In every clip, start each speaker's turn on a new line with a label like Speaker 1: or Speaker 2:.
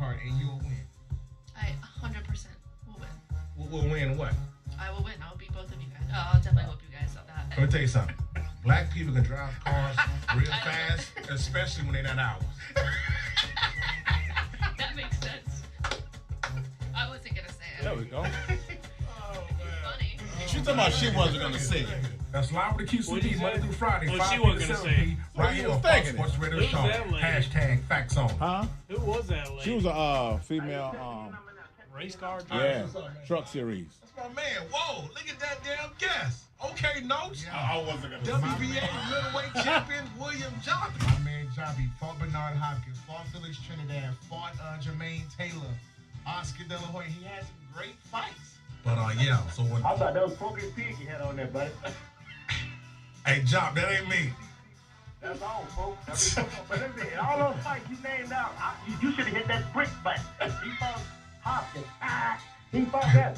Speaker 1: card, and you'll win.
Speaker 2: I 100% will win.
Speaker 1: We'll win what?
Speaker 2: I will win. I will beat both of you guys. I'll definitely whoop you guys on that.
Speaker 1: Let me tell you something. Black people can drive cars real fast, especially when they're not ours.
Speaker 2: That makes sense. I wasn't gonna say it.
Speaker 3: There we go.
Speaker 1: Oh, man.
Speaker 2: Funny.
Speaker 3: She talking about she wasn't gonna say it.
Speaker 1: That's live with the QCB Monday through Friday.
Speaker 4: Well,
Speaker 1: 5
Speaker 4: she
Speaker 1: p.m.
Speaker 4: wasn't
Speaker 1: to
Speaker 4: gonna
Speaker 1: 7
Speaker 4: say
Speaker 1: p.
Speaker 3: it.
Speaker 1: Right
Speaker 3: Well,
Speaker 1: here
Speaker 3: you
Speaker 1: on
Speaker 3: was
Speaker 1: Fox
Speaker 3: thinking it.
Speaker 1: Sports Radio
Speaker 4: Who's
Speaker 1: Show.
Speaker 4: that lady?
Speaker 1: Hashtag Facts On.
Speaker 3: Huh?
Speaker 4: Who was that lady?
Speaker 3: She was a female
Speaker 4: race car driver?
Speaker 3: yeah,
Speaker 1: What's up, man?
Speaker 3: truck series.
Speaker 1: That's my man. Whoa, look at that damn guest. Okay, notes.
Speaker 3: I wasn't gonna
Speaker 1: WBA middleweight champion William Johnson. My man Jobby fought Bernard Hopkins, fought Felix Trinidad, fought Jermaine Taylor, Oscar De La Hoya. He had some great fights. But yeah, so when
Speaker 5: I thought that was Porky Pig you had on there, buddy.
Speaker 1: hey Job, that ain't me.
Speaker 5: That's all, folks. But listen, all those fights you named out, you should have hit that brick button. He fought Hopkins. He fought that.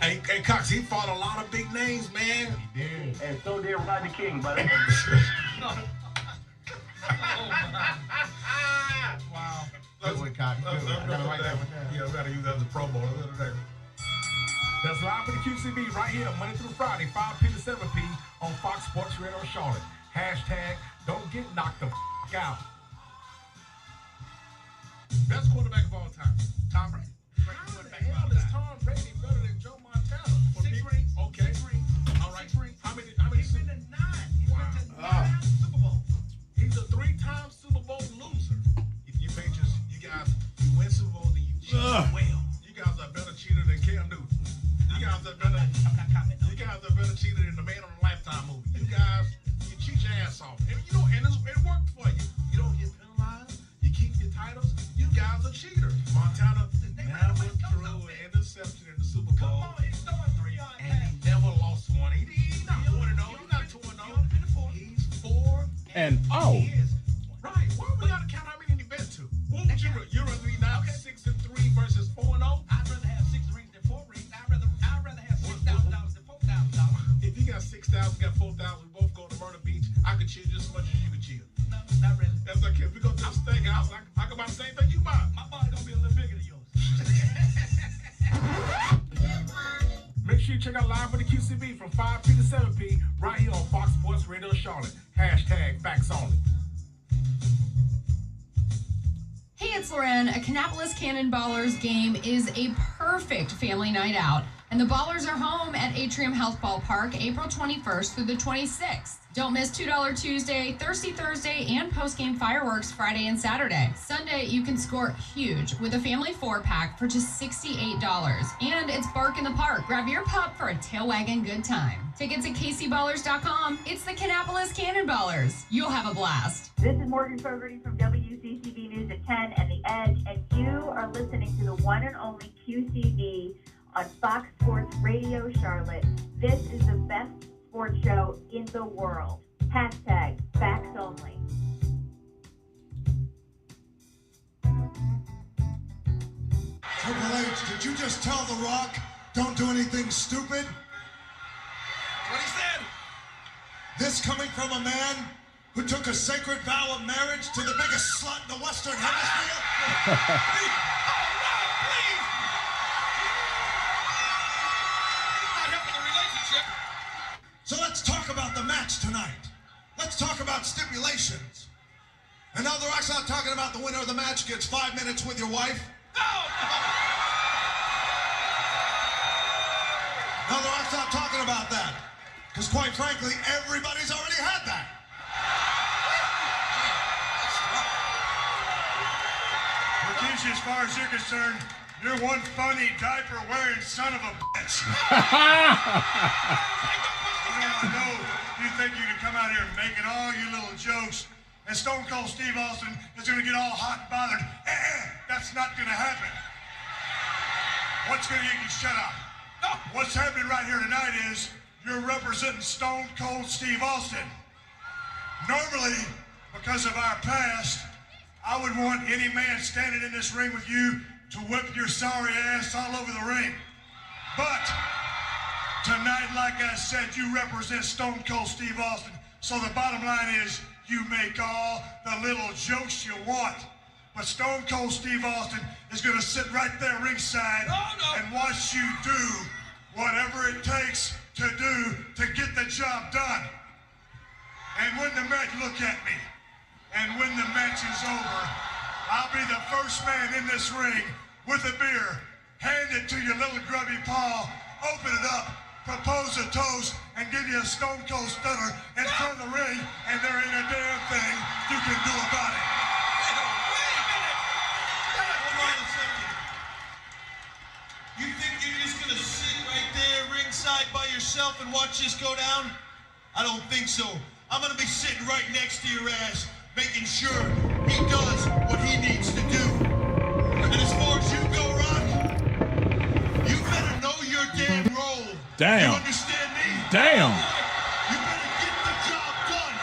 Speaker 1: Hey Cox, he fought a lot of big names, man.
Speaker 5: He did. And so did Rodney King, buddy.
Speaker 1: Wow.
Speaker 5: Good one, Cox. Good one. I gotta write that one down.
Speaker 1: Yeah, we gotta use that as a promo. That's live with the QCB right here, Monday through Friday, 5 p to 7 p on Fox Sports Radio Charlotte. Hashtag don't get knocked the out. Best quarterback of all time. Tom Brady. How the hell is Tom Brady better than Joe Montana?
Speaker 5: 6 rings.
Speaker 1: Okay.
Speaker 5: 6 rings.
Speaker 1: All right.
Speaker 5: 6 rings.
Speaker 1: How many?
Speaker 5: He's been to 9. He's been to 9 Super Bowls.
Speaker 1: He's a 3-time Super Bowl loser. If you pictures, you guys, you win Super Bowl, then you cheat well. You guys are better cheater than Cam Newton. You guys are better.
Speaker 5: I'm not commenting.
Speaker 1: You guys are better cheater than the Man on a Lifetime movie. You guys, you cheat your ass off, and you know, and it worked for you. You don't get penalized. You keep your titles. You guys are cheaters. Montana never threw an interception in the Super Bowl.
Speaker 5: Come on, he's throwing 3-yard
Speaker 1: And he never lost one. He's not 4-0. He's not 2-0. He's 4
Speaker 3: And
Speaker 1: He is. Right. Why we gotta count how many he bet to? What would you're rather be now 6-3 versus 4-0?
Speaker 5: I'd rather have 6 rings than 4 rings. I'd rather have $6,000 than $4,000.
Speaker 1: If you got 6,000, got 4,000, we both go to Myrtle Beach. I could cheer just as much as you could cheer.
Speaker 5: No, not really.
Speaker 1: That's okay. If we go to the steakhouse, I can buy the same thing you buy.
Speaker 5: My body gonna be a little bigger than yours.
Speaker 1: Make sure you check out Live with the QCB from 5 p to 7 p right here on Fox Sports Radio Charlotte. Hashtag Facts Only.
Speaker 6: Hey, it's Loren. A Kannapolis Cannonballers game is a perfect family night out, and the Ballers are home at Atrium Health Ballpark April 21st through the 26th. Don't miss $2 Tuesday, Thirsty Thursday, and post-game fireworks Friday and Saturday. Sunday, you can score huge with a family 4-pack for just $68. And it's Bark in the Park. Grab your pup for a tail wagging good time. Tickets at kcballers.com. It's the Kannapolis Cannonballers. You'll have a blast.
Speaker 7: This is Morgan Fogarty from WCCB News at 10 and The Edge, and you are listening to the one and only QCB on Fox Sports Radio Charlotte. This is the best sports show in the world. Hashtag Facts Only.
Speaker 8: Triple H, did you just tell The Rock, don't do anything stupid? That's what he said. This coming from a man who took a sacred vow of marriage to the biggest slut in the Western Hemisphere? So let's talk about the match tonight. Let's talk about stipulations. And now The Rock's not talking about the winner of the match gets 5 minutes with your wife. No, The Rock's not talking about that. Because quite frankly, everybody's already had that.
Speaker 9: Rikishi, as far as you're concerned, you're one funny diaper-wearing son of a bitch. I know you think you can come out here making all your little jokes, and Stone Cold Steve Austin is going to get all hot and bothered. That's not going to happen. What's going to get you shut up? No. What's happening right here tonight is you're representing Stone Cold Steve Austin. Normally, because of our past, I would want any man standing in this ring with you to whip your sorry ass all over the ring. But tonight, like I said, you represent Stone Cold Steve Austin. So the bottom line is you make all the little jokes you want. But Stone Cold Steve Austin is going to sit right there ringside and watch you do whatever it takes to do to get the job done. And when the match, look at me, and when the match is over, I'll be the first man in this ring with a beer, hand it to your little grubby paw, open it up, propose a toast, and give you a Stone Cold Stunner in front of the ring, and there ain't a damn thing you can do about it.
Speaker 10: You think you're just gonna sit right there ringside by yourself and watch this go down? I don't think so. I'm gonna be sitting right next to your ass, making sure he does what he needs to do. And as far as you go, Rock, you better know your damn role.
Speaker 3: Damn.
Speaker 10: You understand me?
Speaker 3: Damn.
Speaker 10: You better get the job done.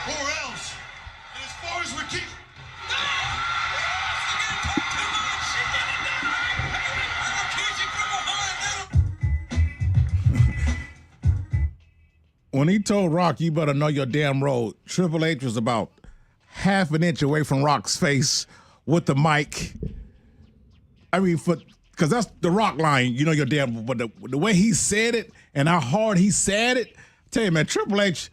Speaker 10: Or else. And as far as we're keeping...
Speaker 3: When he told Rock, you better know your damn role, Triple H was about half an inch away from Rock's face with the mic. I mean, because that's the Rock line, you know your damn, but the way he said it and how hard he said it, I tell you, man, Triple H,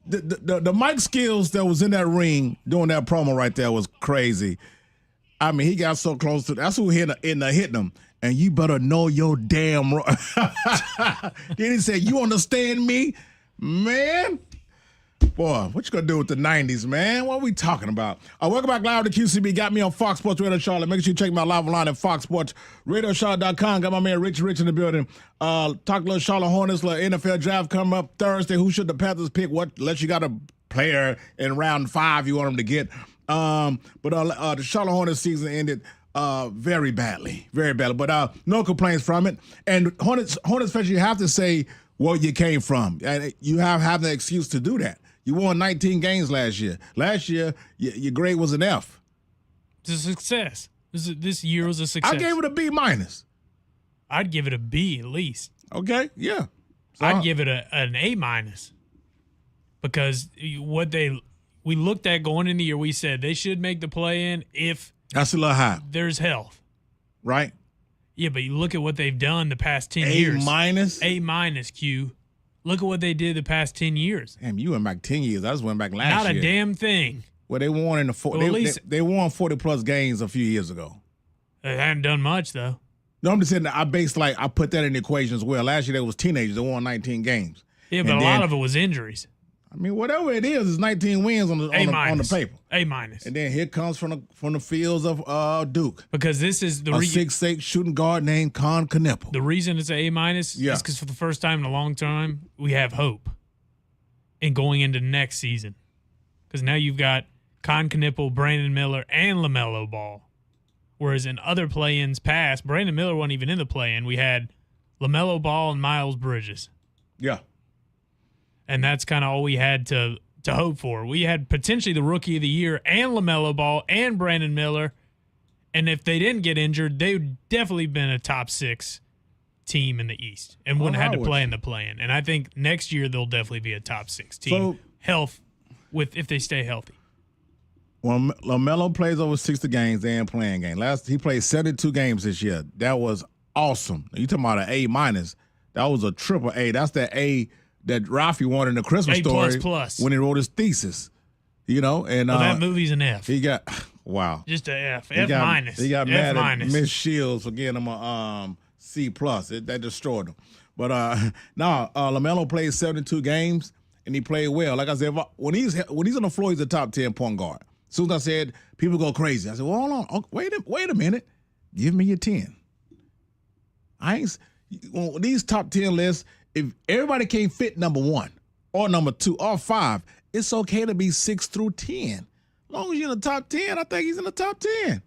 Speaker 3: the mic skills that was in that ring doing that promo right there was crazy. I mean, he got so close to, that's who hitting him. And you better know your damn role. Then he said, you understand me? Man, boy, what you gonna do with the 90s, man? What are we talking about? Welcome back live to QCB. Got me on Fox Sports Radio Charlotte. Make sure you check me out live online at foxsportsradiocharlotte.com. Got my man Rich in the building. Talk a little Charlotte Hornets, little NFL draft coming up Thursday. Who should the Panthers pick? What, unless you got a player in round 5 you want them to get. But the Charlotte Hornets season ended very badly. But no complaints from it. And Hornets fans, you have to say where you came from. And you have the excuse to do that. You won 19 games last year. Last year, your grade was an F.
Speaker 4: It's a success. This year was a success.
Speaker 3: I gave it a B minus.
Speaker 4: I'd give it a B at least.
Speaker 3: Okay, yeah. So,
Speaker 4: I'd give it an A minus because we looked at going into the year, we said they should make the play-in if
Speaker 3: that's a little high.
Speaker 4: There's health.
Speaker 3: Right?
Speaker 4: Yeah, but you look at what they've done the past 10 years.
Speaker 3: A minus?
Speaker 4: A minus, Q. Look at what they did the past 10 years.
Speaker 3: Damn, you went back 10 years. I just went back last year.
Speaker 4: Not a damn thing.
Speaker 3: Well, they won in the they won 40-plus games a few years ago.
Speaker 4: They haven't done much, though.
Speaker 3: No, I'm just saying that I put that in the equation as well. Last year, there was teenagers that won 19 games.
Speaker 4: Yeah, but a lot of it was injuries.
Speaker 3: I mean, whatever it is, it's 19 wins on the paper.
Speaker 4: A minus.
Speaker 3: And then here comes from the fields of Duke.
Speaker 4: Because this is the
Speaker 3: 6'8" shooting guard named Con Knippel.
Speaker 4: The reason it's an A minus is because for the first time in a long time, we have hope in going into next season. Because now you've got Con Knippel, Brandon Miller, and LaMelo Ball. Whereas in other play-ins past, Brandon Miller wasn't even in the play-in. We had LaMelo Ball and Miles Bridges.
Speaker 3: Yeah.
Speaker 4: And that's kind of all we had to hope for. We had potentially the Rookie of the Year and LaMelo Ball and Brandon Miller. And if they didn't get injured, they would definitely been a top 6 team in the East and wouldn't have had to play in the play-in. And I think next year they'll definitely be a top 6 team. If they stay healthy.
Speaker 3: When LaMelo plays over 60 games, they ain't playing games. He played 72 games this year. That was awesome. You talking about an A minus? That was a triple A. That's that A that Rafi wanted in the Christmas story when he wrote his thesis. You know, and
Speaker 4: that movie's an F.
Speaker 3: He got just
Speaker 4: an F. F minus.
Speaker 3: He got
Speaker 4: F
Speaker 3: mad
Speaker 4: minus.
Speaker 3: at Miss Shields for getting him a C plus. That destroyed him. But LaMelo played 72 games and he played well. Like I said, when he's on the floor, he's a top 10 point guard. As soon as I said, people go crazy. I said, well, hold on. Oh, wait a minute. Give me your 10. These top 10 lists, if everybody can't fit number 1 or number 2 or 5, it's okay to be 6 through 10. As long as you're in the top 10, I think he's in the top 10.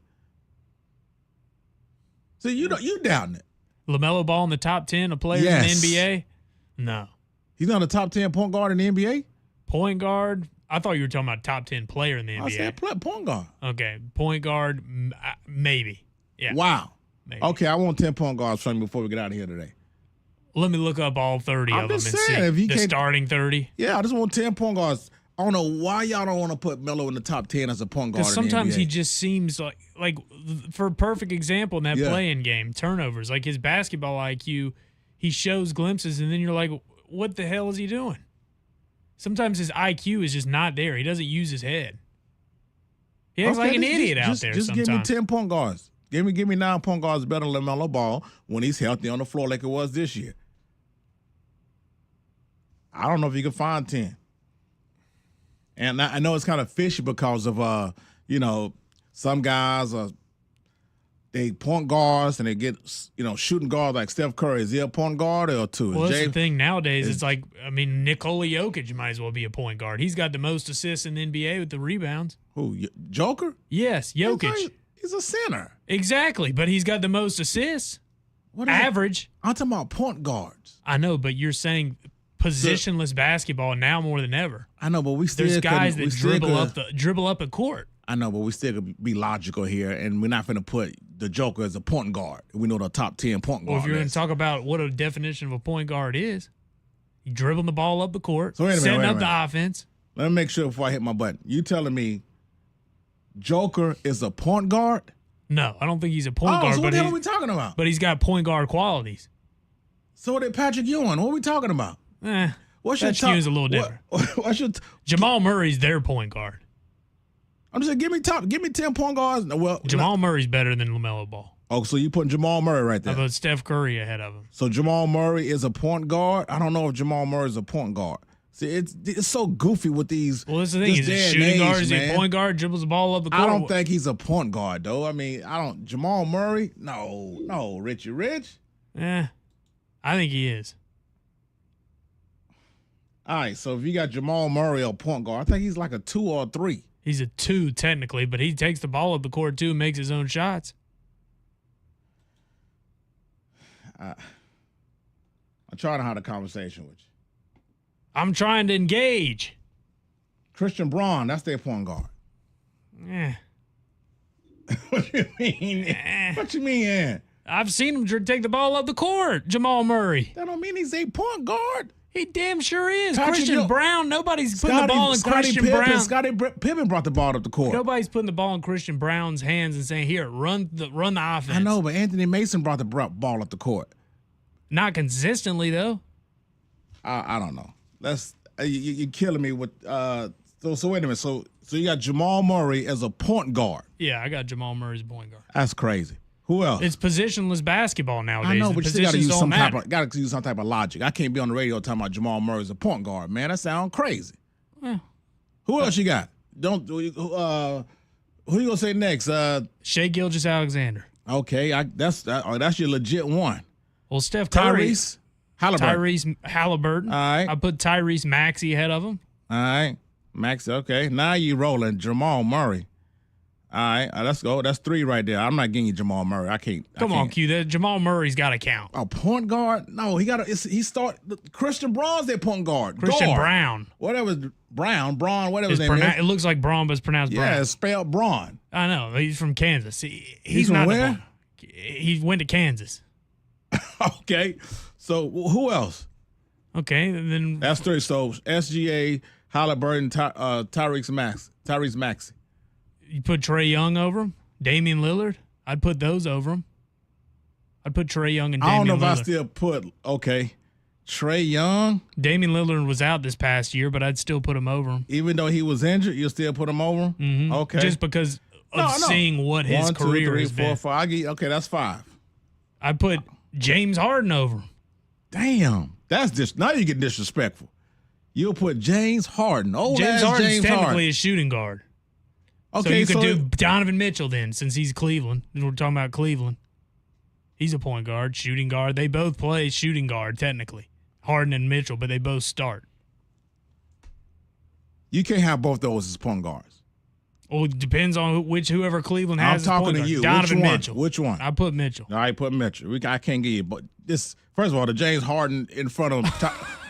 Speaker 3: So you doubting it.
Speaker 4: LaMelo Ball in the top 10 of players in the NBA? No.
Speaker 3: He's not a top 10 point guard in the NBA?
Speaker 4: Point guard? I thought you were talking about top 10 player in the NBA.
Speaker 3: I said point guard.
Speaker 4: Okay. Point guard, maybe. Yeah.
Speaker 3: Wow.
Speaker 4: Maybe.
Speaker 3: Okay, I want 10 point guards from you before we get out of here today.
Speaker 4: Let me look up all 30 of them and see. The starting 30?
Speaker 3: Yeah, I just want 10 point guards. I don't know why y'all don't want to put Melo in the top 10 as a point guard.
Speaker 4: Because sometimes
Speaker 3: in the
Speaker 4: he
Speaker 3: NBA.
Speaker 4: just seems like for a perfect example in that play-in game, turnovers, like his basketball IQ, he shows glimpses, and then you're like, what the hell is he doing? Sometimes his IQ is just not there. He doesn't use his head. He acts like an idiot out there
Speaker 3: Just
Speaker 4: sometimes.
Speaker 3: give me 10 point guards. Give me 9 point guards better than LaMelo Ball when he's healthy on the floor like it was this year. I don't know if you can find 10. And I know it's kind of fishy because of, some guys they point guards and they get, shooting guards like Steph Curry. Is he a point guard or two?
Speaker 4: Well, that's the thing nowadays. It's like, Nikola Jokic might as well be a point guard. He's got the most assists in the NBA with the rebounds.
Speaker 3: Who, Joker?
Speaker 4: Yes, Jokic.
Speaker 3: He's a center.
Speaker 4: Exactly, but he's got the most assists.
Speaker 3: What is
Speaker 4: Average.
Speaker 3: I'm talking about point guards.
Speaker 4: I know, but you're saying positionless basketball now more than ever.
Speaker 3: I know, but we still
Speaker 4: there's guys that dribble up a court.
Speaker 3: I know, but we still could be logical here, and we're not going to put the Joker as a point guard. We know the top 10 point guard.
Speaker 4: Well, if you're going to talk about what a definition of a point guard is, you dribbling the ball up the court, setting up the offense.
Speaker 3: Let me make sure before I hit my button. You telling me Joker is a point guard?
Speaker 4: No, I don't think he's a point guard.
Speaker 3: So what the hell are we talking about?
Speaker 4: But he's got point guard qualities.
Speaker 3: So did Patrick Ewing. What are we talking about?
Speaker 4: Patrick Ewing's a little different. Jamal Murray's their point guard.
Speaker 3: I'm just saying, give me 10 point guards. Well,
Speaker 4: Jamal Murray's better than LaMelo Ball.
Speaker 3: Oh, so you putting Jamal Murray right there?
Speaker 4: How about Steph Curry ahead of him?
Speaker 3: So Jamal Murray is a point guard? I don't know if Jamal Murray is a point guard. See, it's so goofy with these.
Speaker 4: Well, that's the thing. Is he shooting guard? Is he a point guard? Dribbles the ball up the court?
Speaker 3: I don't think he's a point guard, though. I mean, Jamal Murray? No, Richie Rich?
Speaker 4: I think he is.
Speaker 3: All right, so if you got Jamal Murray a point guard, I think he's like a 2 or a 3.
Speaker 4: He's a 2 technically, but he takes the ball up the court too and makes his own shots.
Speaker 3: I'm trying to have a conversation with you.
Speaker 4: I'm trying to engage.
Speaker 3: Christian Braun, that's their point guard. What you mean? What you mean?
Speaker 4: I've seen him take the ball up the court, Jamal Murray.
Speaker 3: That don't mean he's a point guard.
Speaker 4: He damn sure is. Christian Brown, nobody's putting the ball in Christian Brown.
Speaker 3: Scottie Pippen brought the ball up the court.
Speaker 4: Nobody's putting the ball in Christian Brown's hands and saying, here, run the offense.
Speaker 3: I know, but Anthony Mason brought the ball up the court.
Speaker 4: Not consistently, though.
Speaker 3: I don't know. You're killing me with so wait a minute. So you got Jamal Murray as a point guard.
Speaker 4: Yeah, I got Jamal Murray as a point guard.
Speaker 3: That's crazy. Who else?
Speaker 4: It's positionless basketball nowadays.
Speaker 3: I know, but you still got to use some type of logic. I can't be on the radio talking about Jamal Murray as a point guard, man. That sounds crazy. Who else you got? Who you gonna say next?
Speaker 4: Shai Gilgeous-Alexander.
Speaker 3: Okay, that's your legit one.
Speaker 4: Well, Steph Curry.
Speaker 3: Tyrese
Speaker 4: Halliburton.
Speaker 3: All right.
Speaker 4: I put Tyrese Maxey ahead of him.
Speaker 3: All right. Maxey, okay. Now you rolling. Jamal Murray. All right, let's go. That's 3 right there. I'm not getting you Jamal Murray. I can't.
Speaker 4: Come on, Q. Jamal Murray's got to count.
Speaker 3: A point guard? No, Christian Braun's their point guard.
Speaker 4: Christian Brown.
Speaker 3: Whatever, Brown, whatever his name is.
Speaker 4: It looks like Braun, but it's pronounced Brown.
Speaker 3: Yeah, it's spelled Braun.
Speaker 4: I know. He's from Kansas.
Speaker 3: He's from
Speaker 4: not
Speaker 3: where?
Speaker 4: He went to Kansas.
Speaker 3: Okay. So who else?
Speaker 4: Okay, then
Speaker 3: that's 3. So SGA, Halliburton, Tyrese Maxey.
Speaker 4: You put Trae Young over him? Damian Lillard? I'd put those over him. I'd put Trae Young and Damian Lillard.
Speaker 3: I don't know if I still put, Trae Young.
Speaker 4: Damian Lillard was out this past year, but I'd still put him over him.
Speaker 3: Even though he was injured, you'll still put him over him?
Speaker 4: Mm-hmm.
Speaker 3: Okay.
Speaker 4: Just because of seeing what his career has been.
Speaker 3: 1, 2, 3, 4, 5. Okay, that's 5.
Speaker 4: I'd put James Harden over him.
Speaker 3: Damn. Now you get disrespectful. You'll put James Harden.
Speaker 4: James Harden's technically a shooting guard. Okay, so you could do Donovan Mitchell then, since he's Cleveland. We're talking about Cleveland. He's a point guard, shooting guard. They both play shooting guard, technically. Harden and Mitchell, but they both start.
Speaker 3: You can't have both those as point guards.
Speaker 4: Well, it depends on whoever Cleveland has.
Speaker 3: I'm talking to you.
Speaker 4: Donovan Mitchell.
Speaker 3: Which one?
Speaker 4: I put Mitchell.
Speaker 3: All right, put Mitchell. I can't get you. But this, first of all, the James Harden in front of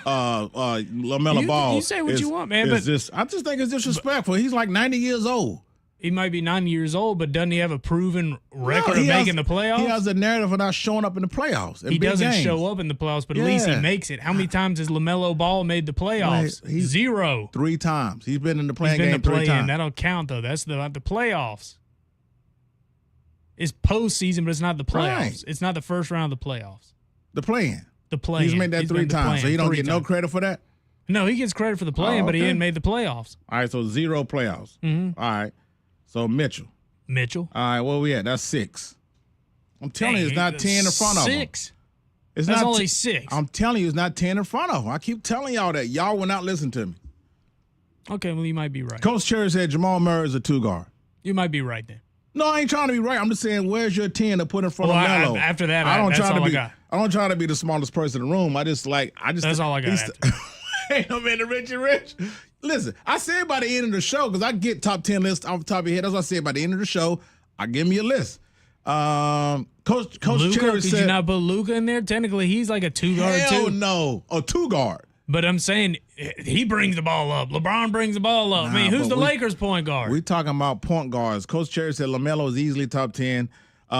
Speaker 3: LaMelo Ball.
Speaker 4: You say what you want, man.
Speaker 3: I just think it's disrespectful. He's like 90 years old.
Speaker 4: He might be 90 years old, but doesn't he have a proven record of making the playoffs?
Speaker 3: He has a narrative of not showing up in the playoffs.
Speaker 4: He doesn't show up in the playoffs, but at least he makes it. How many times has LaMelo Ball made the playoffs? Zero.
Speaker 3: 3 times. He's been in the playing game 3 times.
Speaker 4: That don't count, though. That's the playoffs. It's postseason, but it's not the playoffs.
Speaker 3: Right.
Speaker 4: It's not the first round of the playoffs.
Speaker 3: The play-in.
Speaker 4: The play-in.
Speaker 3: He's made that 3 times, so he don't get no credit for that?
Speaker 4: No, he gets credit for the play-in, but he didn't make the playoffs.
Speaker 3: All right, so 0 playoffs.
Speaker 4: Mm-hmm.
Speaker 3: All right. So Mitchell.
Speaker 4: All
Speaker 3: right, where we at? That's 6. I'm telling you, it's not 10 in front of him.
Speaker 4: 6.
Speaker 3: It's
Speaker 4: That's
Speaker 3: not
Speaker 4: only 6.
Speaker 3: I'm telling you, it's not 10 in front of him. I keep telling y'all that. Y'all will not listen to me.
Speaker 4: Okay, well, you might be right.
Speaker 3: Coach Cherry said Jamal Murray is a 2 guard.
Speaker 4: You might be right then.
Speaker 3: No, I ain't trying to be right. I'm just saying, where's your 10 to put in front of Melo?
Speaker 4: After that,
Speaker 3: I don't
Speaker 4: that's
Speaker 3: try
Speaker 4: all
Speaker 3: to
Speaker 4: I
Speaker 3: be.
Speaker 4: got.
Speaker 3: I don't try to be the smallest person in the room. That's
Speaker 4: all I got.
Speaker 3: Ain't no man to Rich. Listen, I said by the end of the show, because I get top 10 lists off the top of your head. That's what I said by the end of the show. I give me a list. Coach
Speaker 4: Luka,
Speaker 3: Cherry
Speaker 4: could
Speaker 3: said,
Speaker 4: you not put Luka in there? Technically, he's like a 2 guard
Speaker 3: hell
Speaker 4: too.
Speaker 3: no, a 2 guard.
Speaker 4: But I'm saying he brings the ball up. LeBron brings the ball up. Who's the Lakers point guard?
Speaker 3: We talking about point guards. Coach Cherry said LaMelo is easily top 10.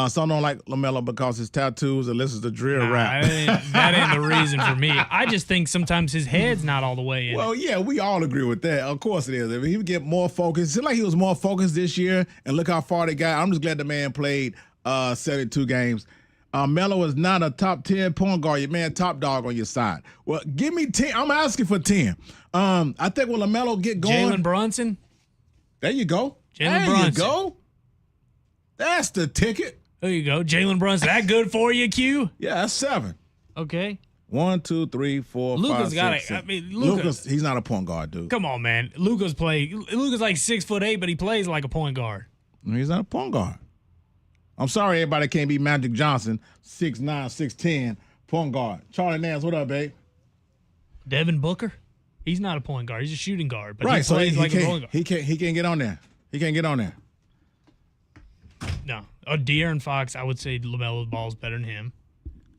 Speaker 3: Some don't like LaMelo because his tattoos and listens to drill rap.
Speaker 4: That ain't the reason for me. I just think sometimes his head's not all the way in.
Speaker 3: Well, yeah, we all agree with that. Of course it is. If he would get more focused, it seemed like he was more focused this year, and look how far they got. I'm just glad the man played 72 games. Melo is not a top 10 point guard. Your man top dog on your side. Well, give me 10. I'm asking for 10. I think when LaMelo get going.
Speaker 4: Jalen Brunson?
Speaker 3: There you go.
Speaker 4: Jalen Brunson.
Speaker 3: There you go. That's the ticket.
Speaker 4: There you go. Jalen Brunson. That good for you, Q?
Speaker 3: Yeah, that's 7.
Speaker 4: Okay.
Speaker 3: 1, 2, 3, 4,
Speaker 4: Luka's
Speaker 3: 5,
Speaker 4: got
Speaker 3: 6,
Speaker 4: it.
Speaker 3: 7.
Speaker 4: Luka's
Speaker 3: he's not a point guard, dude.
Speaker 4: Come on, man. Luka's like 6'8", but he plays like a point guard.
Speaker 3: He's not a point guard. I'm sorry, everybody can't be Magic Johnson, 6'9", 6'10", point guard. Charlie Nance, what up, babe?
Speaker 4: Devin Booker? He's not a point guard. He's a shooting guard, but
Speaker 3: right,
Speaker 4: he plays like a point guard.
Speaker 3: He can't get on there. He can't get on there.
Speaker 4: No. De'Aaron Fox, I would say LaMelo Ball's better than him.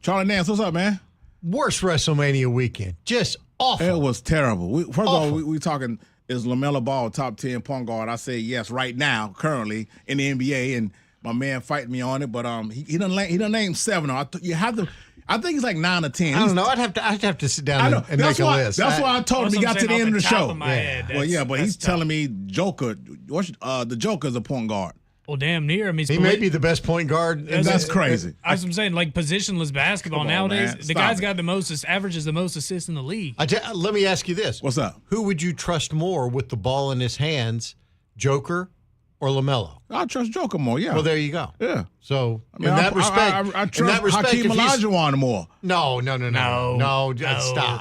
Speaker 3: Charlie Nance, what's up, man?
Speaker 11: Worst WrestleMania weekend. Just awful.
Speaker 3: It was terrible. First of all, we talking, is LaMelo Ball top 10 point guard? I say yes right now, currently, in the NBA, and my man fighting me on it, but he done named 7. I think he's like 9 or 10.
Speaker 11: I don't know. I'd have to sit down and make a list.
Speaker 3: That's why I told him he got to the end of the show. But he's
Speaker 4: tough.
Speaker 3: telling me Joker. The Joker's a point guard.
Speaker 4: Well, damn near. I mean,
Speaker 11: he may be the best point guard.
Speaker 3: That's crazy.
Speaker 4: As I'm saying, like positionless basketball nowadays, the guy's got the most averages the most assists in the league.
Speaker 11: Let me ask you this:
Speaker 3: what's up?
Speaker 11: Who would you trust more with the ball in his hands, Joker or LaMelo?
Speaker 3: I trust Joker more. Yeah.
Speaker 11: Well, there you go.
Speaker 3: Yeah.
Speaker 11: So in that respect,
Speaker 3: I trust Hakeem Olajuwon more.
Speaker 11: No.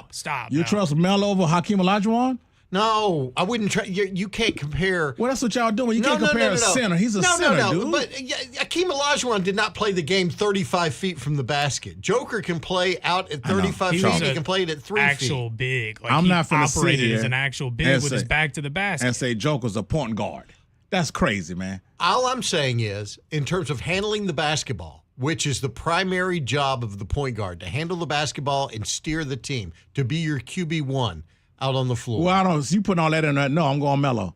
Speaker 11: Stop.
Speaker 3: You trust Melo over Hakeem Olajuwon?
Speaker 11: No, I wouldn't try. You can't compare.
Speaker 3: Well, that's what y'all doing. You can't compare a center. He's a center, dude.
Speaker 11: But Hakeem Olajuwon did not play the game 35 feet from the basket. Joker can play out at 35 feet. He can play it at 3 feet.
Speaker 4: Actual big. Like
Speaker 3: I'm not finna
Speaker 4: operated
Speaker 3: sit
Speaker 4: as
Speaker 3: here
Speaker 4: an actual big with his back to the basket.
Speaker 3: And say Joker's a point guard. That's crazy, man.
Speaker 11: All I'm saying is, in terms of handling the basketball, which is the primary job of the point guard, to handle the basketball and steer the team, to be your QB1 out on the floor.
Speaker 3: Well, I don't. You putting all that in there? No, I'm going Melo.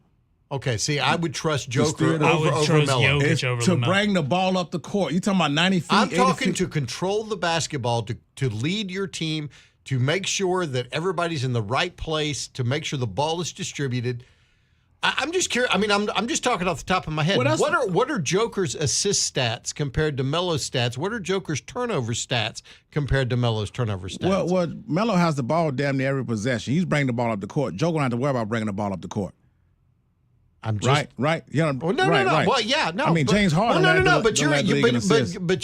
Speaker 11: Okay, see, I would trust Joker over
Speaker 4: Jokic
Speaker 11: Melo.
Speaker 4: over
Speaker 3: to
Speaker 4: LaMelo.
Speaker 3: bring the ball up the court. You talking about 90 feet?
Speaker 11: I'm
Speaker 3: 80
Speaker 11: talking
Speaker 3: feet?
Speaker 11: to control the basketball, to lead your team, to make sure that everybody's in the right place, to make sure the ball is distributed. I'm just curious. I mean, I'm just talking off the top of my head.
Speaker 3: Well,
Speaker 11: what are Joker's assist stats compared to Melo's stats? What are Joker's turnover stats compared to Melo's turnover stats?
Speaker 3: Well, Melo has the ball damn near every possession. He's bringing the ball up the court. Joker don't have to worry about bringing the ball up the court.
Speaker 11: I'm just
Speaker 3: right. Yeah.
Speaker 11: Oh, no.
Speaker 3: Right.
Speaker 11: Well, yeah, no.
Speaker 3: I mean, James Harden.
Speaker 11: No. But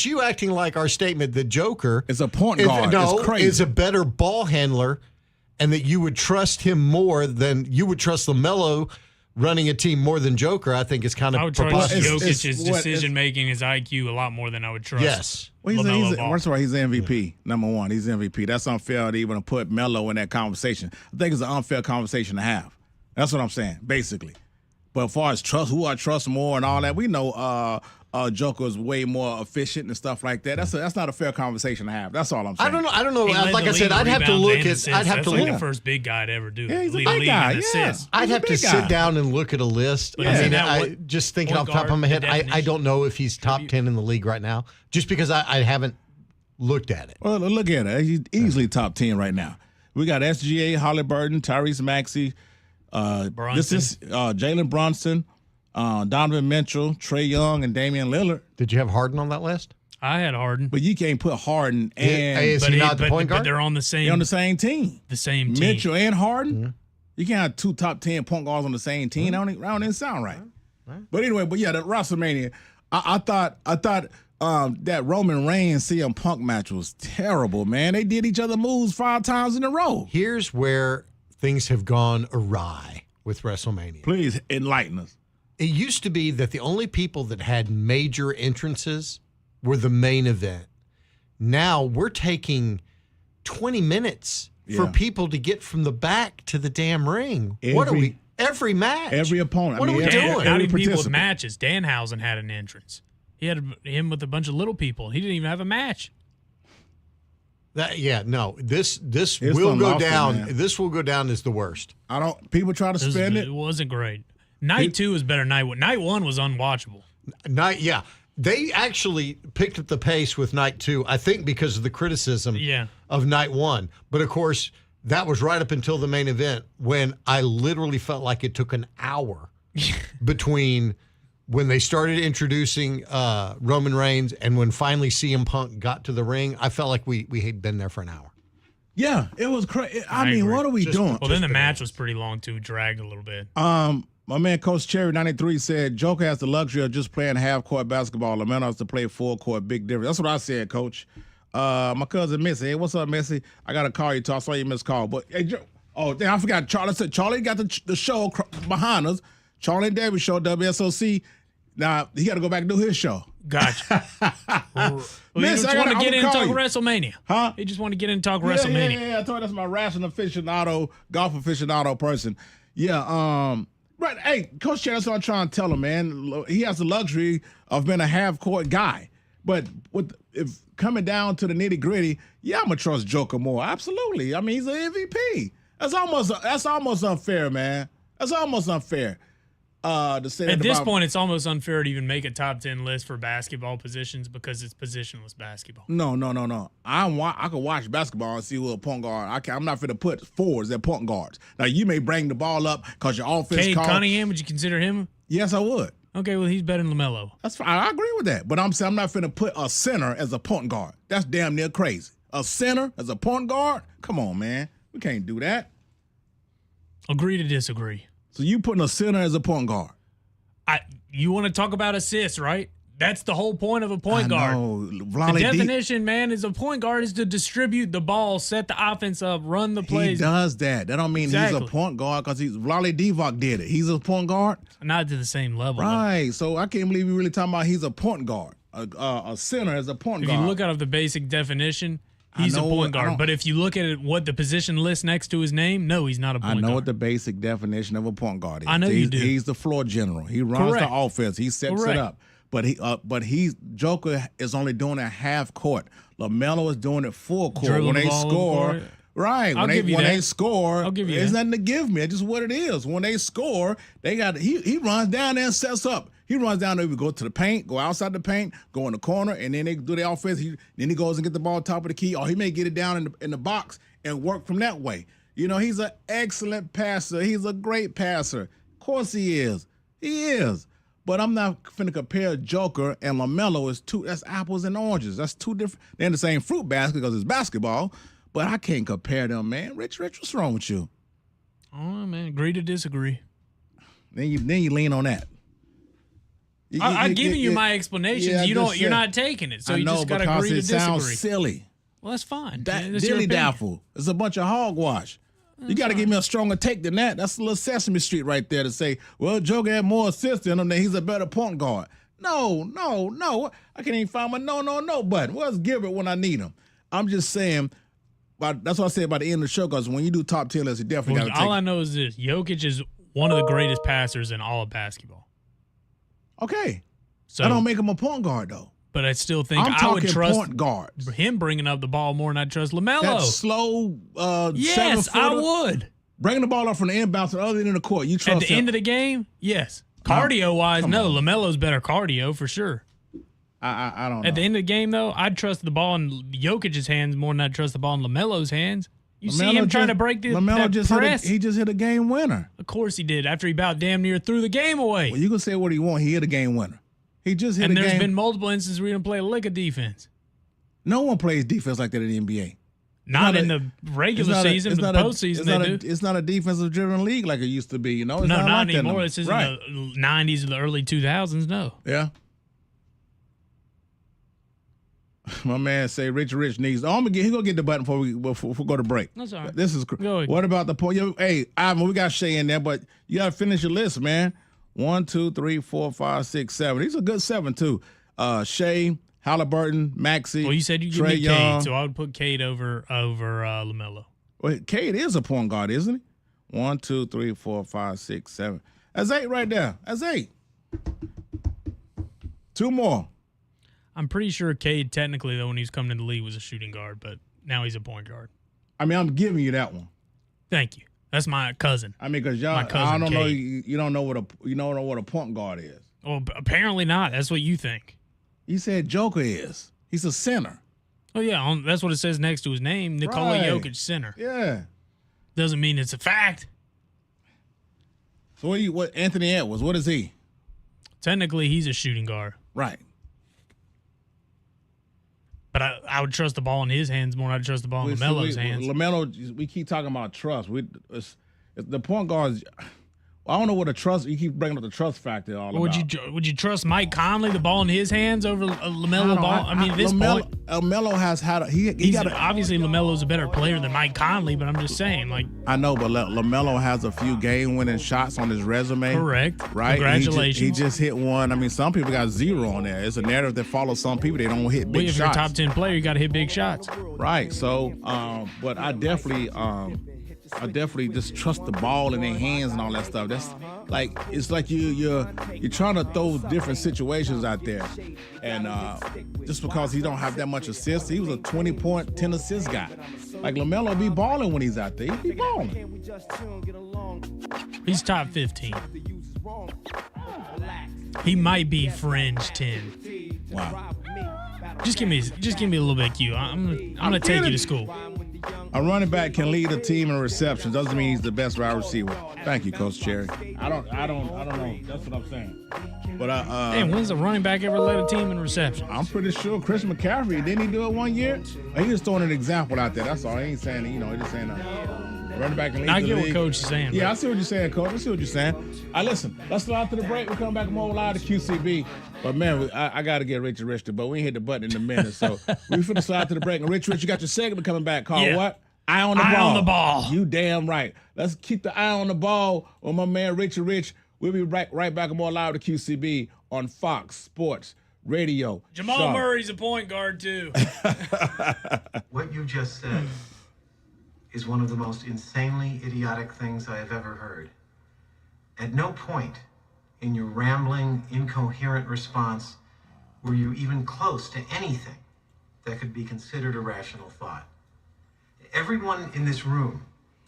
Speaker 11: you acting like our statement that Joker
Speaker 3: is a point guard. It's crazy.
Speaker 11: Is a better ball handler, and that you would trust him more than you would trust LaMelo running a team more than Joker. I think is kind of.
Speaker 4: I would trust
Speaker 11: preposterous.
Speaker 4: Jokic's decision making, his IQ, a lot more than I would trust.
Speaker 11: Yes.
Speaker 3: Well,
Speaker 4: LaMelo Ball.
Speaker 3: first of all, he's MVP. Number one, he's MVP. That's unfair to even put Melo in that conversation. I think it's an unfair conversation to have. That's what I'm saying, basically. But as far as trust, who I trust more and all that, we know Joker is way more efficient and stuff like that. That's not a fair conversation to have. That's all I'm saying.
Speaker 11: I don't know.
Speaker 4: He led
Speaker 11: Like
Speaker 4: the
Speaker 11: I said,
Speaker 4: league
Speaker 11: I'd
Speaker 4: in
Speaker 11: have to
Speaker 4: rebounds
Speaker 11: look
Speaker 4: and
Speaker 11: at.
Speaker 4: assists.
Speaker 11: I'd have
Speaker 4: That's
Speaker 11: to
Speaker 4: like
Speaker 11: look.
Speaker 4: the first big guy to ever do.
Speaker 3: Yeah, he's a
Speaker 4: Lead the
Speaker 3: big
Speaker 4: league
Speaker 3: guy,
Speaker 4: in
Speaker 3: yeah.
Speaker 4: assists.
Speaker 11: I'd have to
Speaker 3: big guy.
Speaker 11: sit down and look at a list.
Speaker 4: But
Speaker 11: I
Speaker 4: isn't
Speaker 11: mean,
Speaker 4: that
Speaker 11: I
Speaker 4: what
Speaker 11: just thinking
Speaker 4: point
Speaker 11: off the top of my
Speaker 4: guard,
Speaker 11: head,
Speaker 4: the
Speaker 11: I
Speaker 4: definition?
Speaker 11: don't know if he's top 10 in the league right now, just because I haven't looked at it.
Speaker 3: Well, look at it. He's easily top 10 right now. We got SGA, Halliburton, Tyrese Maxey. This is Jalen Brunson, Donovan Mitchell, Trae Young, and Damian Lillard.
Speaker 11: Did you have Harden on that list?
Speaker 4: I had Harden.
Speaker 3: But you can't put Harden and
Speaker 11: Is he not the point
Speaker 4: But
Speaker 11: guard?
Speaker 4: they're on the same
Speaker 3: team.
Speaker 4: the same team.
Speaker 3: Mitchell and Harden. You can't have 2 top 10 point guards on the same team. That don't sound right. But anyway, that WrestleMania, I thought that Roman Reigns CM Punk match was terrible, man. They did each other moves 5 times in a row.
Speaker 11: Here's where things have gone awry with WrestleMania.
Speaker 3: Please enlighten us.
Speaker 11: It used to be that the only people that had major entrances were the main event. Now we're taking 20 minutes for people to get from the back to the damn ring. What are we? Every match.
Speaker 3: Every opponent.
Speaker 11: What are we doing?
Speaker 4: Not even people with matches. Danhausen had an entrance. He had him with a bunch of little people. He didn't even have a match.
Speaker 11: This
Speaker 3: It's
Speaker 11: will go
Speaker 3: unlawful,
Speaker 11: down.
Speaker 3: man.
Speaker 11: This will go down as the worst.
Speaker 3: People try to spend it.
Speaker 4: It wasn't great. Night 2 was better than night 1. Night 1 was unwatchable.
Speaker 11: They actually picked up the pace with night 2, I think because of the criticism of night 1. But of course, that was right up until the main event when I literally felt like it took an hour between when they started introducing Roman Reigns and when finally CM Punk got to the ring. I felt like we had been there for an hour.
Speaker 3: Yeah, it was crazy. I mean,
Speaker 4: agree.
Speaker 3: what are we doing?
Speaker 4: Well, then the match was pretty long too, dragged a little bit.
Speaker 3: My man, Coach Cherry 93 said, Joker has the luxury of just playing half-court basketball. LaMelo has to play full-court, big difference. That's what I said, Coach. My cousin Missy. Hey, what's up, Missy? I got to call you, too. I saw you missed call. But, hey, damn, I forgot. Charlie said Charlie got the show behind us. Charlie and David show, WSOC. Now, he got to go back and do his show.
Speaker 4: Gotcha. He
Speaker 3: Miss,
Speaker 4: just
Speaker 3: I
Speaker 4: want to
Speaker 3: gotta-
Speaker 4: get
Speaker 3: I'ma
Speaker 4: in and
Speaker 3: call
Speaker 4: talk
Speaker 3: you.
Speaker 4: WrestleMania.
Speaker 3: Huh?
Speaker 4: He just want to get in and talk WrestleMania.
Speaker 3: Yeah, I told you that's my rational aficionado, golf aficionado person. Yeah, right. Hey, Coach Cherry, that's what I'm trying to tell him, man. He has the luxury of being a half-court guy. But if coming down to the nitty-gritty, yeah, I'm going to trust Joker more. Absolutely. I mean, he's an MVP. That's almost unfair, man. That's almost unfair. To say
Speaker 4: At
Speaker 3: that
Speaker 4: this
Speaker 3: about-
Speaker 4: point, it's almost unfair to even make a top 10 list for basketball positions because it's positionless basketball.
Speaker 3: No. I can watch basketball and see who a point guard. I'm not going to put forwards at point guards. Now, you may bring the ball up because your offense
Speaker 4: Cade
Speaker 3: call.
Speaker 4: Cunningham, would you consider him?
Speaker 3: Yes, I would.
Speaker 4: Okay, well, he's better than LaMelo.
Speaker 3: That's fine. I agree with that. But I'm saying I'm not finna put a center as a point guard. That's damn near crazy. A center as a point guard? Come on, man. We can't do that.
Speaker 4: Agree to disagree.
Speaker 3: So you putting a center as a point guard?
Speaker 4: You want to talk about assists, right? That's the whole point of a point guard. The
Speaker 3: Vlade
Speaker 4: definition, man, is a point guard is to distribute the ball, set the offense up, run the
Speaker 3: He
Speaker 4: plays.
Speaker 3: does that. That don't mean
Speaker 4: Exactly.
Speaker 3: he's a point guard because Vlade Divac did it. He's a point guard.
Speaker 4: Not to the same level. though.
Speaker 3: Right. So I can't believe you really talking about he's a point guard. A center as a point
Speaker 4: If
Speaker 3: guard.
Speaker 4: you look at the basic definition, he's a
Speaker 3: know,
Speaker 4: point
Speaker 3: I
Speaker 4: guard.
Speaker 3: don't-
Speaker 4: But if you look at it, what the position list next to his name, no, he's not a
Speaker 3: I
Speaker 4: point
Speaker 3: know
Speaker 4: guard.
Speaker 3: what the basic definition of a point guard is.
Speaker 4: I know you do.
Speaker 3: He's the floor general. He runs
Speaker 4: Correct.
Speaker 3: the offense. He sets
Speaker 4: Correct.
Speaker 3: it up. But he's Joker is only doing it half court. LaMelo is doing it full court.
Speaker 4: Dribbling
Speaker 3: When
Speaker 4: the
Speaker 3: they
Speaker 4: ball
Speaker 3: score,
Speaker 4: over it.
Speaker 3: right?
Speaker 4: I'll give you
Speaker 3: when
Speaker 4: that.
Speaker 3: they score,
Speaker 4: I'll give you
Speaker 3: there's
Speaker 4: that.
Speaker 3: nothing to give me. It's just what it is. When they score, they got he runs down there and sets up. He runs down there, go to the paint, go outside the paint, go in the corner, and then they do the offense. Then he goes and get the ball top of the key, or he may get it down in the box and work from that way. You know, he's an excellent passer. He's a great passer. Of course he is. He is. But I'm not finna compare Joker and LaMelo that's apples and oranges. That's two different. They're in the same fruit basket because it's basketball, but I can't compare them, man. Rich, what's wrong with you?
Speaker 4: Oh, man, agree to disagree.
Speaker 3: Then you lean on that.
Speaker 4: I'm giving you my explanations.
Speaker 3: Yeah,
Speaker 4: You're not taking it, so
Speaker 3: I
Speaker 4: you
Speaker 3: know,
Speaker 4: just got to
Speaker 3: because
Speaker 4: agree to
Speaker 3: it sounds
Speaker 4: disagree.
Speaker 3: silly.
Speaker 4: Well, that's fine. That's your
Speaker 3: Dilly
Speaker 4: opinion.
Speaker 3: daffle. It's a bunch of hogwash. You got to give me a stronger take than that. That's a little Sesame Street right there to say, well, Joker had more assists than him, that he's a better point guard. No. I can't even find my no button. Where's Gilbert when I need him? I'm just saying, that's what I said by the end of the show, because when you do top 10 lists, you definitely
Speaker 4: Well,
Speaker 3: got to take
Speaker 4: all I know is this: Jokic is one of the greatest passers in all of basketball.
Speaker 3: Okay.
Speaker 4: So
Speaker 3: that don't make him a point guard though.
Speaker 4: But I still think
Speaker 3: I'm
Speaker 4: I would
Speaker 3: talking
Speaker 4: trust
Speaker 3: point guards.
Speaker 4: him bringing up the ball more than I trust LaMelo.
Speaker 3: That slow,
Speaker 4: yes, I would.
Speaker 3: Bringing the ball up from the inbounds to the other end of the court. You trust
Speaker 4: at the
Speaker 3: him?
Speaker 4: end of the game? Yes. Cardio wise, no. LaMelo's better cardio for sure.
Speaker 3: I don't know.
Speaker 4: At the end of the game, though, I'd trust the ball in Jokic's hands more than I'd trust the ball in LaMelo's hands. You see him trying to break that press?
Speaker 3: He just hit a game winner.
Speaker 4: Of course he did. After he about damn near threw the game away.
Speaker 3: Well, you can say what you want. He hit a game winner. He just hit a game.
Speaker 4: And there's been multiple instances where he didn't play a lick of defense.
Speaker 3: No one plays defense like that in the NBA.
Speaker 4: Not in the regular season, but the postseason they do.
Speaker 3: It's not a defensive-driven league like it used to be. You know, it's
Speaker 4: not
Speaker 3: like
Speaker 4: anymore.
Speaker 3: That
Speaker 4: this is in the 90s or the early 2000s. No.
Speaker 3: Yeah. My man say Rich needs. Oh, he gonna get the button before we go to break.
Speaker 4: That's all right.
Speaker 3: This is. What about the point? Hey, Ivan, we got Shay in there, but you gotta finish your list, man. 1, 2, 3, 4, 5, 6, 7. These are good 7 too. Shea, Halliburton, Maxey.
Speaker 4: Well, you said you give me Cade, so I would put Cade over LaMelo.
Speaker 3: Well, Cade is a point guard, isn't he? 1, 2, 3, 4, 5, 6, 7. That's 8 right there. That's 8. 2 more.
Speaker 4: I'm pretty sure Cade, technically, though, when he was coming in the league, was a shooting guard, but now he's a point guard.
Speaker 3: I mean, I'm giving you that one.
Speaker 4: Thank you. That's my cousin.
Speaker 3: I mean, because y'all, I don't know, you don't know what a point guard is.
Speaker 4: Well, apparently not. That's what you think.
Speaker 3: You said Joker is. He's a center.
Speaker 4: Oh yeah, that's what it says next to his name. Nikola Jokic, center.
Speaker 3: Yeah.
Speaker 4: Doesn't mean it's a fact.
Speaker 3: So what Anthony Edwards? What is he?
Speaker 4: Technically, he's a shooting guard.
Speaker 3: Right.
Speaker 4: But I would trust the ball in his hands more than I'd trust the ball in LaMelo's hands.
Speaker 3: LaMelo, we keep talking about trust. The point guards. I don't know what a trust. You keep bringing up the trust factor all about.
Speaker 4: Would you trust Mike Conley, the ball in his hands, over LaMelo ball? I mean, at this point,
Speaker 3: LaMelo has had
Speaker 4: obviously LaMelo's a better player than Mike Conley, but I'm just saying, like,
Speaker 3: I know, but LaMelo has a few game-winning shots on his resume.
Speaker 4: Correct.
Speaker 3: Right.
Speaker 4: Congratulations.
Speaker 3: He just hit one. I mean, some people got 0 on there. It's a narrative that follows some people. They don't hit big shots.
Speaker 4: If you're a top 10 player, you got to hit big shots.
Speaker 3: Right. So, but I definitely just trust the ball in their hands and all that stuff. That's like, it's like you're trying to throw different situations out there, and just because he don't have that much assists, he was a 20-point, 10 assist guy. Like LaMelo be balling when he's out there. He be balling.
Speaker 4: He's top 15. He might be fringe 10.
Speaker 3: Wow.
Speaker 4: Just give me a little bit of cue. I'm gonna take you to school.
Speaker 3: A running back can lead a team in receptions. Doesn't mean he's the best wide receiver. Thank you, Coach Cherry. I don't know. That's what I'm saying. But
Speaker 4: hey, when's a running back ever led a team in receptions?
Speaker 3: I'm pretty sure Chris McCaffrey, didn't he do it one year? He just throwing an example out there. That's all. He ain't saying, he's just saying running back can lead the league.
Speaker 4: I get what Coach is saying.
Speaker 3: Yeah, I see what you're saying, Coach. I see what you're saying. Listen, let's go out to the break. We'll come back more live to QCB. But, man, I got to get Richard Rich, but we ain't hit the button in a minute. So we finna slide to the break. And Rich, you got your segment coming back called what? Eye on the ball. You damn right. Let's keep the eye on the ball with my man Richard Rich. We'll be right back and more live to QCB on Fox Sports Radio.
Speaker 4: Jamal Murray's a point guard, too.
Speaker 12: What you just said is one of the most insanely idiotic things I have ever heard. At no point in your rambling, incoherent response were you even close to anything that could be considered a rational thought. Everyone in this room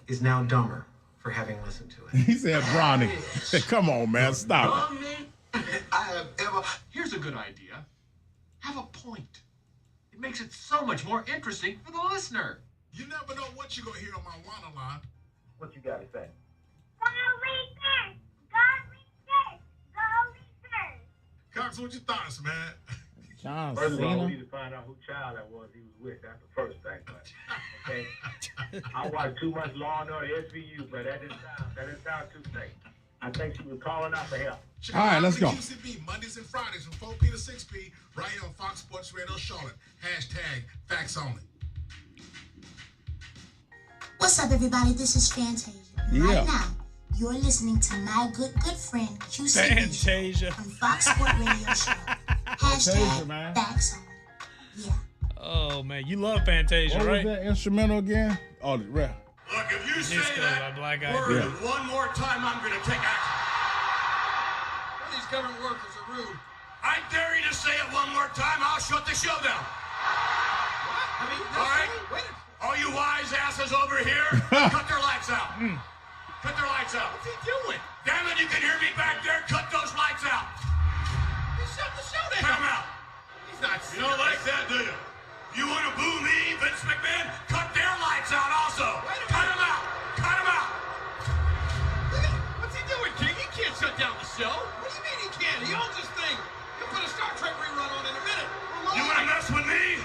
Speaker 12: is now dumber for having listened to it.
Speaker 3: He said, Bronny. Come on, man. Stop it.
Speaker 13: Here's a good idea. Have a point. It makes it so much more interesting for the listener.
Speaker 1: You never know what you're going to hear on my Wanna line.
Speaker 5: What you got to say?
Speaker 1: Cox, what your thoughts, man?
Speaker 5: First of all, we need to find out who child that was he was with. That's the first thing. Okay? I watched too much Law and Order SVU, but that didn't sound too safe. I think she was calling out for help.
Speaker 3: All right, let's go.
Speaker 1: QCB, Mondays and Fridays from 4 p to 6 p, right here on Fox Sports Radio Charlotte. #Facts Only.
Speaker 14: What's up, everybody? This is Fantasia.
Speaker 3: Yeah.
Speaker 14: Right now, you're listening to my good friend QCB
Speaker 4: Fantasia
Speaker 14: on Fox Sports Radio Charlotte. #Facts Only. Yeah.
Speaker 4: Oh man, you love Fantasia,
Speaker 3: right?
Speaker 4: What
Speaker 3: was that instrumental again? Oh, the rap.
Speaker 13: Look, if you say
Speaker 4: Disco
Speaker 13: that
Speaker 4: by Black Eyed
Speaker 13: word
Speaker 4: Peas.
Speaker 13: one more time, I'm going to take action. These government workers are rude.
Speaker 15: I dare you to say it one more time. I'll shut the show down.
Speaker 13: What? I mean,
Speaker 15: All right?
Speaker 13: wait.
Speaker 15: All you wise asses over here, cut their lights out. Cut their lights out.
Speaker 13: What's he doing?
Speaker 15: Damn it, you can hear me back there. Cut those lights out.
Speaker 13: He shut the show down.
Speaker 15: Cut them out.
Speaker 13: He's not
Speaker 15: You don't like that, do you? You want to boo me, Vince McMahon? Cut their lights out also. Cut them out. Cut them out.
Speaker 13: What's he doing, King? He can't shut down the show. What do you mean he can't? He owns this thing. He'll put a Star Trek rerun on in a minute.
Speaker 15: You want to mess with me?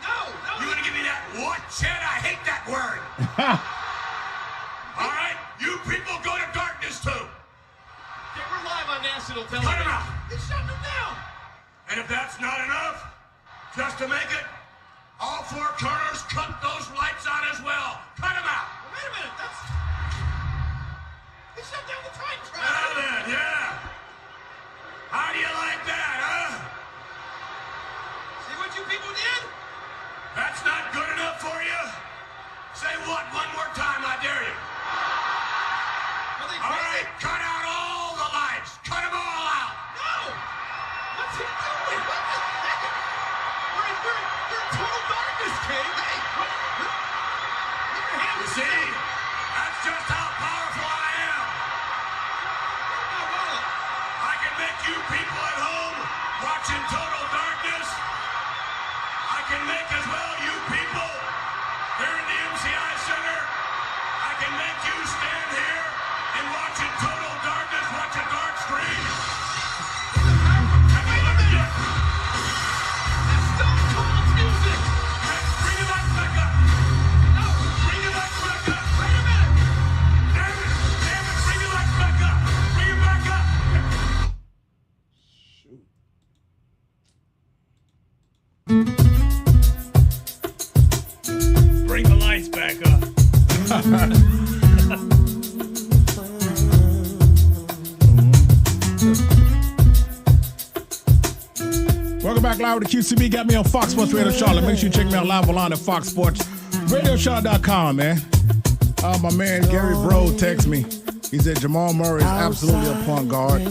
Speaker 13: No.
Speaker 15: You want to give me that what, Chad? I hate that word. All right? You people go to darkness too.
Speaker 13: Okay, we're live on national television.
Speaker 15: Cut him out.
Speaker 13: He's shutting him down.
Speaker 15: And if that's not enough, just to make it, all four corners, cut those lights out as well. Cut them out.
Speaker 13: Wait a minute. He shut down the time track.
Speaker 15: Well then, yeah. How do you like that, huh?
Speaker 13: See what you people did?
Speaker 15: That's not good enough for you? Say what one more time, I dare you. All right, cut out all the lights. Cut them all out.
Speaker 13: No! What's he doing? What the heck? We're in total darkness, King. Hey,
Speaker 15: You see? That's just how powerful I am. I can make you people at home watching Total Darkness. I can make as well you people here in the MCI Center. I can make you stand here and watch in Total Darkness, watch a dark screen. Have you learned yet?
Speaker 13: That's Stone Cold music.
Speaker 15: Bring it back up.
Speaker 13: No,
Speaker 15: bring it back up.
Speaker 13: Wait a minute.
Speaker 15: Damn it, bring it back up. Bring it back up.
Speaker 4: Bring the lights back up.
Speaker 3: Welcome back live with the QCB. Got me on Fox Sports Radio Charlotte. Make sure you check me out live online at FoxSportsRadioCharlotte.com, man. My man Gary Bro texted me. He said Jamal Murray is absolutely a point guard.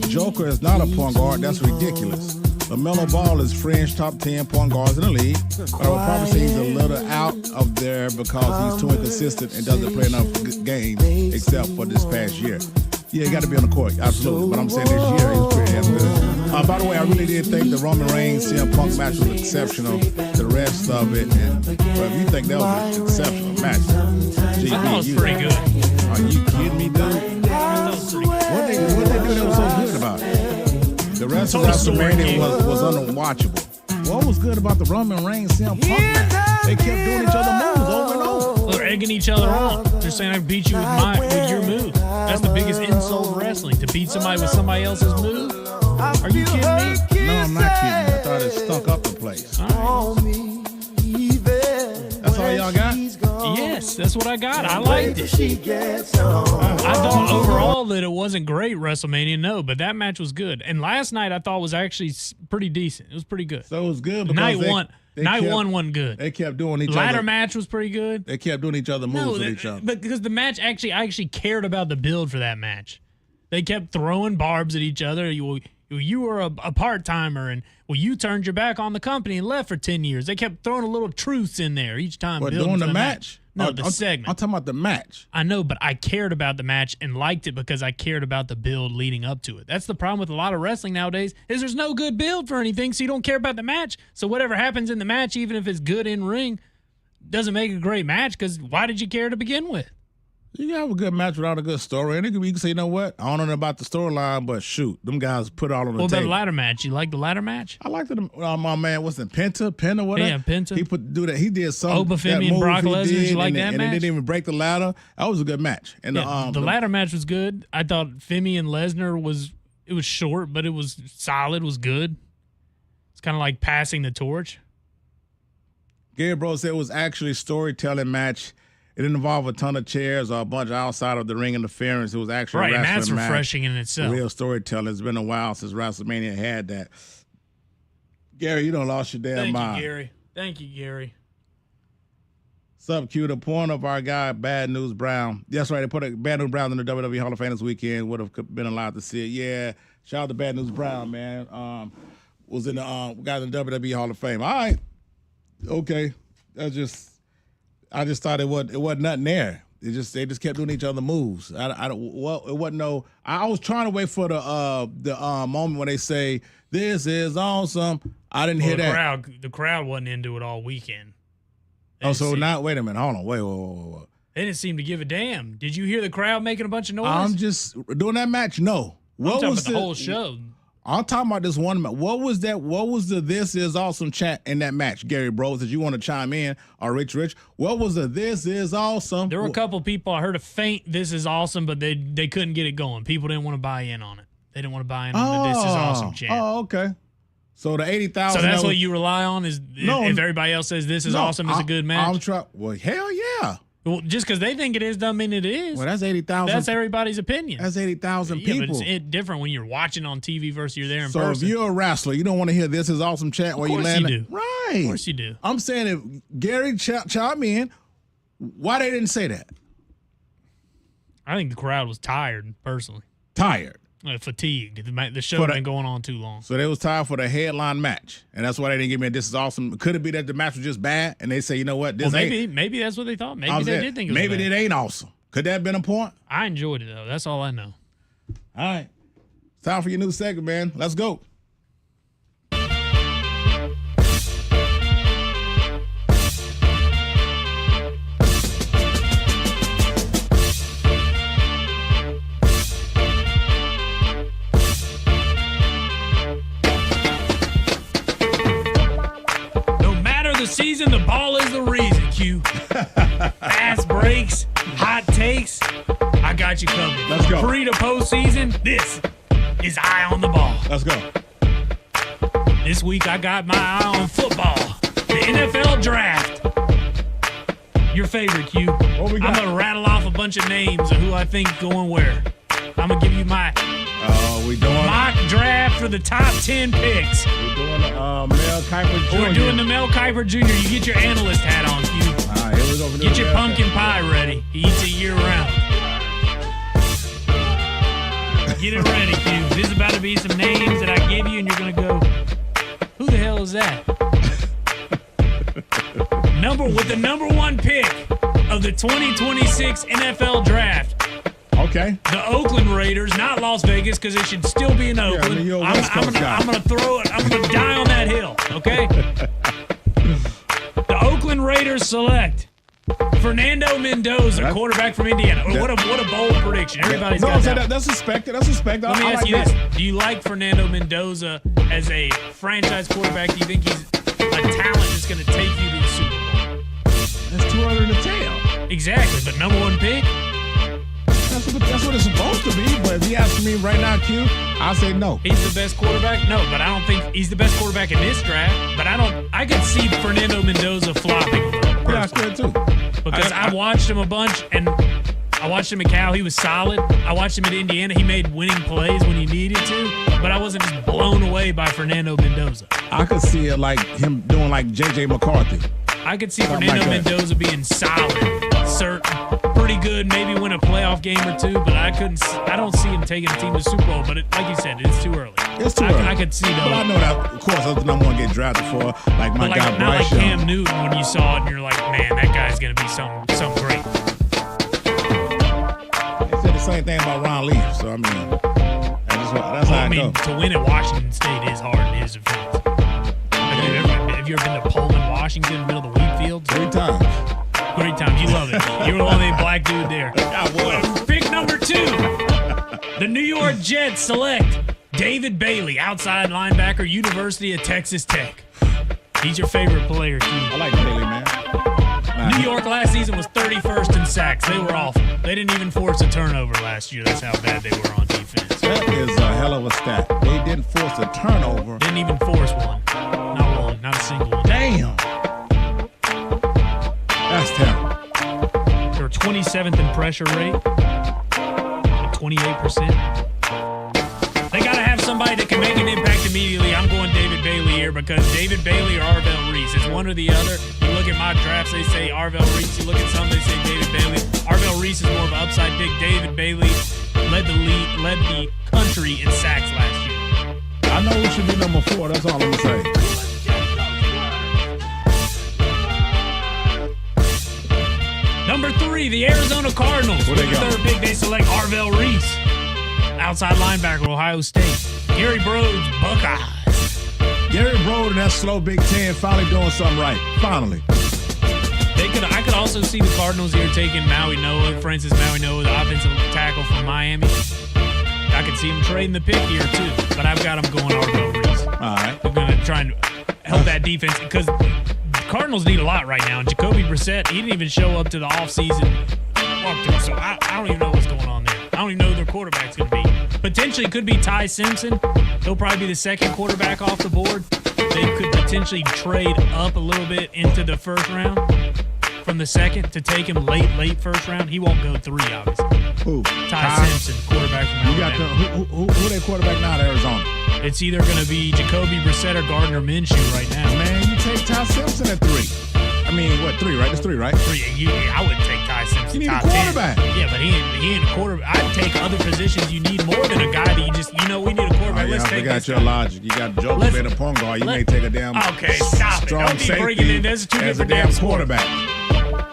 Speaker 3: Joker is not a point guard. That's ridiculous. LaMelo Ball is fringe top 10 point guards in the league. But I would probably say he's a little out of there because he's too inconsistent and doesn't play enough games except for this past year. Yeah, he got to be on the court, absolutely. But I'm saying this year he's pretty damn good. By the way, I really did think the Roman Reigns CM Punk match was exceptional. The rest of it, and well, if you think that was an exceptional match,
Speaker 4: I thought it was pretty good.
Speaker 3: Are you kidding me, dude? What they do that was so good about it? The rest of WrestleMania was unwatchable. What was good about the Roman Reigns CM Punk match? They kept doing each other moves over and over.
Speaker 4: They're egging each other on. They're saying I beat you with your move. That's the biggest insult of wrestling, to beat somebody with somebody else's move. Are you kidding me?
Speaker 3: No, I'm not kidding. I thought it stunk up the place.
Speaker 4: All right.
Speaker 3: That's all y'all got?
Speaker 4: Yes, that's what I got. I liked it. I thought overall that it wasn't great WrestleMania, no, but that match was good. And last night I thought was actually pretty decent. It was pretty good.
Speaker 3: So it was good because
Speaker 4: night one wasn't good.
Speaker 3: They kept doing each other.
Speaker 4: Ladder match was pretty good.
Speaker 3: They kept doing each other moves with each other.
Speaker 4: But because the match I actually cared about the build for that match. They kept throwing barbs at each other. You were a part-timer, and you turned your back on the company and left for 10 years. They kept throwing a little truths in there each time.
Speaker 3: What, doing the match?
Speaker 4: No, the segment.
Speaker 3: I'm talking about the match.
Speaker 4: I know, but I cared about the match and liked it because I cared about the build leading up to it. That's the problem with a lot of wrestling nowadays is there's no good build for anything, so you don't care about the match. So whatever happens in the match, even if it's good in ring, doesn't make a great match because why did you care to begin with?
Speaker 3: You can have a good match without a good story. And you can say, you know what? I don't know about the storyline, but shoot, them guys put it all on the
Speaker 4: table. What about the ladder match? You like the ladder match?
Speaker 3: I liked it. My man, what's it, Penta, whatever?
Speaker 4: Yeah, Penta.
Speaker 3: He did something.
Speaker 4: Obafemi and Brock Lesnar, did you like that match?
Speaker 3: And they didn't even break the ladder. That was a good match. And
Speaker 4: the ladder match was good. I thought Femi and Lesnar was short, but it was solid, was good. It's kind of like passing the torch.
Speaker 3: Gary Bro said it was actually a storytelling match. It didn't involve a ton of chairs or a bunch outside of the ring interference. It was actually
Speaker 4: right,
Speaker 3: a wrestling
Speaker 4: and that's refreshing
Speaker 3: match.
Speaker 4: In itself.
Speaker 3: Real storytelling. It's been a while since WrestleMania had that. Gary, you done lost your damn mind.
Speaker 4: Thank you, Gary.
Speaker 3: Sub Q, the point of our guy, Bad News Brown. That's right, they put Bad News Brown in the WWE Hall of Fame this weekend. Would have been allowed to see it. Yeah, Shout out to Bad News Brown, man. Was in the got in the WWE Hall of Fame. All right, okay. I just thought it wasn't nothing there. They just kept doing each other moves. It wasn't no. I was trying to wait for the moment when they say this is awesome. I didn't hear that.
Speaker 4: The crowd wasn't into it all weekend.
Speaker 3: So now wait a minute. Hold on. Wait.
Speaker 4: They didn't seem to give a damn. Did you hear the crowd making a bunch of noise?
Speaker 3: I'm just doing that match. No.
Speaker 4: I'm talking about the whole show.
Speaker 3: I'm talking about this one match. What was that? What was the "This Is Awesome" chant in that match? Gary Bros, did you want to chime in? Or Rich? What was the "This Is Awesome"?
Speaker 4: There were a couple people. I heard a faint "This Is Awesome," but they couldn't get it going. People didn't want to buy in on it. They didn't want to buy in on the "This Is Awesome" chant.
Speaker 3: Oh, okay. So the 80,000.
Speaker 4: So that's what you rely on is if everybody else says "This is awesome," it's a good match.
Speaker 3: Well, hell yeah.
Speaker 4: Well, just because they think it is doesn't mean it is.
Speaker 3: Well, that's 80,000.
Speaker 4: That's everybody's opinion.
Speaker 3: That's 80,000 people.
Speaker 4: But it's different when you're watching on TV versus you're there in person.
Speaker 3: So if you're a wrestler, you don't want to hear "This Is Awesome" chant where you land.
Speaker 4: Of course you do.
Speaker 3: Right.
Speaker 4: Of course you do.
Speaker 3: I'm saying if Gary chime in, why they didn't say that?
Speaker 4: I think the crowd was tired, personally.
Speaker 3: Tired.
Speaker 4: Fatigued. The show had been going on too long.
Speaker 3: So they was tired for the headline match, and that's why they didn't give me a "This Is Awesome." Could it be that the match was just bad, and they say, you know what, this ain't.
Speaker 4: Maybe that's what they thought. Maybe they did think it was
Speaker 3: maybe
Speaker 4: bad.
Speaker 3: it ain't awesome. Could that have been a point?
Speaker 4: I enjoyed it though. That's all I know.
Speaker 3: All right, time for your new segment, man. Let's go.
Speaker 4: Season, the ball is the reason, Q. Fast breaks, hot takes, I got you covered.
Speaker 3: Let's go.
Speaker 4: Pre to postseason, this is Eye on the Ball.
Speaker 3: Let's go.
Speaker 4: This week I got my eye on football, the NFL draft. Your favorite, Q.
Speaker 3: What we got?
Speaker 4: I'm going to rattle off a bunch of names of who I think going where. I'm going to give you my mock draft for the top 10 picks.
Speaker 3: We're doing the Mel Kiper Jr.
Speaker 4: We're doing the Mel Kiper Jr. You get your analyst hat on, Q.
Speaker 3: All right, here we go.
Speaker 4: Get your pumpkin pie ready. He eats it year round. Get it ready, Q. This is about to be some names that I give you, and you're going to go, who the hell is that? With the number one pick of the 2026 NFL Draft.
Speaker 3: Okay.
Speaker 4: The Oakland Raiders, not Las Vegas, because it should still be in Oakland.
Speaker 3: Yeah,
Speaker 4: I'm gonna throw it. I'm gonna die on that hill. Okay. The Oakland Raiders select Fernando Mendoza, quarterback from Indiana. What a bold prediction. Everybody's got that.
Speaker 3: That's suspected. That's suspected.
Speaker 4: Let me ask you this: do you like Fernando Mendoza as a franchise quarterback? Do you think he's a talent that's going to take you to the Super Bowl?
Speaker 3: That's too early to tell.
Speaker 4: Exactly, but number one pick.
Speaker 3: That's what it's supposed to be, but if you ask me right now, Q, I'll say no.
Speaker 4: He's the best quarterback? No, but I don't think he's the best quarterback in this draft. But I could see Fernando Mendoza flopping.
Speaker 3: Yeah, I could too.
Speaker 4: Because I watched him a bunch, and I watched him at Cal. He was solid. I watched him at Indiana. He made winning plays when he needed to, but I wasn't just blown away by Fernando Mendoza.
Speaker 3: I could see it like him doing like J.J. McCarthy.
Speaker 4: I could see Fernando Mendoza being solid, certain, pretty good, maybe win a playoff game or two, but I don't see him taking a team to the Super Bowl. But like you said, it's too early.
Speaker 3: It's too early.
Speaker 4: I could see that.
Speaker 3: But I know that, of course, that's the number one get drafted for. Like my guy
Speaker 4: not
Speaker 3: Bryce
Speaker 4: like
Speaker 3: Young.
Speaker 4: Cam Newton when you saw it and you're like, man, that guy's gonna be some great.
Speaker 3: They said the same thing about Ron Leaf. So I mean, that's how it goes.
Speaker 4: To win at Washington State is hard in his defense. Have you ever been to Pullman, Washington, in the middle of the wheat fields?
Speaker 3: 3 times.
Speaker 4: 3 times. You love it. You're the only black dude there.
Speaker 3: I was.
Speaker 4: Pick number 2. The New York Jets select David Bailey, outside linebacker, University of Texas Tech. He's your favorite player, too.
Speaker 3: I like Bailey, man.
Speaker 4: New York last season was 31st in sacks. They were awful. They didn't even force a turnover last year. That's how bad they were on defense.
Speaker 3: That is a hell of a stat. They didn't force a turnover.
Speaker 4: Didn't even force one. Not one. Not a single one.
Speaker 3: Damn. That's terrible.
Speaker 4: They were 27th in pressure rate. 28%. They got to have somebody that can make an impact immediately. I'm going David Bailey here because David Bailey or Arvell Reese. It's one or the other. You look at my drafts, they say Arvell Reese. You look at some, they say David Bailey. Arvell Reese is more of an upside pick. David Bailey led the country in sacks last year.
Speaker 3: I know who should be number 4. That's all I'm going to say.
Speaker 4: Number 3, the Arizona Cardinals. With the third pick, they select Arvell Reese. Outside linebacker, Ohio State. Gary Brode's Buckeyes.
Speaker 3: Gary Brode and that slow Big Ten finally doing something right. Finally.
Speaker 4: I could also see the Cardinals here taking Francis Maui Noah, the offensive tackle from Miami. I could see him trading the pick here, too. But I've got him going Arvell Reese.
Speaker 3: All right.
Speaker 4: I'm going to try and help that defense because the Cardinals need a lot right now. And Jacoby Brissett, he didn't even show up to the offseason walkthrough. So I don't even know what's going on there. I don't even know who their quarterback's going to be. Potentially could be Ty Simpson. He'll probably be the second quarterback off the board. They could potentially trade up a little bit into the first round from the second to take him late first round. He won't go 3, obviously.
Speaker 3: Who?
Speaker 4: Ty Simpson, quarterback from Alabama.
Speaker 3: Who they quarterback now at Arizona?
Speaker 4: It's either going to be Jacoby Brissett or Gardner Minshew right now.
Speaker 3: Man, you take Ty Simpson at 3. I mean, what, 3, right? That's 3, right?
Speaker 4: 3. I wouldn't take Ty Simpson.
Speaker 3: You need
Speaker 4: top
Speaker 3: a quarterback.
Speaker 4: 10. Yeah, but he ain't a quarterback. I'd take other positions. You need more than a guy that we need a quarterback. Let's take
Speaker 3: got your logic. You got Joe being a point guard. You may take a damn
Speaker 4: okay, stop it.
Speaker 3: Strong
Speaker 4: Don't be
Speaker 3: safety
Speaker 4: bringing in. There's 2
Speaker 3: as a
Speaker 4: different
Speaker 3: damn
Speaker 4: damn
Speaker 3: quarterback.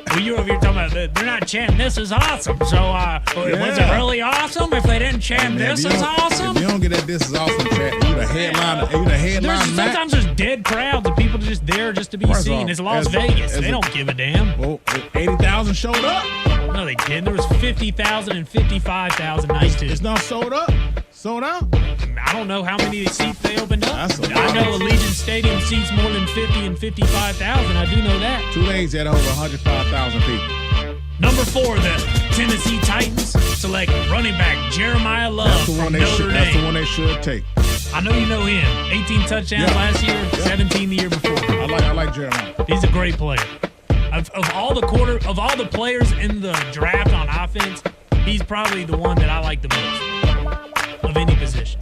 Speaker 4: Well, you're over here talking about they're not chanting this is awesome. So was it really awesome if they didn't chant this is awesome?
Speaker 3: If you don't get that this is awesome chant, you the headliner.
Speaker 4: Sometimes there's dead crowds of people just there just to be seen. It's Las Vegas. They don't give a damn.
Speaker 3: Well, 80,000 showed up.
Speaker 4: No, they didn't. There was 50,000 and 55,000 nights too.
Speaker 3: It's not sold up. Sold out?
Speaker 4: I don't know how many seats they opened up.
Speaker 3: I
Speaker 4: know Allegiant Stadium seats more than 50 and 55,000. I do know that.
Speaker 3: Tulane's at over 105,000 people.
Speaker 4: Number 4, the Tennessee Titans select running back Jeremiah Love from Notre Dame.
Speaker 3: That's the one they should take.
Speaker 4: I know you know him. 18 touchdowns last year, 17 the year before.
Speaker 3: I like Jeremiah.
Speaker 4: He's a great player. Of all the players in the draft on offense, he's probably the one that I like the most of any position.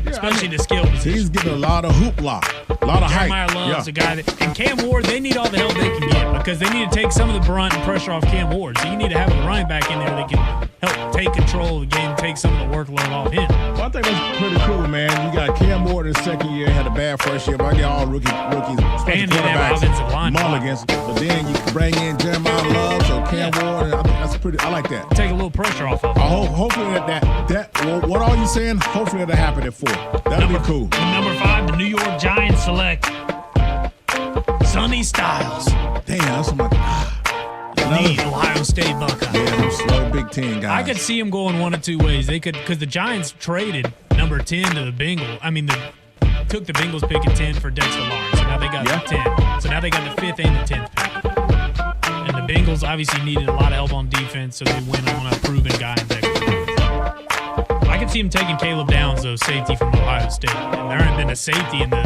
Speaker 4: Especially the skill position.
Speaker 3: He's getting a lot of hoopla, a lot of hype.
Speaker 4: Jeremiah Love's a guy that, and Cam Ward, they need all the help they can get because they need to take some of the brunt and pressure off Cam Ward. So you need to have a running back in there that can help take control of the game, take some of the workload off him.
Speaker 3: Well, I think that's pretty cool, man. You got Cam Ward in his second year, had a bad first year, but I get all rookies,
Speaker 4: and quarterbacks,
Speaker 3: offensive line mulligans. But then you can bring in Jeremiah Love, so Cam Ward, I think that's pretty. I like that.
Speaker 4: Take a little pressure off of him.
Speaker 3: Hopefully what are you saying? Hopefully that'll happen at 4. That'll be cool.
Speaker 4: Number 5, the New York Giants select Sonny Styles.
Speaker 3: Damn, that's my
Speaker 4: the Ohio State Buckeyes.
Speaker 3: Yeah, them slow Big Ten guys.
Speaker 4: I could see them going one of 2 ways. They could, because the Giants traded number 10 to the Bengals. I mean, took the Bengals pick at 10 for Dexter Lawrence. So now they got the 10. So now they got the 5th and the 10th pick. And the Bengals obviously needed a lot of help on defense, so they went on a proven guy in Dexter Lawrence. I could see him taking Caleb Downs, though, safety from Ohio State. And there hasn't been a safety in the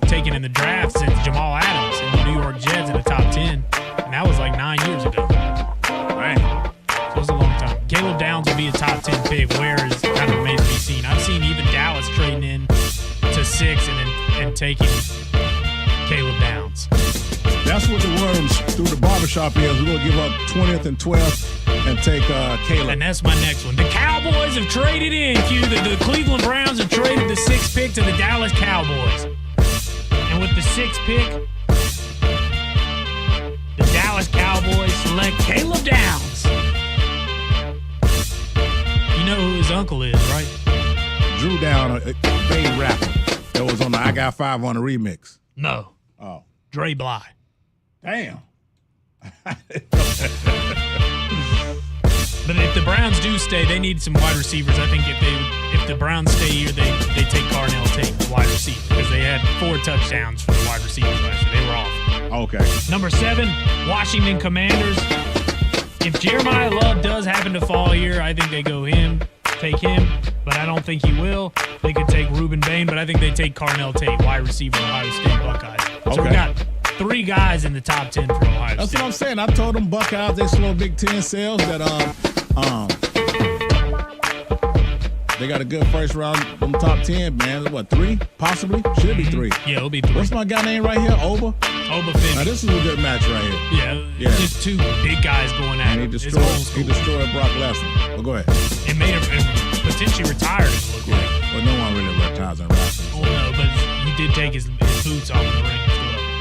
Speaker 4: taken in the draft since Jamal Adams and the New York Jets in the top 10. And that was like 9 years ago. Right. So it was a long time. Caleb Downs will be a top 10 pick. Where is kind of remains to be seen. I've seen even Dallas trading in to 6 and taking Caleb Downs.
Speaker 3: That's what the worms through the barbershop is. We're going to give up 20th and 12th and take Caleb.
Speaker 4: And that's my next one. The Cowboys have traded in, the Cleveland Browns have traded the 6th pick to the Dallas Cowboys. And with the 6th pick, the Dallas Cowboys select Caleb Downs. You know who his uncle is, right?
Speaker 3: Drew Down, a big rapper that was on the I Got 5 on the remix.
Speaker 4: No.
Speaker 3: Oh.
Speaker 4: Dre Bly.
Speaker 3: Damn.
Speaker 4: But if the Browns do stay, they need some wide receivers. I think if the Browns stay here, they take Carnell Tate, the wide receiver, because they had 4 touchdowns for the wide receivers last year. They were off.
Speaker 3: Okay.
Speaker 4: Number 7, Washington Commanders. If Jeremiah Love does happen to fall here, I think they take him, but I don't think he will. They could take Reuben Bain, but I think they take Carnell Tate, wide receiver, Ohio State Buckeyes. So we got 3 guys in the top 10 for Ohio State.
Speaker 3: That's what I'm saying. I told them Buckeyes, they slow Big Ten sales that They got a good first round from top 10, man. What, 3? Possibly? Should be 3.
Speaker 4: Yeah, it'll be 3.
Speaker 3: What's my guy name right here? Oba Finn. Now, this is a good match right here.
Speaker 4: Yeah. Just two big guys going at
Speaker 3: and
Speaker 4: it.
Speaker 3: He destroyed Brock Lesnar. Well, go ahead.
Speaker 4: It made him potentially retired, it looked like.
Speaker 3: Well, no one really retires in wrestling.
Speaker 4: Oh, no, but he did take his boots off in the ring as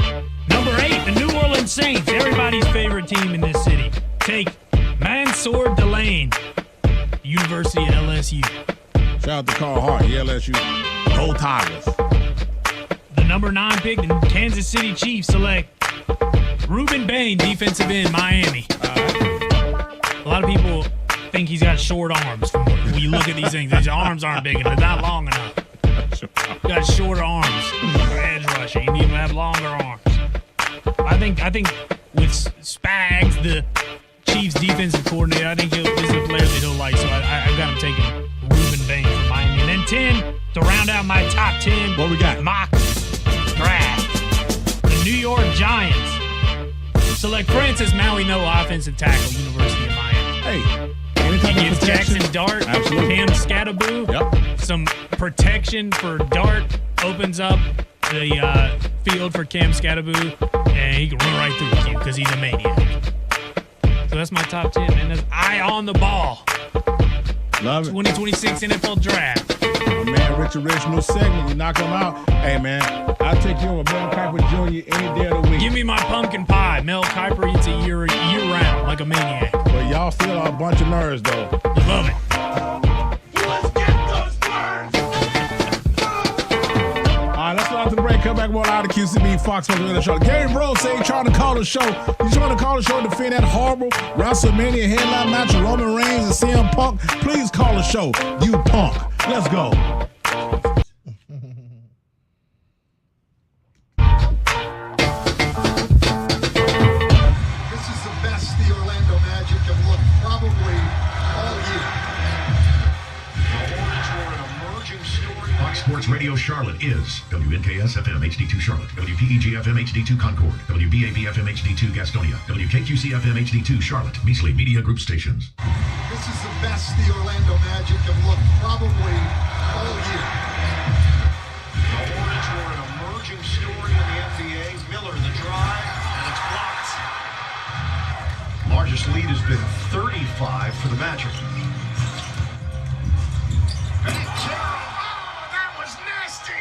Speaker 4: well. Number 8, the New Orleans Saints, everybody's favorite team in this city. Take Mansour Delane, University of LSU.
Speaker 3: Shout out to Carl Hart, LSU. Go Tigers.
Speaker 4: The number 9 pick, the Kansas City Chiefs select Reuben Bain, defensive end, Miami. A lot of people think he's got short arms. When you look at these things, his arms aren't big enough. They're not long enough. He's got shorter arms for edge rushing. You need him to have longer arms. I think with Spags, the Chiefs defensive coordinator, I think this is a player that he'll like. So I've got him taking Reuben Bain from Miami. And then 10, to round out my top 10.
Speaker 3: What we got?
Speaker 4: Mock draft. The New York Giants select Francis Maui Noah, offensive tackle, University of Miami.
Speaker 3: Hey. He
Speaker 4: gets Jackson Dart,
Speaker 3: Absolutely.
Speaker 4: Cam Scattaboo.
Speaker 3: Yep.
Speaker 4: Some protection for Dart opens up the field for Cam Scattaboo, and he can run right through you because he's a maniac. So that's my top 10, man. That's eye on the ball.
Speaker 3: Love it.
Speaker 4: 2026 NFL Draft.
Speaker 3: My man, Richard Rich, new segment. You knock him out. Hey, man, I'll take you over Mel Kiper Jr. any day of the week.
Speaker 4: Give me my pumpkin pie. Mel Kiper eats it year round like a maniac.
Speaker 3: But y'all still are a bunch of nerds, though.
Speaker 4: Love it.
Speaker 15: Let's get those birds.
Speaker 3: All right, let's go out to the break. Come back more out of QCB Fox Sports Radio Show. Gary Rose say he's trying to call the show. He's trying to call the show to defend that horrible WrestleMania headline match of Roman Reigns and CM Punk. Please call the show, you punk. Let's go.
Speaker 8: This is the best the Orlando Magic have looked probably all year.
Speaker 15: The Hornets were an emerging story. Fox Sports Radio Charlotte is WNKS FM HD2 Charlotte, WPEG FM HD2 Concord, WBAB FM HD2 Gastonia, WKQC FM HD2 Charlotte, Measley Media Group stations.
Speaker 8: This is the best the Orlando Magic have looked probably all year.
Speaker 15: The Hornets were an emerging story in the NBA. Miller the drive, and it's blocked. Largest lead has been 35 for the Magic.
Speaker 1: That was nasty!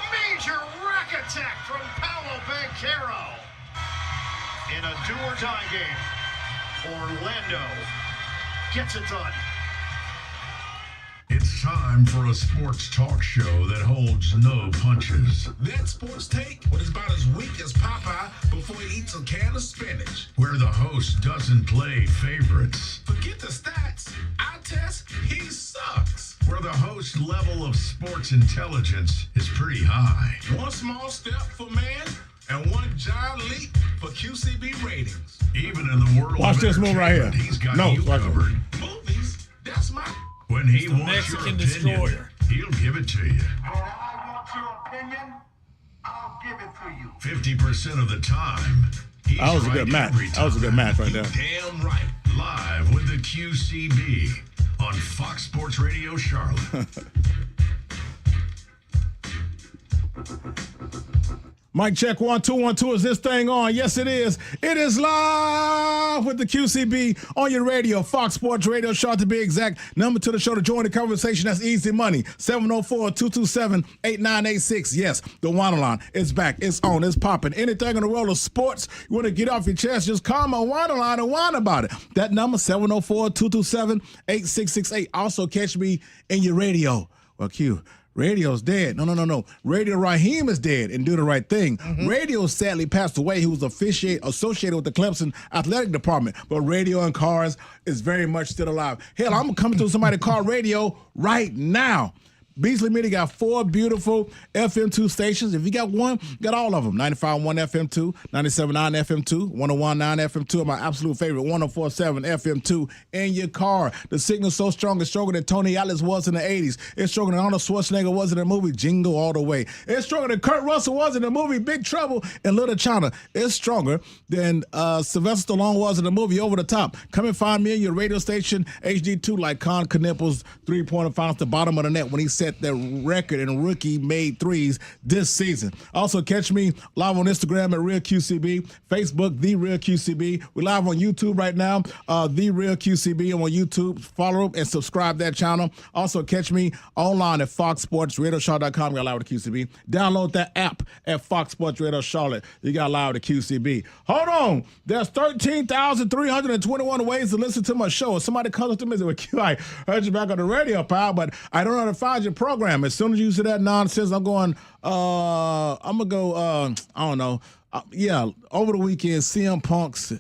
Speaker 1: Major rack attack from Paolo Banchero.
Speaker 15: In a do-or-die game, Orlando gets it done.
Speaker 16: It's time for a sports talk show that holds no punches.
Speaker 1: That sports take was about as weak as Popeye before he eats a can of spinach.
Speaker 16: Where the host doesn't play favorites.
Speaker 1: Forget the stats. I test, he sucks.
Speaker 16: Where the host level of sports intelligence is pretty high.
Speaker 1: One small step for man and one giant leap for QCB ratings.
Speaker 16: Even in the world
Speaker 3: Watch
Speaker 16: of
Speaker 3: this move right here.
Speaker 16: entertainment, he's got
Speaker 3: No,
Speaker 16: you
Speaker 3: watch it.
Speaker 16: covered.
Speaker 1: Movies, that's my...
Speaker 16: When he
Speaker 4: the
Speaker 16: wants
Speaker 4: Mexican
Speaker 16: your opinion,
Speaker 4: destroyer.
Speaker 16: he'll give it to you.
Speaker 1: When I want your opinion, I'll give it to you.
Speaker 16: 50% of the time, he's
Speaker 3: That was a
Speaker 16: right
Speaker 3: good match.
Speaker 16: every
Speaker 3: That was a good
Speaker 16: time.
Speaker 3: match right there.
Speaker 1: Damn right.
Speaker 16: Live with the QCB on Fox Sports Radio Charlotte.
Speaker 3: Mic check 1 2 1 2. Is this thing on? Yes, it is. It is live with the QCB on your radio, Fox Sports Radio Show to be exact. Number to the show to join the conversation. That's easy money. 704-227-8986. Yes, the Waterline is back. It's on. It's popping. Anything in the world of sports you want to get off your chest, just call my Waterline and whine about it. That number 704-227-8668. Also catch me in your radio. Well, Q. Radio's dead. No. Radio Raheem is dead and do the right thing. Radio sadly passed away. He was associated with the Clemson Athletic Department. But Radio and Cars is very much still alive. Hell, I'm coming to somebody called Radio right now. Beasley Media got 4 beautiful FM2 stations. If you got one, you got all of them. 95.1 FM2, 97.9 FM2, 101.9 FM2, and my absolute favorite, 104.7 FM2 in your car. The signal's so strong, it's stronger than Tony Atlas was in the 80s. It's stronger than Arnold Schwarzenegger was in the movie Jingle All the Way. It's stronger than Kurt Russell was in the movie Big Trouble in Little China. It's stronger than Sylvester Stallone was in the movie Over the Top. Come and find me in your radio station, HD2, like Con Knippel's three-pointer found at the bottom of the net when he set the record in rookie-made threes this season. Also, catch me live on Instagram at Real QCB, Facebook, The Real QCB. We're live on YouTube right now, The Real QCB on YouTube. Follow and subscribe that channel. Also, catch me online at FoxSportsRadioCharlotte.com. You got live with QCB. Download that app at Fox Sports Radio Charlotte. You got live with QCB. Hold on. There's 13,321 ways to listen to my show. If somebody comes up to me and says, well, Q, I heard you back on the radio, pal, but I don't know how to find your program. As soon as you say that nonsense, I'm going, I'm going to go, I don't know. Over the weekend, CM Punk's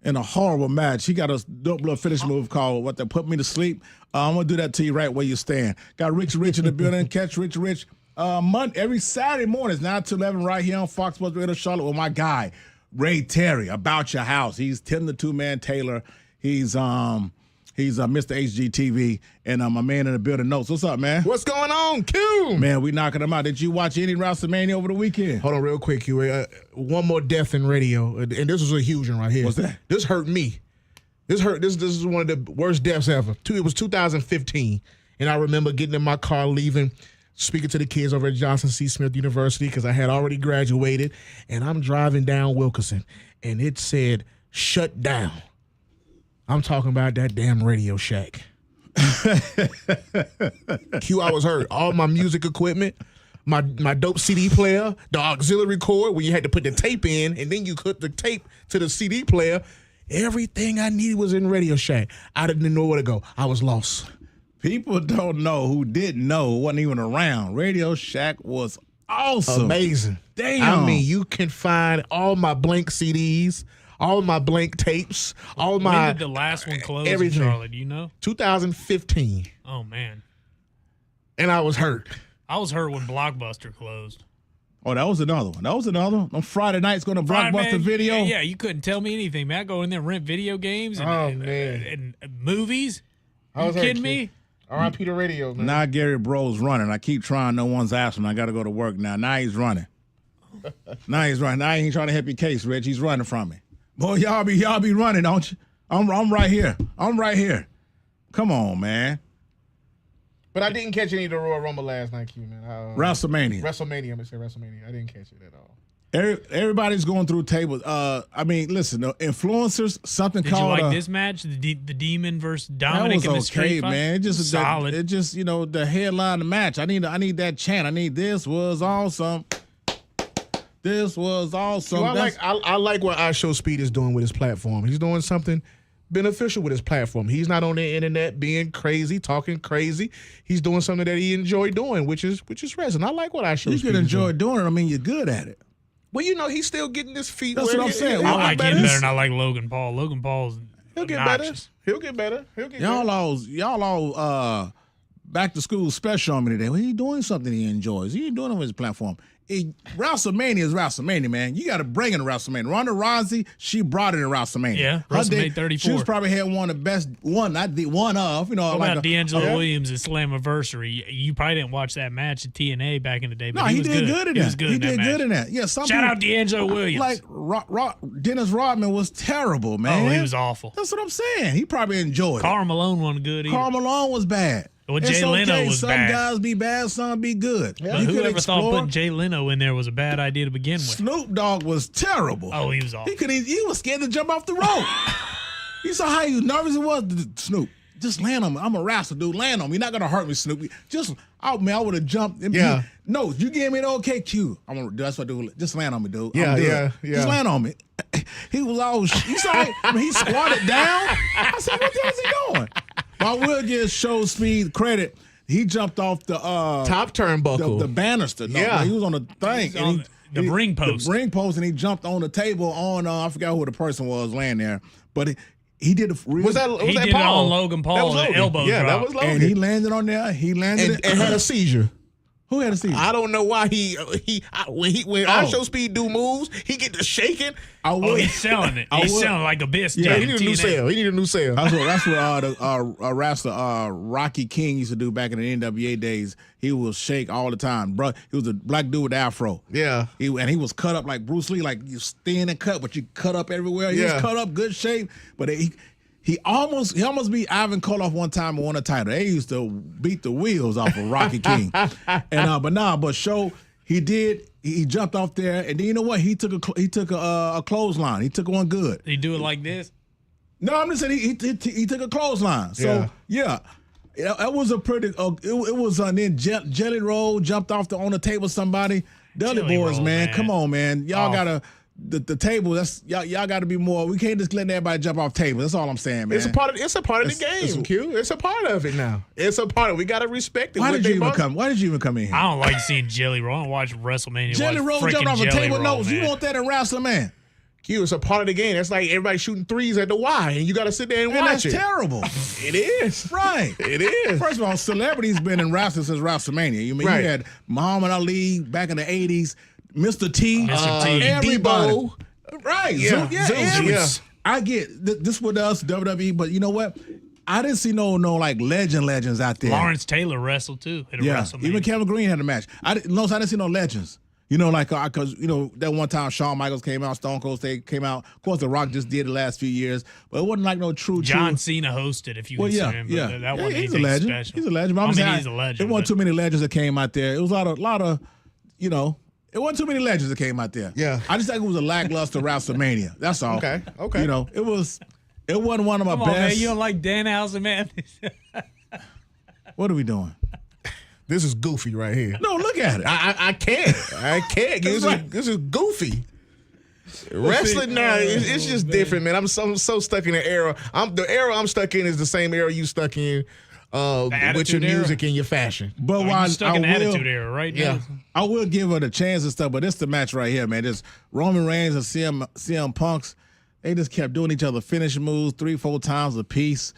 Speaker 3: in a horrible match. He got a dope little finish move called what they put me to sleep. I'm going to do that to you right where you stand. Got Rich in the building. Catch Rich. Every Saturday morning, 9 to 11 right here on Fox Sports Radio Charlotte with my guy, Ray Terry, About Your House. He's Tim the Two-Man Taylor. He's Mr. HGTV, and my man in the building Notes. What's up, man?
Speaker 17: What's going on, Q?
Speaker 3: Man, we knocking them out. Did you watch any WrestleMania over the weekend?
Speaker 17: Hold on real quick, Q. One more death in radio, and this was a huge one right here.
Speaker 3: What's that?
Speaker 17: This hurt me. This is one of the worst deaths ever. It was 2015, and I remember getting in my car, leaving, speaking to the kids over at Johnson C. Smith University because I had already graduated, and I'm driving down Wilkerson, and it said, shut down. I'm talking about that damn Radio Shack. Q, I was hurt. All my music equipment, my dope CD player, the auxiliary cord where you had to put the tape in, and then you put the tape to the CD player. Everything I needed was in Radio Shack. I didn't know where to go. I was lost.
Speaker 3: People don't know who didn't know, wasn't even around. Radio Shack was awesome.
Speaker 17: Amazing.
Speaker 3: Damn.
Speaker 17: I mean, you can find all my blank CDs, all my blank tapes, all my...
Speaker 4: When did the last one close
Speaker 17: everything.
Speaker 4: in Charlotte? Do you know?
Speaker 17: 2015.
Speaker 4: Oh, man.
Speaker 17: And I was hurt.
Speaker 4: I was hurt when Blockbuster closed.
Speaker 3: Oh, that was another one. On Friday nights going to Blockbuster Video.
Speaker 4: Yeah, you couldn't tell me anything, man. I go in there and rent video games and movies. Are you kidding me?
Speaker 17: R.I.P. the radio, man.
Speaker 3: Now Gary Bro's running. I keep trying. No one's asking. I got to go to work now. Now he's running. Now he ain't trying to help your case, Rich. He's running from me. Boy, y'all be running, don't you? I'm right here. I'm right here. Come on, man.
Speaker 17: But I didn't catch any of the Royal Rumble last night, Q, man.
Speaker 3: WrestleMania.
Speaker 17: I'm going to say WrestleMania. I didn't catch it at all.
Speaker 3: Everybody's going through tables. I mean, listen, the influencers, something
Speaker 4: Did
Speaker 3: called...
Speaker 4: Did you like this match, the Demon versus Dominic
Speaker 3: that
Speaker 4: in the
Speaker 3: was
Speaker 4: street
Speaker 3: okay,
Speaker 4: fight?
Speaker 3: man.
Speaker 4: Solid.
Speaker 3: It just, the headline of the match. I need that chant. I need this was awesome. This was awesome.
Speaker 17: Q, I like what iShow Speed is doing with his platform. He's doing something beneficial with his platform. He's not on the internet being crazy, talking crazy. He's doing something that he enjoyed doing, which is resin. I like what iShow Speed is doing.
Speaker 3: You can enjoy doing it. I mean, you're good at it.
Speaker 17: Well, he's still getting his feet.
Speaker 3: That's what I'm saying.
Speaker 4: I like him better than I like Logan Paul. Logan Paul's
Speaker 17: He'll get
Speaker 4: obnoxious.
Speaker 17: better. He'll get better.
Speaker 3: Y'all all back to school special on me today. Well, he doing something he enjoys. He ain't doing it on his platform. WrestleMania is WrestleMania, man. You got to bring it to WrestleMania. Ronda Rousey, she brought it to WrestleMania.
Speaker 4: Yeah, WrestleMania 34.
Speaker 3: She was probably had one of the best, not the one of,
Speaker 4: What about D'Angelo Williams at Slammiversary? You probably didn't watch that match at TNA back in the day, but
Speaker 3: he did good in that.
Speaker 4: He was good
Speaker 3: He
Speaker 4: in that
Speaker 3: did
Speaker 4: match.
Speaker 3: good in that. Yeah,
Speaker 4: Shout out D'Angelo Williams.
Speaker 3: Like Dennis Rodman was terrible, man.
Speaker 4: Oh, he was awful.
Speaker 3: That's what I'm saying. He probably enjoyed it.
Speaker 4: Karl Malone wasn't good either.
Speaker 3: Karl Malone was bad.
Speaker 4: Well,
Speaker 3: It's
Speaker 4: Jay Leno
Speaker 3: okay.
Speaker 4: was
Speaker 3: Some
Speaker 4: bad.
Speaker 3: guys be bad, some be good.
Speaker 4: But whoever thought putting Jay Leno in there was a bad idea to begin with?
Speaker 3: Snoop Dogg was terrible.
Speaker 4: Oh, he was awful.
Speaker 3: He was scared to jump off the rope. You saw how nervous he was? Snoop, just land on me. I'm a wrestler, dude. Land on me. You're not going to hurt me, Snoop. I would have jumped.
Speaker 17: Yeah.
Speaker 3: No, you gave me the okay cue. That's what I do. Just land on me, dude.
Speaker 17: Yeah.
Speaker 3: Just land on me. He was all, you saw he squatted down. I said, what the hell is he doing? I will give Show Speed credit. He jumped off the
Speaker 17: top turnbuckle,
Speaker 3: the banister. No,
Speaker 17: yeah,
Speaker 3: he was on the thing.
Speaker 4: The ring post.
Speaker 3: The ring post, and he jumped on the table on, I forgot who the person was laying there. But he did a real.
Speaker 17: Was that
Speaker 4: He
Speaker 17: that
Speaker 4: did it
Speaker 17: Paul?
Speaker 4: on Logan Paul,
Speaker 17: That was
Speaker 4: the
Speaker 17: Logan.
Speaker 4: elbow
Speaker 17: Yeah,
Speaker 4: drop.
Speaker 17: that was Logan.
Speaker 3: And he landed on there. He landed
Speaker 17: and had a seizure.
Speaker 3: Who had a seizure?
Speaker 17: I don't know why when Show Speed do moves, he get to shaking.
Speaker 4: Oh, he's selling it. He's selling like a biscuit.
Speaker 17: Yeah, he need a new cell. He need a new cell.
Speaker 3: That's what the wrestler Rocky King used to do back in the NWA days. He will shake all the time, bro. He was a black dude with afro.
Speaker 17: Yeah,
Speaker 3: he was cut up like Bruce Lee, like you thin and cut, but you cut up everywhere. He was cut up, good shape, but he almost beat Ivan Koloff one time and won a title. They used to beat the wheels off of Rocky King. But Show he jumped off there, and then you know what? He took a clothesline. He took one good.
Speaker 4: He do it like this?
Speaker 3: No, I'm just saying he took a clothesline. So yeah. That was a pretty. It was then Jelly Roll jumped off on the table. Somebody, Dudley
Speaker 4: Jelly
Speaker 3: Boys,
Speaker 4: Roll,
Speaker 3: man,
Speaker 4: man.
Speaker 3: come on, man, y'all gotta. The table, that's y'all got to be more. We can't just let everybody jump off tables. That's all I'm saying, man.
Speaker 17: It's a part of the game, Q. It's a part of it now. It's a part of it. We got to respect it.
Speaker 3: Why did you even come in here?
Speaker 4: I don't like seeing Jelly Roll. I don't watch WrestleMania.
Speaker 3: Jelly Roll jumping off a table. No, you want that in wrestling, man.
Speaker 17: Q, it's a part of the game. That's like everybody shooting threes at the Y, and you got to sit there and watch
Speaker 3: that's
Speaker 17: it.
Speaker 3: terrible.
Speaker 17: It is.
Speaker 3: Right.
Speaker 17: It is.
Speaker 3: First of all, celebrities been in wrestling since WrestleMania. You had Muhammad Ali back in the 80s, Mr. T, everybody.
Speaker 17: Debo.
Speaker 3: Right.
Speaker 17: Yeah.
Speaker 3: Zeus. I get this with us, WWE, but you know what? I didn't see no like legends out there.
Speaker 4: Lawrence Taylor wrestled too at a WrestleMania.
Speaker 3: Even Kevin Green had a match. I didn't see no legends. You know, like because that one time Shawn Michaels came out, Stone Cold came out. Of course, The Rock just did the last few years, but it wasn't like no true.
Speaker 4: John Cena hosted, if you consider him. But that wasn't
Speaker 3: he's a
Speaker 4: anything
Speaker 3: legend.
Speaker 4: special.
Speaker 3: He's a legend. But
Speaker 4: he's a legend.
Speaker 3: There wasn't too many legends that came out there. It was a lot of, it wasn't too many legends that came out there.
Speaker 17: Yeah.
Speaker 3: I just think it was a lackluster WrestleMania. That's all.
Speaker 17: Okay.
Speaker 3: It wasn't one of my
Speaker 4: Come
Speaker 3: best.
Speaker 4: on, man. You don't like Danhausen, man?
Speaker 3: What are we doing?
Speaker 17: This is goofy right here.
Speaker 3: No, look at it.
Speaker 17: I can't. This is goofy. Wrestling now, it's just different, man. I'm so stuck in the era. The era I'm stuck in is the same era you stuck in with your music and your fashion.
Speaker 3: But while
Speaker 4: stuck in the Attitude Era, right?
Speaker 17: Yeah.
Speaker 3: I will give her the chance and stuff, but it's the match right here, man. This Roman Reigns and CM Punks, they just kept doing each other finishing moves 3-4 times a piece.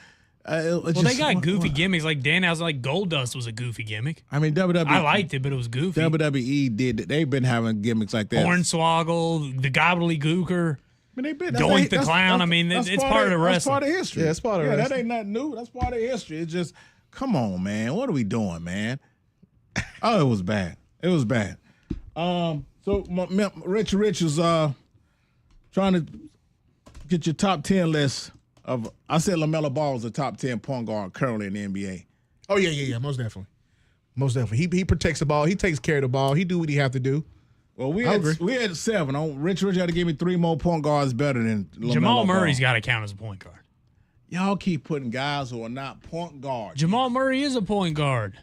Speaker 4: They got goofy gimmicks like Danhausen, like Goldust was a goofy gimmick.
Speaker 3: I mean, WWE.
Speaker 4: I liked it, but it was goofy.
Speaker 3: WWE they've been having gimmicks like that.
Speaker 4: Hornswoggle, the Gobbledygooker.
Speaker 3: I mean,
Speaker 4: Doink the Clown. It's part of the wrestling.
Speaker 3: That's part of history.
Speaker 17: Yeah, it's part of wrestling.
Speaker 3: That ain't nothing new. That's part of history. It's just, come on, man. What are we doing, man? Oh, it was bad. It was bad. So Rich was trying to get your top 10 list of. I said LaMelo Ball is a top 10 point guard currently in the NBA.
Speaker 17: Oh yeah, most definitely. He protects the ball. He takes care of the ball. He do what he have to do.
Speaker 3: Well, we had 7. Rich had to give me 3 more point guards better than LaMelo
Speaker 4: Jamal Murray's
Speaker 3: Ball.
Speaker 4: got to count as a point guard.
Speaker 3: Y'all keep putting guys who are not point guards.
Speaker 4: Jamal Murray is a point guard.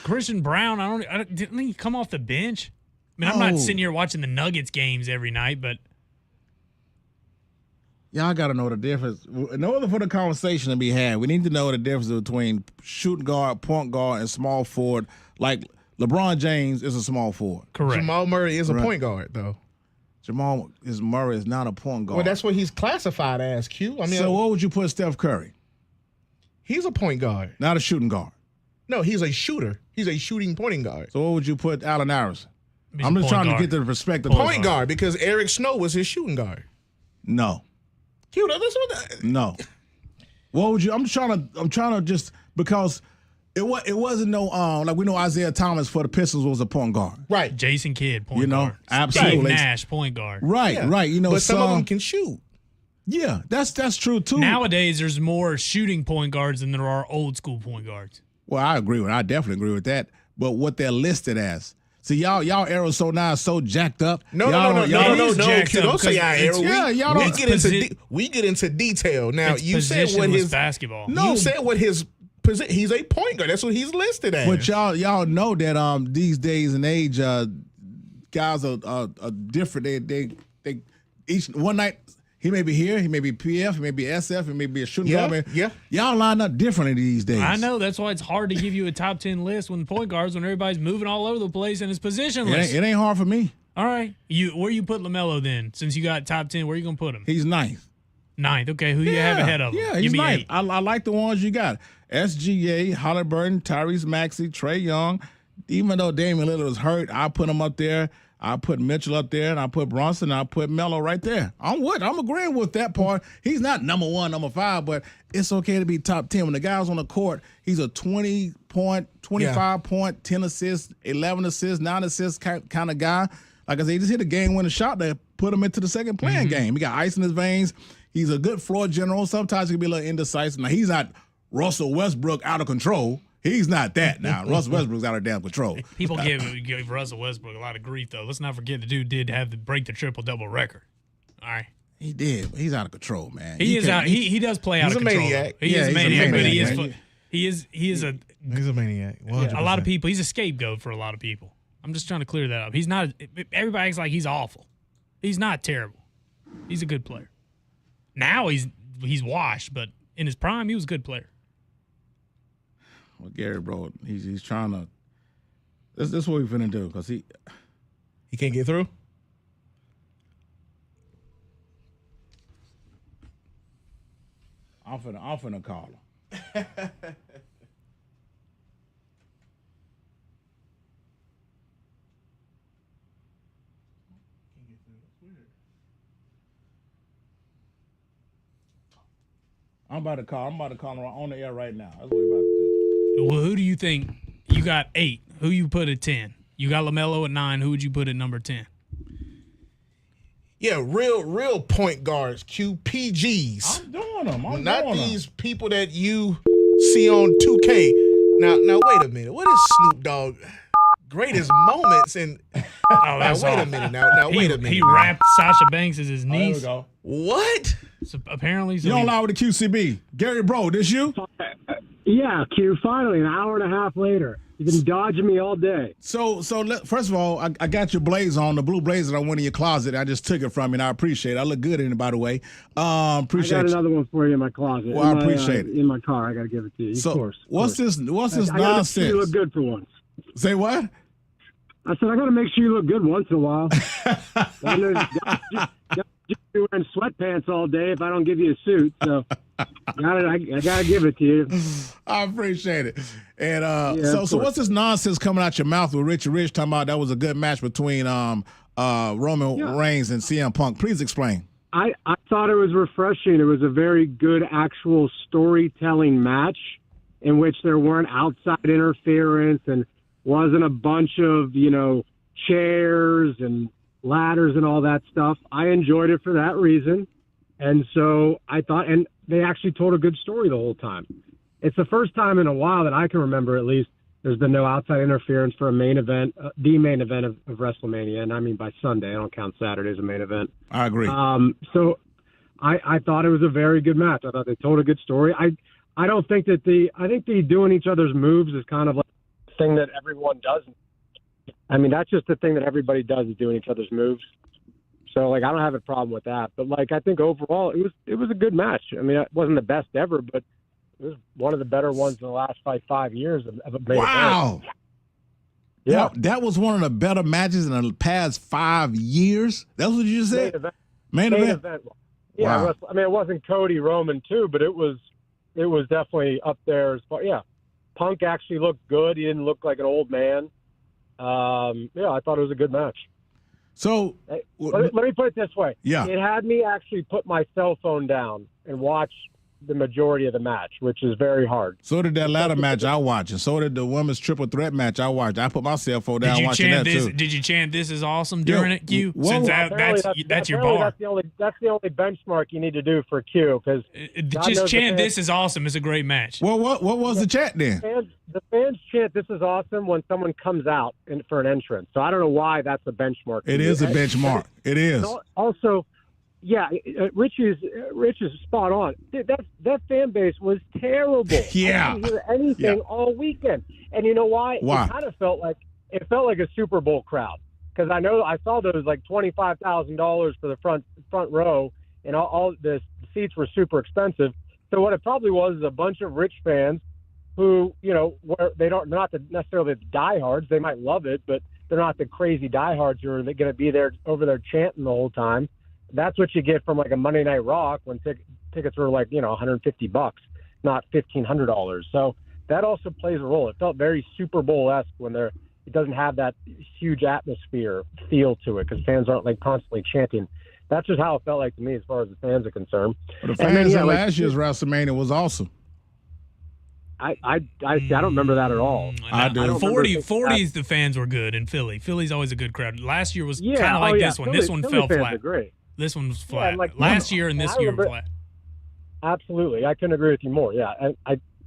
Speaker 4: Christian Brown, didn't he come off the bench? I mean, I'm not sitting here watching the Nuggets games every night, but
Speaker 3: y'all got to know the difference. In order for the conversation to be had, we need to know the difference between shooting guard, point guard, and small forward. Like LeBron James is a small forward.
Speaker 4: Correct.
Speaker 17: Jamal Murray is a point guard, though.
Speaker 3: Murray is not a point guard.
Speaker 17: Well, that's what he's classified as, Q.
Speaker 3: So what would you put Steph Curry?
Speaker 17: He's a point guard.
Speaker 3: Not a shooting guard.
Speaker 17: No, he's a shooter. He's a shooting pointing guard.
Speaker 3: So what would you put Allen Iverson?
Speaker 4: He's
Speaker 3: I'm
Speaker 4: a
Speaker 3: just
Speaker 4: point
Speaker 3: trying
Speaker 4: guard.
Speaker 3: to get the perspective.
Speaker 17: Point guard, because Eric Snow was his shooting guard.
Speaker 3: No.
Speaker 17: Q, that's what
Speaker 3: No. What would you? I'm trying to just because it wasn't no like we know Isaiah Thomas for the Pistons was a point guard.
Speaker 17: Right.
Speaker 4: Jason Kidd, point guard.
Speaker 3: Absolutely.
Speaker 4: Steve Nash, point guard.
Speaker 3: Right,
Speaker 17: Yeah.
Speaker 3: right.
Speaker 17: but some of them can shoot.
Speaker 3: Yeah, that's true too.
Speaker 4: Nowadays, there's more shooting point guards than there are old school point guards.
Speaker 3: Well, I definitely agree with that. But what they're listed as. See, y'all arrow so now is so jacked up.
Speaker 17: No,
Speaker 3: Q,
Speaker 17: don't say our arrow. We get into detail. Now,
Speaker 4: It's
Speaker 17: you said what his
Speaker 4: basketball.
Speaker 17: You said what his position. He's a point guard. That's what he's listed as.
Speaker 3: But y'all know that these days and age, guys are different. They each one night. He may be here, he may be PF, he may be SF, he may be a shooting guard.
Speaker 17: Yeah.
Speaker 3: Y'all line up differently these days.
Speaker 4: I know. That's why it's hard to give you a top 10 list when point guards, when everybody's moving all over the place and it's positionless.
Speaker 3: It ain't hard for me.
Speaker 4: All right. Where you put LaMelo then? Since you got top 10, where you going to put him?
Speaker 3: He's ninth.
Speaker 4: Ninth. Okay, who you have ahead of him?
Speaker 3: Yeah,
Speaker 4: Give
Speaker 3: he's
Speaker 4: me
Speaker 3: ninth.
Speaker 4: 8.
Speaker 3: I like the ones you got. SGA, Halliburton, Tyrese Maxey, Trae Young. Even though Damian Lillard was hurt, I put him up there. I put Mitchell up there, and I put Bronson, and I put Melo right there. I'm agreeing with that part. He's not number 1, number 5, but it's okay to be top 10. When the guy's on the court, he's a 20-point, 25-point, 10 assists, 11 assists, 9 assists kind of guy. Like I said, he just hit a game-winning shot that put him into the second playing game. He got ice in his veins. He's a good floor general. Sometimes he can be a little indecisive. Now, he's not Russell Westbrook out of control. He's not that now. Russell Westbrook's out of damn control.
Speaker 4: People give Russell Westbrook a lot of grief, though. Let's not forget the dude did have to break the triple-double record. All right.
Speaker 3: He did. But he's out of control, man.
Speaker 4: He is out. He does play out of control.
Speaker 17: Maniac.
Speaker 4: He is a maniac, but he is
Speaker 17: He's a maniac. 100%.
Speaker 4: a lot of people. He's a scapegoat for a lot of people. I'm just trying to clear that up. He's not. Everybody acts like he's awful. He's not terrible. He's a good player. Now he's washed, but in his prime, he was a good player.
Speaker 3: Well, Gary, bro, he's trying to. This is what we're finna do because he
Speaker 17: can't get through.
Speaker 3: I'm finna call him. I'm about to call him on the air right now. That's what we're about to do.
Speaker 4: Well, who do you think? You got 8. Who you put at 10? You got LaMelo at 9. Who would you put at number 10?
Speaker 17: Yeah, real point guards, QPGs.
Speaker 3: I'm doing them.
Speaker 17: Not these people that you see on 2K. Now wait a minute. What is Snoop Dogg greatest moments? And
Speaker 4: that's
Speaker 17: wait a
Speaker 4: awful.
Speaker 17: minute. Now wait a minute.
Speaker 4: He rapped Sasha Banks as his niece.
Speaker 3: There we go.
Speaker 17: What?
Speaker 4: So apparently,
Speaker 3: You don't lie with the QCB. Gary, bro, this you?
Speaker 18: Yeah, Q. Finally, an hour and a half later. You've been dodging me all day.
Speaker 3: So first of all, I got your blaze on, the blue blazer that I went in your closet. I just took it from you, and I appreciate it. I look good in it, by the way. Appreciate
Speaker 18: I got
Speaker 3: you.
Speaker 18: another one for you in my closet.
Speaker 3: Well, I appreciate it.
Speaker 18: In my car, I got to give it to you.
Speaker 3: So,
Speaker 18: of course.
Speaker 3: What's this
Speaker 18: I
Speaker 3: nonsense?
Speaker 18: gotta make sure you look good for once.
Speaker 3: Say what?
Speaker 18: I said I got to make sure you look good once in a while. I know just be wearing sweatpants all day if I don't give you a suit. So I gotta give it to you.
Speaker 3: I appreciate it. And
Speaker 18: so
Speaker 3: what's this nonsense coming out your mouth with Richie Rich talking about that was a good match between Roman Reigns and CM Punk? Please explain.
Speaker 18: I thought it was refreshing. It was a very good actual storytelling match in which there weren't outside interference and wasn't a bunch of, chairs and ladders and all that stuff. I enjoyed it for that reason. And so I thought, and they actually told a good story the whole time. It's the first time in a while that I can remember, at least, there's been no outside interference for a main event, the main event of WrestleMania. And I mean by Sunday. I don't count Saturday as a main event.
Speaker 3: I agree.
Speaker 18: So I thought it was a very good match. I thought they told a good story. I don't think that I think the doing each other's moves is kind of like a thing that everyone does. I mean, that's just the thing that everybody does is doing each other's moves. So, I don't have a problem with that. But, I think overall it was a good match. I mean, it wasn't the best ever, but it was one of the better ones in the last 5 years of a main
Speaker 3: Wow.
Speaker 18: event. Yeah.
Speaker 3: That was one of the better matches in the past 5 years? That's what you just said? Main event?
Speaker 18: Yeah,
Speaker 3: Wow.
Speaker 18: I mean, it wasn't Cody Roman too, but it was definitely up there as far. Yeah, Punk actually looked good. He didn't look like an old man. I thought it was a good match.
Speaker 3: So
Speaker 18: let me put it this way.
Speaker 3: Yeah.
Speaker 18: It had me actually put my cell phone down and watch the majority of the match, which is very hard.
Speaker 3: So did that ladder match I watched, and so did the women's triple threat match I watched. I put my cell phone down watching that too.
Speaker 4: Did you chant "This is awesome" during it, Q? Since that's your
Speaker 18: apparently
Speaker 4: bar.
Speaker 18: That's the only benchmark you need to do for Q, because
Speaker 4: just chant "This is awesome." It's a great match.
Speaker 3: Well, what was the chant then?
Speaker 18: The fans chant "This is awesome" when someone comes out for an entrance. So I don't know why that's a benchmark.
Speaker 3: It is a benchmark. It is.
Speaker 18: Also, yeah, Rich is spot on. Dude, that fan base was terrible.
Speaker 3: Yeah.
Speaker 18: I didn't hear anything all weekend. And you know why?
Speaker 3: Why?
Speaker 18: It kind of felt like a Super Bowl crowd, because I saw those like $25,000 for the front row, and all the seats were super expensive. So what it probably was is a bunch of rich fans who, they're not necessarily the diehards. They might love it, but they're not the crazy diehards who are going to be there over there chanting the whole time. That's what you get from like a Monday Night Rock when tickets were like, $150, not $1,500. So that also plays a role. It felt very Super Bowl-esque when it doesn't have that huge atmosphere feel to it because fans aren't like constantly chanting. That's just how it felt like to me as far as the fans are concerned.
Speaker 3: But the fans in last year's WrestleMania was awesome.
Speaker 18: I don't remember that at all.
Speaker 3: I do.
Speaker 4: 40s, the fans were good in Philly. Philly's always a good crowd. Last year was kind of like this one. This one fell flat. This one was flat. Last year and this year were flat.
Speaker 18: Absolutely. I couldn't agree with you more. Yeah.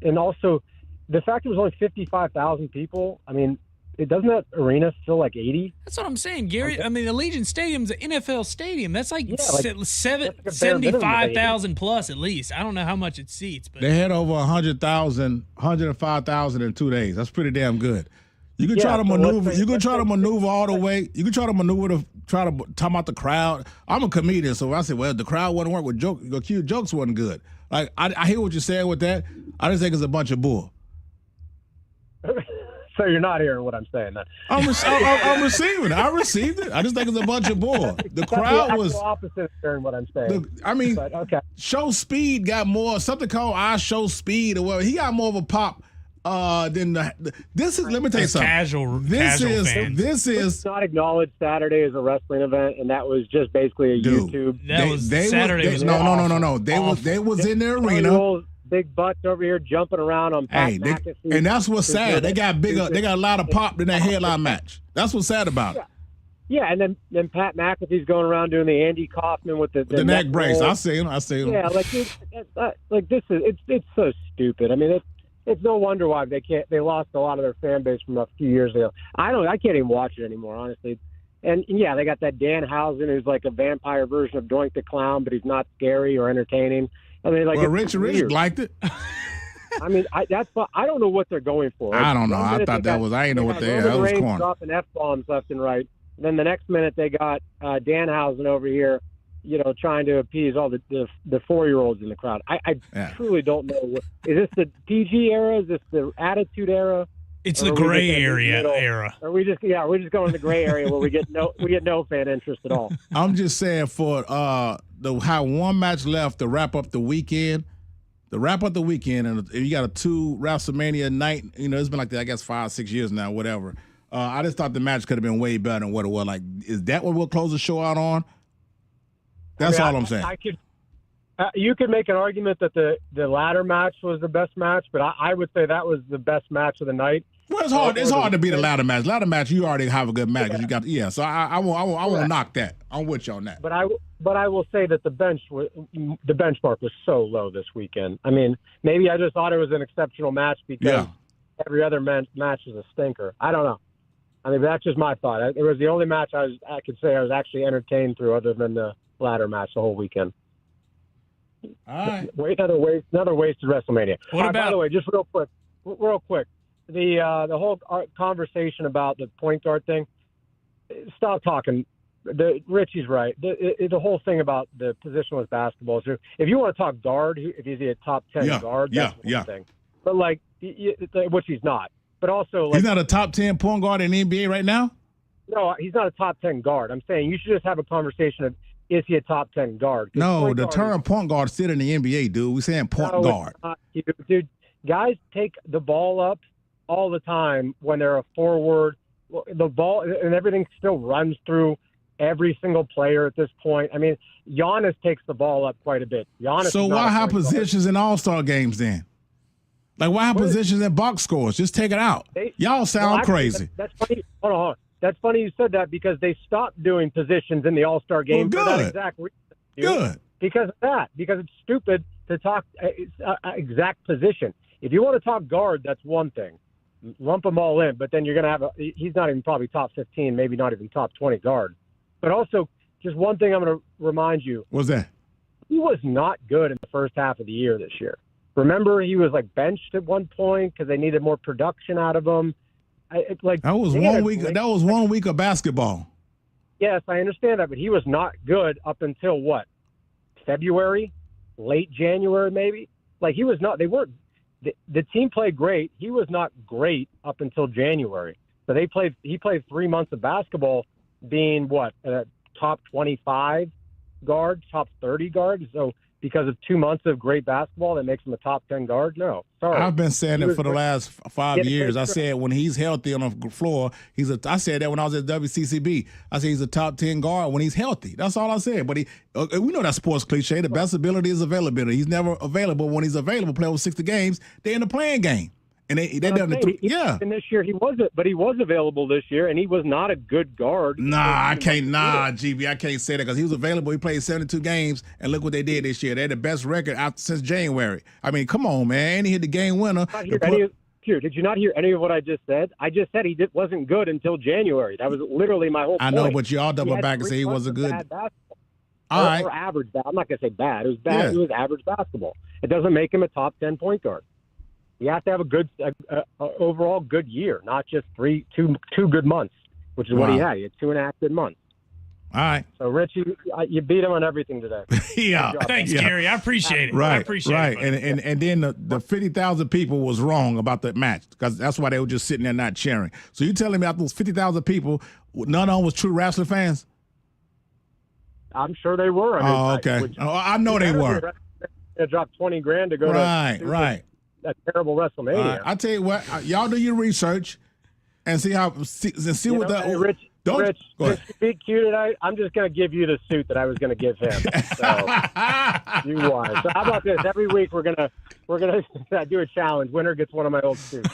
Speaker 18: And also the fact it was only 55,000 people, I mean, doesn't that arena feel like 80?
Speaker 4: That's what I'm saying, Gary. Okay. I mean, Allegiant Stadium's an NFL stadium. That's like, 75,000 plus at least. I don't know how much it seats, but
Speaker 3: they had over 100,000, 105,000 in 2 days. That's pretty damn good. You can try to maneuver. You can try to maneuver all the way. You can try to maneuver to try to talk about the crowd. I'm a comedian, so I said, well, the crowd wouldn't work with jokes. The cute jokes wasn't good. Like I hear what you're saying with that. I just think it's a bunch of bull.
Speaker 18: So you're not hearing what I'm saying then.
Speaker 3: I'm receiving it. I received it. I just think it's a bunch of bull. The crowd was
Speaker 18: opposite of hearing what I'm saying.
Speaker 3: Okay. Show Speed got more, something called I Show Speed or whatever. He got more of a pop than this is. Let me tell you something. This is
Speaker 18: not acknowledged Saturday as a wrestling event, and that was just basically a YouTube.
Speaker 4: Saturday was
Speaker 3: no. They was in the arena.
Speaker 18: Big butts over here jumping around on Pat McAfee.
Speaker 3: And that's what's sad. They got bigger. They got a lot of pop in that headline match. That's what's sad about it.
Speaker 18: Yeah, and then Pat McAfee's going around doing the Andy Kaufman with the
Speaker 3: neck brace. I see him.
Speaker 18: Yeah, it's so stupid. I mean, it's no wonder why they lost a lot of their fan base from a few years ago. I can't even watch it anymore, honestly. And yeah, they got that Danhausen who's like a vampire version of Doink the Clown, but he's not scary or entertaining. I mean, like,
Speaker 3: Rich liked it.
Speaker 18: I mean, I don't know what they're going for.
Speaker 3: I don't know. I thought that was. I didn't know what they had. That was corny.
Speaker 18: Dropping F-bombs left and right. And then the next minute they got Danhausen over here, trying to appease all the 4-year-olds in the crowd. I truly don't know. Is this the PG era? Is this the Attitude era?
Speaker 4: It's the gray area era.
Speaker 18: Or we're just going in the gray area where we get no fan interest at all.
Speaker 3: I'm just saying for how one match left to wrap up the weekend. And you got a 2 WrestleMania night. It's been like that, I guess 5-6 years now, whatever. I just thought the match could have been way better than what it was. Like, is that what we'll close the show out on? That's all I'm saying.
Speaker 18: You could make an argument that the ladder match was the best match, but I would say that was the best match of the night.
Speaker 3: Well, it's hard. It's hard to beat a ladder match. Ladder match, you already have a good match because you got. Yeah, so I won't knock that. I'm with you on that.
Speaker 18: But I will say that the benchmark was so low this weekend. I mean, maybe I just thought it was an exceptional match because every other match is a stinker. I don't know. I mean, that's just my thought. It was the only match I could say I was actually entertained through, other than the ladder match the whole weekend.
Speaker 3: All right.
Speaker 18: Another wasted WrestleMania.
Speaker 4: What about?
Speaker 18: By the way, just real quick, the whole conversation about the point guard thing. Stop talking. Richie's right. The whole thing about the positionless basketball. So if you want to talk guard, if he's a top 10 guard, that's one thing. But which he's not. But also,
Speaker 3: he's not a top 10 point guard in the NBA right now.
Speaker 18: No, he's not a top 10 guard. I'm saying you should just have a conversation of, is he a top 10 guard?
Speaker 3: No, the term point guard is still in the NBA, dude. We're saying point guard.
Speaker 18: Dude, guys take the ball up all the time when they're a forward. The ball and everything still runs through every single player at this point. I mean, Giannis takes the ball up quite a bit.
Speaker 3: So why have positions in All-Star games then? Like, why have positions in box scores? Just take it out. Y'all sound crazy.
Speaker 18: That's funny. Hold on. That's funny you said that because they stopped doing positions in the All-Star game for that exact reason.
Speaker 3: Good.
Speaker 18: Because of that. Because it's stupid to talk exact position. If you want to talk guard, that's one thing. Lump them all in. But then you're going to have he's not even probably top 15, maybe not even top 20 guard. But also, just one thing I'm going to remind you.
Speaker 3: What's that?
Speaker 18: He was not good in the first half of the year this year. Remember, he was benched at one point because they needed more production out of him.
Speaker 3: That was 1 week. That was 1 week of basketball.
Speaker 18: Yes, I understand that, but he was not good up until what? February, late January, maybe. He was not. They weren't. The team played great. He was not great up until January. So He played 3 months of basketball, being what, top 25, guard, top 30 guard. So because of 2 months of great basketball, that makes him a top 10 guard? No, sorry.
Speaker 3: I've been saying it for the last 5 years. I
Speaker 18: Sure.
Speaker 3: said when he's healthy on the floor, I said that when I was at WCCB. I said he's a top 10 guard when he's healthy. That's all I said. But we know that sports cliche. The best ability is availability. He's never available. When he's available, play over 60 games, they're in the playing game. And they done yeah.
Speaker 18: And this year he was available this year, and he was not a good guard.
Speaker 3: Nah, GB, I can't say that because he was available. He played 72 games, and look what they did this year. They had the best record since January. I mean, come on, man. And he hit the game winner.
Speaker 18: Did you not hear any of what I just said? I just said wasn't good until January. That was literally my whole point.
Speaker 3: I know, but you all double back and say he wasn't good. All right.
Speaker 18: Or average. I'm not going to say bad. It was bad. Yeah. It was average basketball. It doesn't make him a top 10 point guard. You have to have a good, overall good year, not just two good months, which is what he had. He had 2.5 good months.
Speaker 3: All right.
Speaker 18: So, Rich, you beat him on everything today.
Speaker 3: Yeah.
Speaker 4: Thanks, Gary. I appreciate it.
Speaker 3: Right.
Speaker 4: I appreciate it.
Speaker 3: And then the 50,000 people was wrong about that match because that's why they were just sitting there not cheering. So you telling me out those 50,000 people, none of them was true wrestling fans?
Speaker 18: I'm sure they were.
Speaker 3: Okay. I know they were.
Speaker 18: They dropped $20,000 to go to a terrible WrestleMania.
Speaker 3: I tell you what, y'all do your research and see what the
Speaker 18: Rich, to be cute tonight, I'm just going to give you the suit that I was going to give him. So you won. So how about this? Every week we're gonna do a challenge. Winner gets one of my old suits.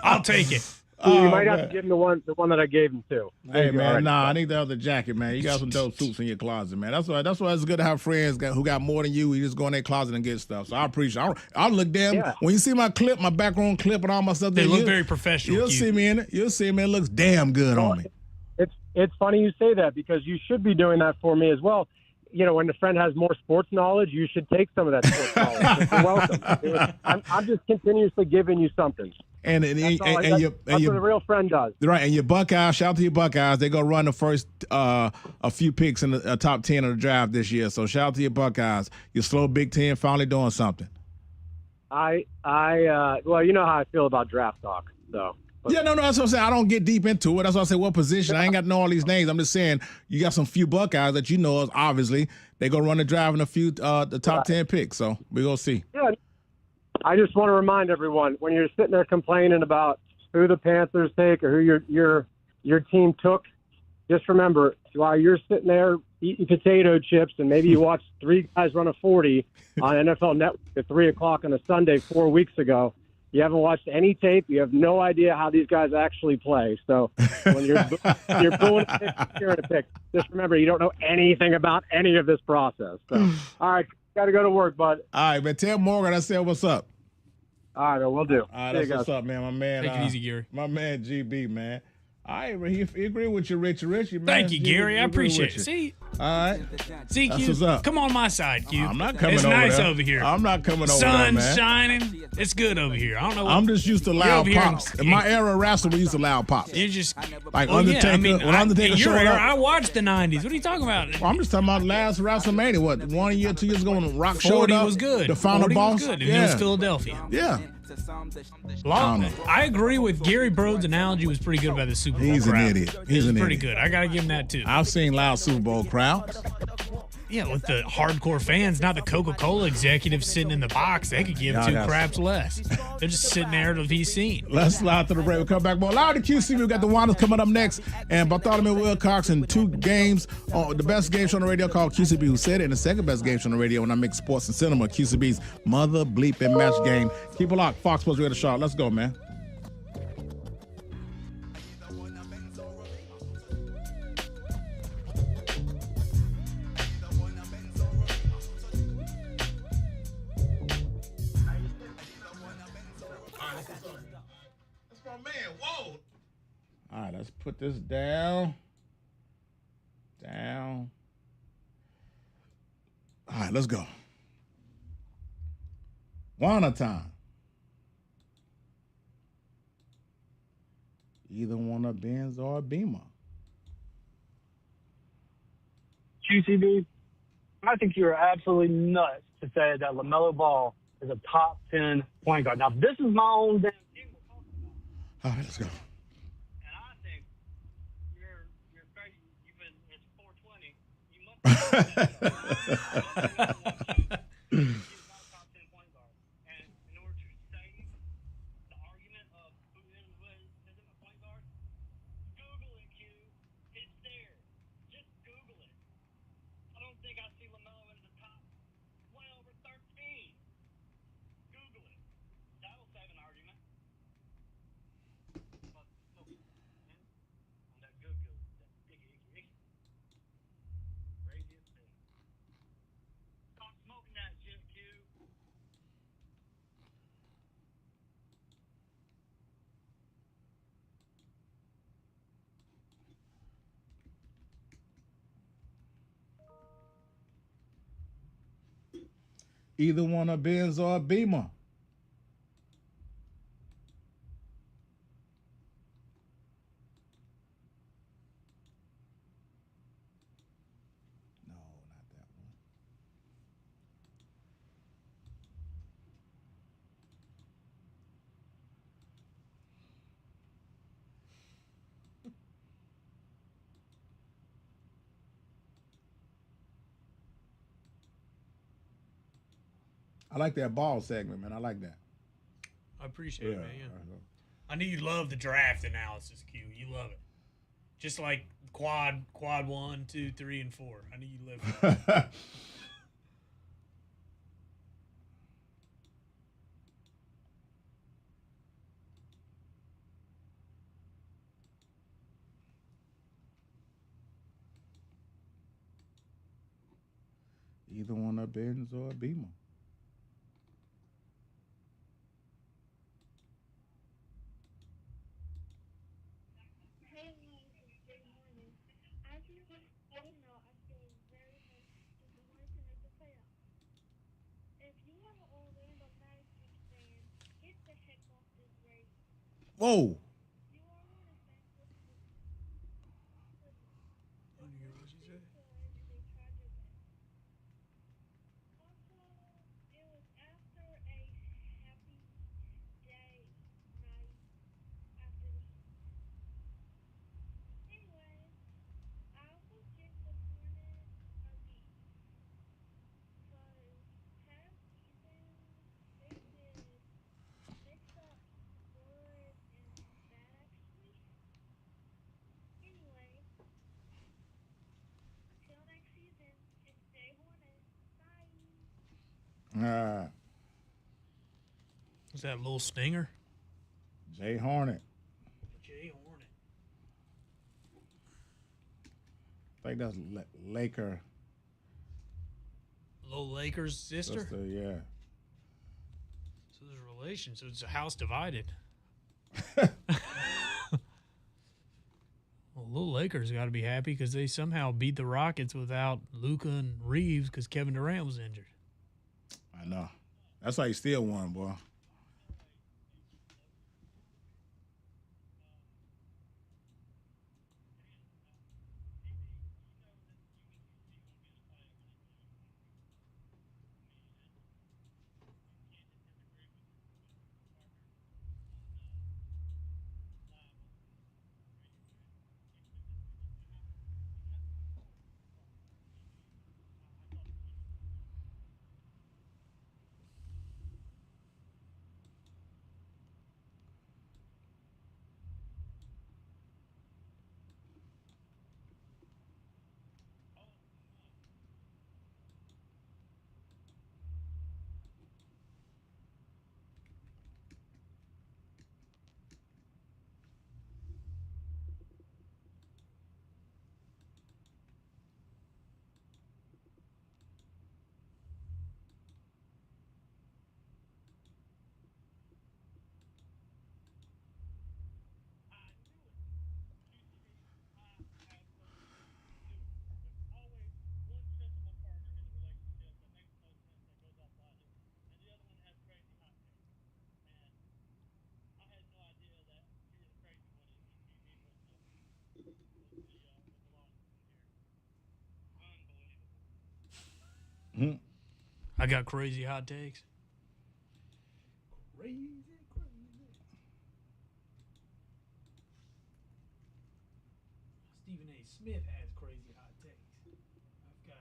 Speaker 4: I'll take it.
Speaker 18: You might have to give him the one that I gave him too.
Speaker 3: Hey man, I need the other jacket, man. You got some dope suits in your closet, man. That's why it's good to have friends who got more than you. You just go in their closet and get stuff. So I appreciate it. I look damn. Yeah. When you see my background clip and all my stuff,
Speaker 4: they look very professional.
Speaker 3: You'll see me in it. You'll see me. It looks damn good on me.
Speaker 18: It's funny you say that because you should be doing that for me as well. You know, when the friend has more sports knowledge, you should take some of that sports knowledge. You're welcome. I'm just continuously giving you something.
Speaker 3: And
Speaker 18: that's what a real friend does.
Speaker 3: Right, and your Buckeyes, shout out to your Buckeyes. They're going to run the first a few picks in the top 10 of the draft this year. So shout out to your Buckeyes. Your slow Big Ten finally doing something.
Speaker 18: Well, you know how I feel about draft talk, so.
Speaker 3: Yeah, no, that's what I'm saying. I don't get deep into it. That's why I say what position. I ain't got to know all these names. I'm just saying you got some few Buckeyes that you know is obviously they're going to run the draft in a few the top 10 picks. So we're going to see.
Speaker 18: Yeah. I just want to remind everyone, when you're sitting there complaining about who the Panthers take or who your team took, just remember, while you're sitting there eating potato chips and maybe you watched 3 guys run a 40 on NFL Network at 3 o'clock on a Sunday 4 weeks ago, you haven't watched any tape. You have no idea how these guys actually play. So when you're booing a pick, cheering a pick, just remember you don't know anything about any of this process. So, all right, got to go to work, bud.
Speaker 3: All right, man. Tell Morgan I said what's up.
Speaker 18: All right, we'll do.
Speaker 3: All right, that's what's up, man. My man.
Speaker 4: Take it easy, Gary.
Speaker 3: My man, GB, man. I agree with you, Richie.
Speaker 4: Thank you, Gary. I appreciate it. See?
Speaker 3: All right.
Speaker 4: See,
Speaker 3: That's
Speaker 4: Q,
Speaker 3: what's up.
Speaker 4: come on my side, Q.
Speaker 3: I'm not coming
Speaker 4: it's
Speaker 3: over
Speaker 4: nice
Speaker 3: there.
Speaker 4: over here.
Speaker 3: I'm not coming over there, man.
Speaker 4: Sun's shining. It's good over here. I don't know.
Speaker 3: I'm just used to loud pops. In my era of wrestling, we used to loud pops.
Speaker 4: You're just
Speaker 3: like Undertaker. When Undertaker showed up,
Speaker 4: I watched the '90s. What are you talking about?
Speaker 3: Well, I'm just talking about last WrestleMania. What 1 year, 2 years ago when Rock showed up?
Speaker 4: Was good.
Speaker 3: The final
Speaker 4: 40
Speaker 3: boss.
Speaker 4: was good. And it was Philadelphia.
Speaker 3: Yeah.
Speaker 4: I agree with Gary Brode's analogy was pretty good about the Super Bowl
Speaker 3: He's
Speaker 4: crowd.
Speaker 3: an idiot. He's an
Speaker 4: pretty
Speaker 3: idiot.
Speaker 4: good. I got to give him that too.
Speaker 3: I've seen loud Super Bowl crowds.
Speaker 4: Yeah, with the hardcore fans, not the Coca-Cola executives sitting in the box. They could give two craps less. They're just sitting there to be seen.
Speaker 3: Let's slide to the break. We'll come back more. Loud to QCB. We got the Wandas coming up next. And Bartholomew Wilcox in 2 games. The best game show on the radio called QCB Who Said It. And the second best game show on the radio when I mix sports and cinema. QCB's Mother Bleep and Match Game. Keep it locked. Fox Sports Radio Charlotte. Let's go, man. All right, let's put this down. All right, let's go. One time. Either one a Benz or a Beamer.
Speaker 19: QCB, I think you're absolutely nuts to say that LaMelo Ball is a top 10 point guard. Now, this is my own damn team we're talking about.
Speaker 3: All right, let's go.
Speaker 19: And I think you're it's 420. You must
Speaker 3: Either one a Benz or a Beamer. I like that ball segment, man. I like that.
Speaker 4: I appreciate it, man. Yeah. I knew you love the draft analysis, Q. You love it. Just like quad 1, 2, 3, and 4. I knew you lived for that.
Speaker 3: Either one a Benz or a Beamer. Whoa.
Speaker 4: Is that a little stinger?
Speaker 3: Jay Hornet.
Speaker 4: Jay Hornet.
Speaker 3: I think that's Laker.
Speaker 4: Little Lakers sister?
Speaker 3: Yeah.
Speaker 4: So there's a relation. So it's a house divided. Well, little Lakers got to be happy because they somehow beat the Rockets without Luka and Reeves because Kevin Durant was injured.
Speaker 3: I know. That's how you still won, boy.
Speaker 4: I got crazy hot takes. Crazy. Stephen A. Smith has crazy hot takes. I've got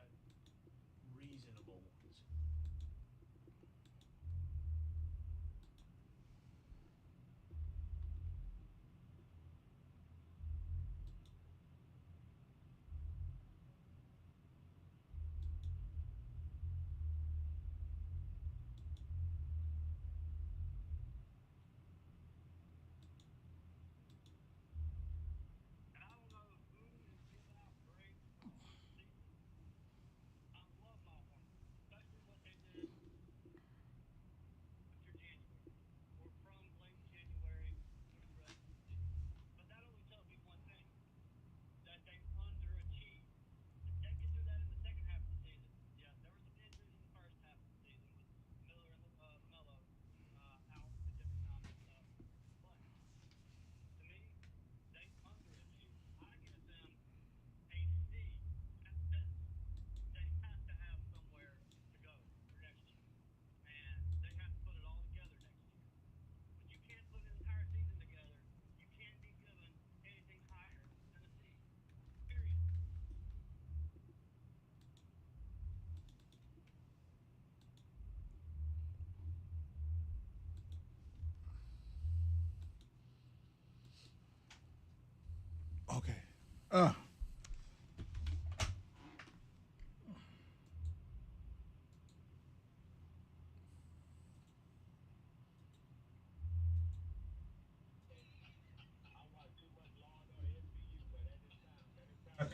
Speaker 3: Okay.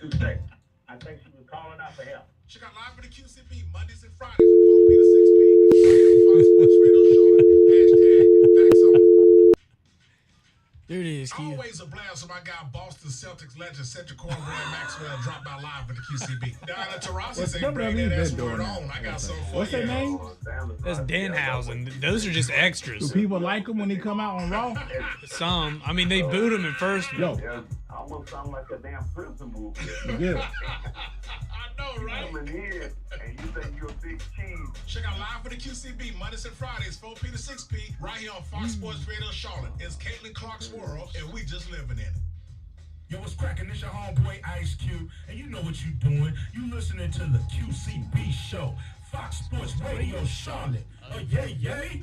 Speaker 5: Tuesday. I think she was calling out for help.
Speaker 1: Check out live for the QCB Mondays and Fridays from 4 p to 6 p. Right here on Fox Sports Radio Charlotte. Hashtag facts only.
Speaker 4: There it is, Q.
Speaker 1: Always a blast when my guy Boston Celtics legend Cedric Cornbread Maxwell dropped by live for the QCB. Down at Tarasi say bring that S word on. I got some for
Speaker 3: What's
Speaker 1: you.
Speaker 3: their name?
Speaker 4: That's Danhausen. Those are just extras.
Speaker 3: Do people like him when he come out on Raw?
Speaker 4: Some. I mean, they booed him at first.
Speaker 3: Yo.
Speaker 5: Almost sound like a damn prison movie.
Speaker 3: Yeah.
Speaker 1: I know, right?
Speaker 5: Coming in and you think you're a big cheese.
Speaker 1: Check out live for the QCB Mondays and Fridays, 4 p to 6 p. Right here on Fox Sports Radio Charlotte. It's Caitlin Clark's world, and we just living in it.
Speaker 15: Yo, what's cracking? It's your homeboy Ice Cube, and you know what you doing. You listening to the QCB show, Fox Sports Radio Charlotte. Oh, yay, yay.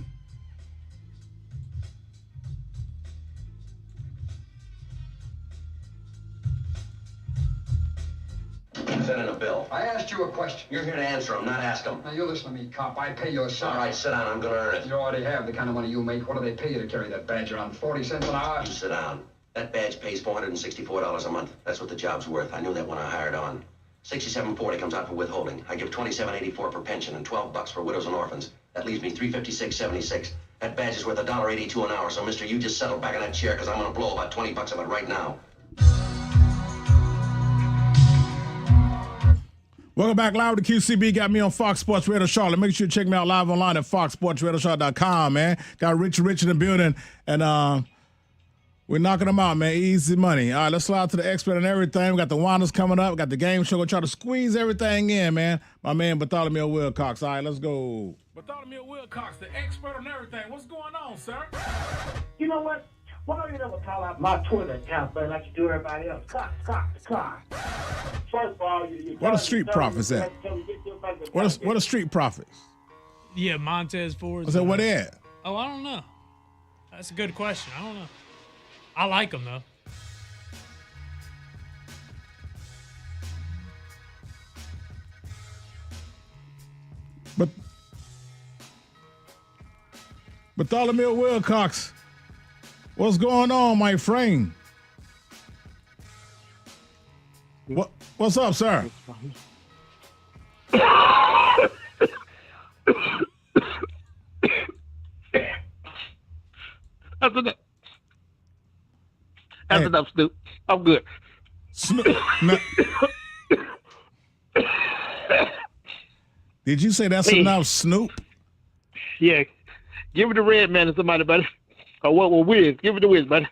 Speaker 20: Send in a bill. I asked you a question. You're here to answer them, not ask them.
Speaker 21: Now, you listen to me, cop. I pay your salary.
Speaker 20: All right, sit down. I'm going to earn it.
Speaker 21: You already have the kind of money you make. What do they pay you to carry that badge around? 40 cents an hour?
Speaker 20: You sit down. That badge pays $464 a month. That's what the job's worth. I knew that when I hired on. $67.40 comes out for withholding. I give $27.84 for pension and $12 for widows and orphans. That leaves me $356.76. That badge is worth $1.82 an hour. So, mister, you just settle back in that chair because I'm going to blow about $20 of it right now.
Speaker 3: Welcome back live to QCB. Got me on Fox Sports Radio Charlotte. Make sure you check me out live online at foxsportsradiocharlotte.com, man. Got Rich in the building, and we're knocking them out, man. Easy money. All right, let's slide to the expert and everything. We got the Wandas coming up. We got the game show. We're trying to squeeze everything in, man. My man Bartholomew Wilcox. All right, let's go.
Speaker 17: Bartholomew Wilcox, the expert on everything. What's going on, sir?
Speaker 5: You know what? Why don't you never call out my Twitter account, but like you do everybody else? Cox. First of all,
Speaker 3: What are street profits at? What are street profits?
Speaker 4: Yeah, Montez Ford.
Speaker 3: I said, what they at?
Speaker 4: Oh, I don't know. That's a good question. I don't know. I like them, though.
Speaker 3: But Bartholomew Wilcox, what's going on, my friend? What's up, sir?
Speaker 22: That's enough, Snoop. I'm good.
Speaker 3: Did you say that's enough, Snoop?
Speaker 22: Yeah. Give it to Red Man or somebody, buddy. Or what? Well, Wiz. Give it to Wiz, buddy.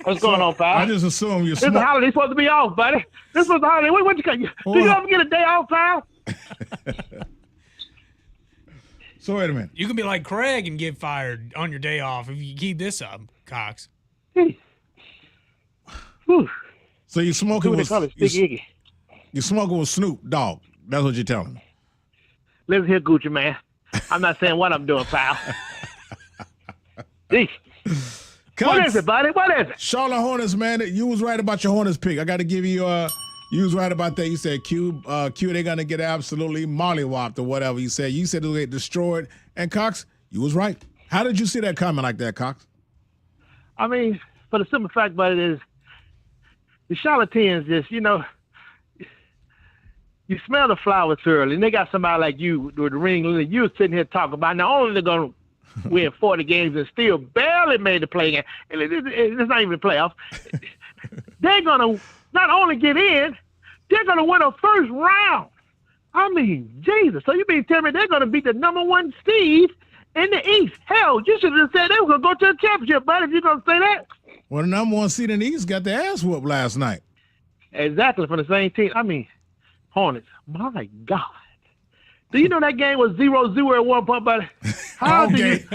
Speaker 22: What's going on, pal?
Speaker 3: I just assume you're.
Speaker 22: It's a holiday. Supposed to be off, buddy. This was a holiday. What you? Do you ever get a day off, pal?
Speaker 3: So wait a minute.
Speaker 4: You can be like Craig and get fired on your day off if you keep this up, Cox.
Speaker 3: So you smoking with you smoking with Snoop Dogg? That's what you're telling me.
Speaker 22: Listen here, Gucci man. I'm not saying what I'm doing, pal. Jeez. What is it, buddy? What is it?
Speaker 3: Charlotte Hornets, man. You was right about your Hornets pick. I got to give you you was right about that. You said Q, they're gonna get absolutely mollywopped or whatever. You said they'll get destroyed. And Cox, you was right. How did you see that coming like that, Cox?
Speaker 22: I mean, for the simple fact about it is, the Charlatans just, you smell the flowers early, and they got somebody like you with the ring. You were sitting here talking about not only they're gonna win 40 games and still barely made the play game, and it's not even the playoffs. They're gonna not only get in, they're gonna win a first round. I mean, Jesus. So you mean tell me they're gonna beat the number 1 seed in the East? Hell, you should have said they were gonna go to the championship, buddy. If you're gonna say that.
Speaker 3: Well, the number 1 seed in the East got their ass whooped last night.
Speaker 22: Exactly, from the same team. I mean, Hornets. My God. Do you know that game was 0-0 at one point, buddy? How
Speaker 4: okay.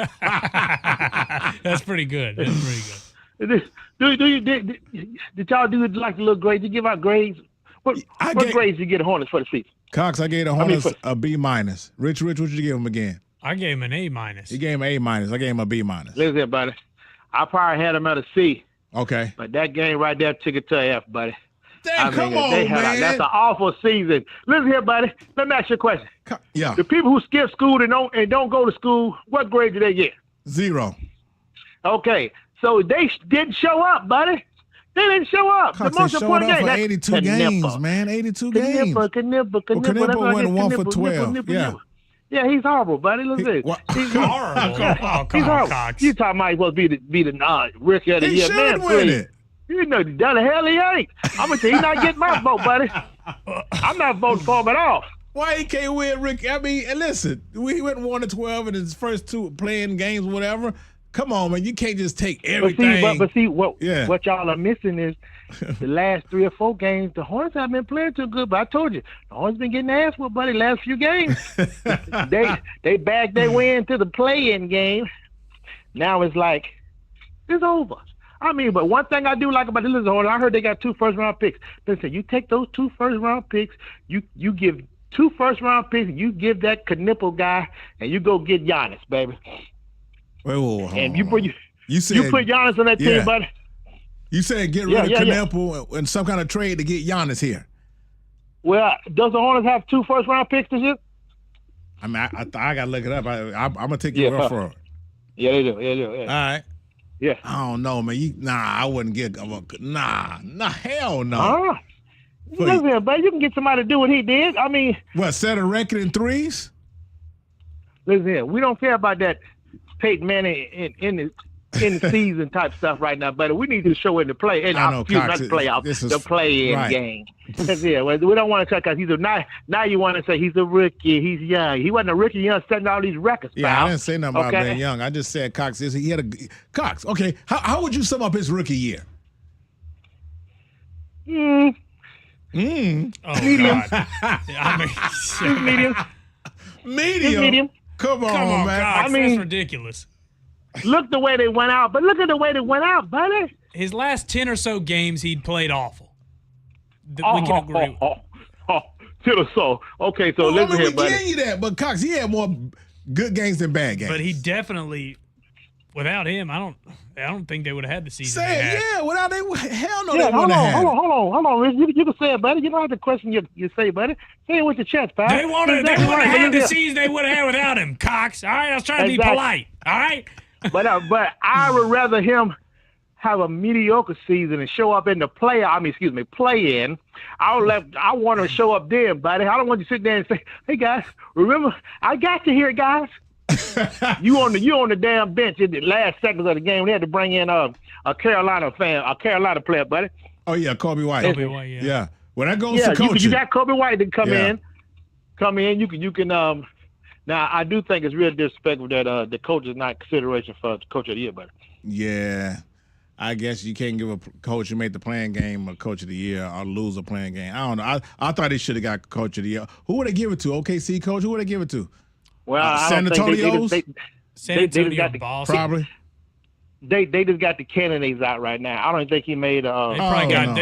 Speaker 4: That's pretty good. That's pretty
Speaker 22: good. Did y'all do like the little grades? Did you give out grades? What grades did you get Hornets for the season?
Speaker 3: Cox, I gave the Hornets a B-. Rich, what did you give them again?
Speaker 4: I gave him an A-.
Speaker 3: You gave him an A-. I gave him a B-.
Speaker 22: Listen, buddy. I probably had him at a C.
Speaker 3: Okay.
Speaker 22: But that game right there took it to an F, buddy.
Speaker 3: Damn, come on, man.
Speaker 22: That's an awful season. Listen here, buddy. Let me ask you a question.
Speaker 3: Yeah.
Speaker 22: The people who skip school and don't go to school, what grade do they get?
Speaker 3: 0.
Speaker 22: Okay. So they didn't show up, buddy. They didn't show up.
Speaker 3: Cox,
Speaker 22: the most
Speaker 3: they showed
Speaker 22: important
Speaker 3: up
Speaker 22: game.
Speaker 3: for 82 games, man. 82 games.
Speaker 22: Knipper
Speaker 3: went 1 for 12. Yeah.
Speaker 22: Yeah, he's horrible, buddy. Listen, he's
Speaker 4: horrible.
Speaker 22: He's horrible.
Speaker 4: Cox.
Speaker 22: You talking about he supposed to be the rookie of the year, man?
Speaker 3: Win it.
Speaker 22: You know the hell he ain't. I'm gonna tell you, he's not getting my vote, buddy. I'm not voting for him at all.
Speaker 3: Why he can't win, Rick? I mean, and listen, we went 1-12 in his first 2 playing games, whatever. Come on, man, you can't just take everything.
Speaker 22: But see, what y'all are missing is the last 3 or 4 games. The Hornets haven't been playing too good. But I told you, the Hornets been getting ass whooped, buddy. Last few games, they backed their way into the play-in game. Now it's like it's over. I mean, but one thing I do like about the Lizard Hornets, I heard they got 2 first-round picks. Listen, you take those 2 first-round picks, you give 2 first-round picks, and you give that Knipple guy, and you go get Giannis, baby.
Speaker 3: Whoa,
Speaker 22: and you put Giannis on that
Speaker 3: yeah.
Speaker 22: team, buddy.
Speaker 3: You said get rid of Knipple in some kind of trade to get Giannis here.
Speaker 22: Well, does the Hornets have 2 first-round picks this year?
Speaker 3: I mean, I got to look it up. I'm going to take your word for it.
Speaker 22: Yeah, they do. Yeah.
Speaker 3: All right.
Speaker 22: Yeah.
Speaker 3: I don't know, man. I wouldn't get hell no.
Speaker 22: Listen, but you can get somebody to do what he did. I mean,
Speaker 3: what, set a record in threes?
Speaker 22: Listen here, we don't care about that Peyton Manning in the season type stuff right now, but we need to show in the play. And
Speaker 3: I know, Cox,
Speaker 22: not the playoff, the play-in
Speaker 3: right.
Speaker 22: game. Yeah, we don't want to talk because now you want to say he's a rookie, he's young. He wasn't a rookie, young, setting all these records.
Speaker 3: Yeah,
Speaker 22: pal.
Speaker 3: I didn't say nothing about being young. I just said Cox Cox. Okay, how would you sum up his rookie year?
Speaker 4: Oh,
Speaker 22: medium.
Speaker 4: God.
Speaker 22: Medium.
Speaker 3: Medium. Come on, man.
Speaker 4: Cox,
Speaker 22: I mean,
Speaker 4: that's ridiculous.
Speaker 22: Look the way they went out, but look at the way they went out, buddy.
Speaker 4: His last 10 or so games, he'd played awful. We can agree.
Speaker 22: So. Okay, so listen here, buddy.
Speaker 3: We give you that, but Cox, he had more good games than bad games.
Speaker 4: But he definitely, without him, I don't think they would have had the season they had.
Speaker 3: Yeah, without him, hell no,
Speaker 22: Yeah,
Speaker 3: they wouldn't have had it.
Speaker 22: Hold on, Rich. You can say it, buddy. You don't have to question you say, buddy. Say it with your chest, pal.
Speaker 4: They wouldn't have had the season they would have had without him, Cox. All right, I was trying to be polite. All right.
Speaker 22: But I would rather him have a mediocre season and show up in the play-in. I want him to show up then, buddy. I don't want you to sit there and say, "Hey guys, remember I got you here, guys." you on the damn bench in the last seconds of the game. We had to bring in a Carolina player, buddy.
Speaker 3: Oh yeah, Kobe White. Yeah. Well, that goes
Speaker 22: to
Speaker 3: coaching.
Speaker 22: You got Kobe White to come in. You can. Now I do think it's real disrespectful that the coach is not consideration for coach of the year, buddy.
Speaker 3: Yeah. I guess you can't give a coach who made the playing game a coach of the year or lose a playing game. I don't know. I thought he should have got coach of the year. Who would they give it to? OKC coach? Who would they give it to?
Speaker 22: Well,
Speaker 3: San Antonio's?
Speaker 4: San Antonio, Boston.
Speaker 3: Probably.
Speaker 22: They just got the candidates out right now. I don't think he made.
Speaker 4: They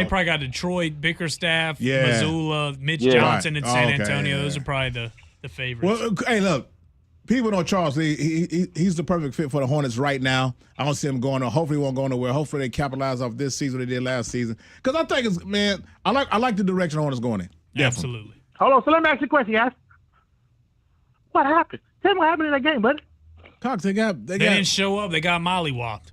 Speaker 4: probably got Detroit, Bickerstaff, Missoula, Mitch Johnson, and San Antonio. Those are probably the the favorites.
Speaker 3: Well, hey, look, people know Charles Lee. He's the perfect fit for the Hornets right now. I don't see him going on. Hopefully, he won't go nowhere. Hopefully, they capitalize off this season they did last season. Because I think it's, man, I like the direction the Hornets going in. Definitely.
Speaker 4: Absolutely.
Speaker 22: Hold on. So let me ask you a question, guys. What happened? Tell me what happened in that game, buddy.
Speaker 3: Cox, they
Speaker 4: didn't show up. They got mollywopped.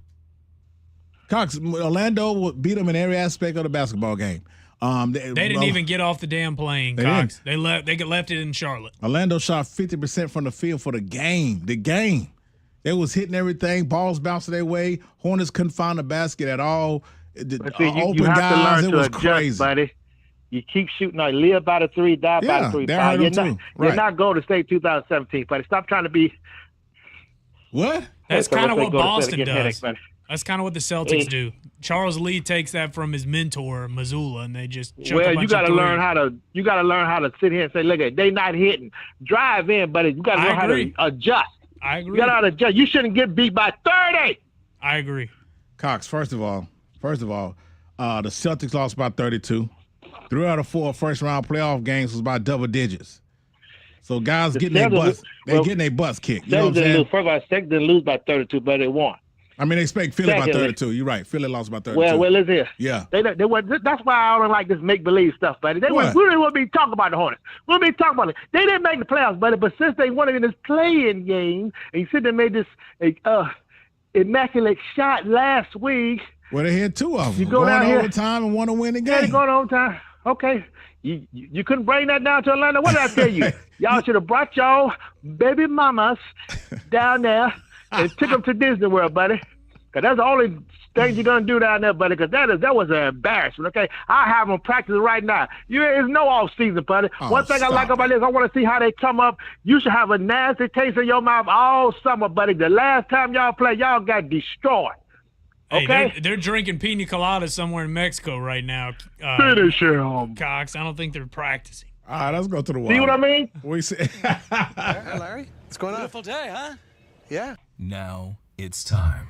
Speaker 3: Cox, Orlando beat them in every aspect of the basketball game.
Speaker 4: They didn't even get off the damn plane, Cox. They left it in Charlotte.
Speaker 3: Orlando shot 50% from the field for the game. They was hitting everything. Balls bouncing their way. Hornets couldn't find the basket at all.
Speaker 22: You have to learn to adjust, crazy. Buddy. You keep shooting. Live by the three, die by the three. You're not Golden State 2017, buddy. Stop trying to be.
Speaker 3: What?
Speaker 4: That's kind of what Boston does. That's kind of what the Celtics do. Charles Lee takes that from his mentor, Mazzulla, and they just chuck a bunch
Speaker 22: you got to
Speaker 4: of
Speaker 22: learn how to. You got to learn how to sit here and say, "Look, they not hitting. Drive in, buddy. You got to learn how to adjust."
Speaker 4: I agree.
Speaker 22: You got to know how to adjust. You shouldn't get beat by 30.
Speaker 4: I agree.
Speaker 3: Cox, first of all, the Celtics lost by 32. 3 out of 4 first-round playoff games was by double digits. So guys getting their butts kicked. You know what I'm saying?
Speaker 22: First of all, Celtics didn't lose by 32, but they won.
Speaker 3: I mean, they expect Philly by 32. You're right. Philly lost by 32.
Speaker 22: Well, listen here.
Speaker 3: Yeah.
Speaker 22: That's why I don't like this make-believe stuff, buddy. We wouldn't be talking about the Hornets. We wouldn't be talking about it. They didn't make the playoffs, buddy, but since they won it in this play-in game, and you said they made this immaculate shot last week.
Speaker 3: Well, they had 2 of them.
Speaker 22: You go down here.
Speaker 3: Overtime and want to win the game.
Speaker 22: Yeah, they going to overtime. Okay. You couldn't bring that down to Atlanta. What did I tell you? Y'all should have brought y'all baby mamas down there and took them to Disney World, buddy. Because that's the only thing you're going to do down there, buddy, because that was an embarrassment, okay? I have them practicing right now. It's no off-season, buddy. One thing I like about this, I want to see how they come up. You should have a nasty taste in your mouth all summer, buddy. The last time y'all played, y'all got destroyed. Okay.
Speaker 4: Hey, they're drinking pina coladas somewhere in Mexico right now.
Speaker 22: Finish him,
Speaker 4: Cox. I don't think they're practicing.
Speaker 3: All right, let's go to the water.
Speaker 22: See what I mean?
Speaker 3: We see.
Speaker 2: Hey, Larry. What's going on?
Speaker 6: Beautiful day, huh?
Speaker 2: Yeah.
Speaker 16: Now it's time.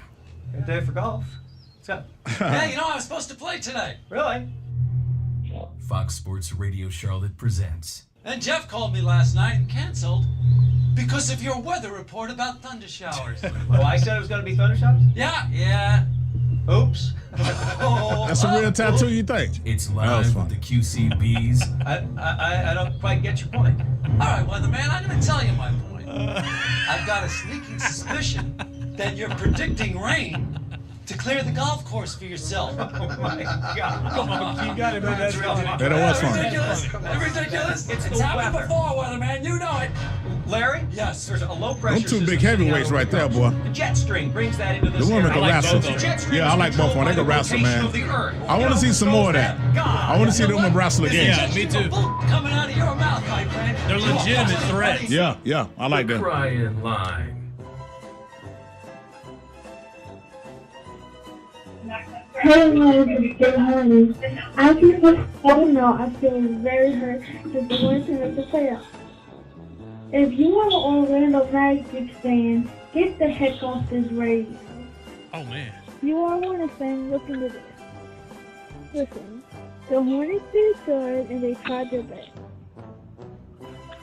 Speaker 6: Good day for golf. What's up? Yeah, I was supposed to play today. Really?
Speaker 16: Fox Sports Radio Charlotte presents.
Speaker 6: And Jeff called me last night and canceled because of your weather report about thunder showers.
Speaker 2: Oh, I said it was going to be thunder showers?
Speaker 6: Yeah. Oops.
Speaker 3: That's a real tattoo, you think?
Speaker 16: It's live with the QCBs.
Speaker 2: I don't quite get your point.
Speaker 6: All right, weatherman, I'm going to tell you my point. I've got a sneaking suspicion that you're predicting rain to clear the golf course for yourself.
Speaker 2: Oh, my God. Come on, you got it, man. That's funny.
Speaker 3: That was funny.
Speaker 6: Ridiculous. It's happened before, weatherman. You know it.
Speaker 2: Larry?
Speaker 6: Yes.
Speaker 2: There's a low pressure
Speaker 3: Them 2 big heavyweights right there, boy.
Speaker 2: The jet stream brings that into this
Speaker 3: The women can wrestle.
Speaker 2: Yeah,
Speaker 3: I like both of them. They can wrestle, man. I want to see some more of that. I want to see the women wrestle again.
Speaker 4: Yeah, me too.
Speaker 6: Coming out of your mouth, my friend.
Speaker 4: They're legitimate threats.
Speaker 3: Yeah. I like that.
Speaker 16: Crying line.
Speaker 23: Hey, my name is Jay Hornets. I just want to know I feel very hurt that the Hornets have the playoffs. If you are an Orlando Magic fan, get the heck off this radio.
Speaker 4: Oh, man.
Speaker 23: You are a Hornets fan, listen to this. Listen, the Hornets did good and they tried their best.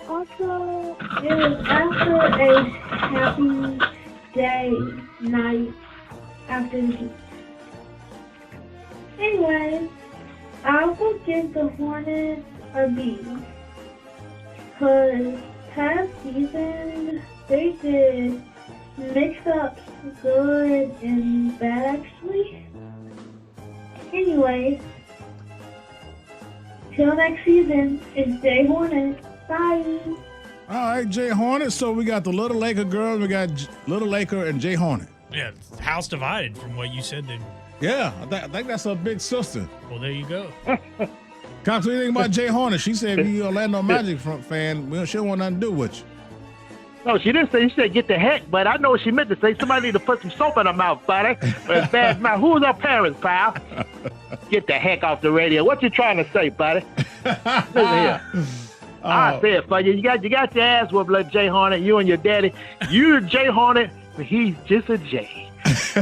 Speaker 23: Also, it was after a happy night after the game. Anyway, I will give the Hornets a B. Because past season, they did mix up good and bad, actually. Anyway, till next season, it's Jay Hornet. Bye.
Speaker 3: All right, Jay Hornet. So we got the Little Laker girls. We got Little Laker and Jay Hornet.
Speaker 4: Yeah, house divided from what you said.
Speaker 3: Yeah, I think that's her big sister.
Speaker 4: Well, there you go.
Speaker 3: Cox, what do you think about Jay Hornet? She said if you're an Orlando Magic fan, she don't want nothing to do with you.
Speaker 22: No, she didn't say. She said get the heck, but I know what she meant to say. Somebody need to put some soap in her mouth, buddy. It's bad mouth. Who's her parents, pal? Get the heck off the radio. What you trying to say, buddy? Listen here. I say it for you. You got your ass whooped like Jay Hornet. You and your daddy. You're Jay Hornet, but he's just a J.
Speaker 3: Let's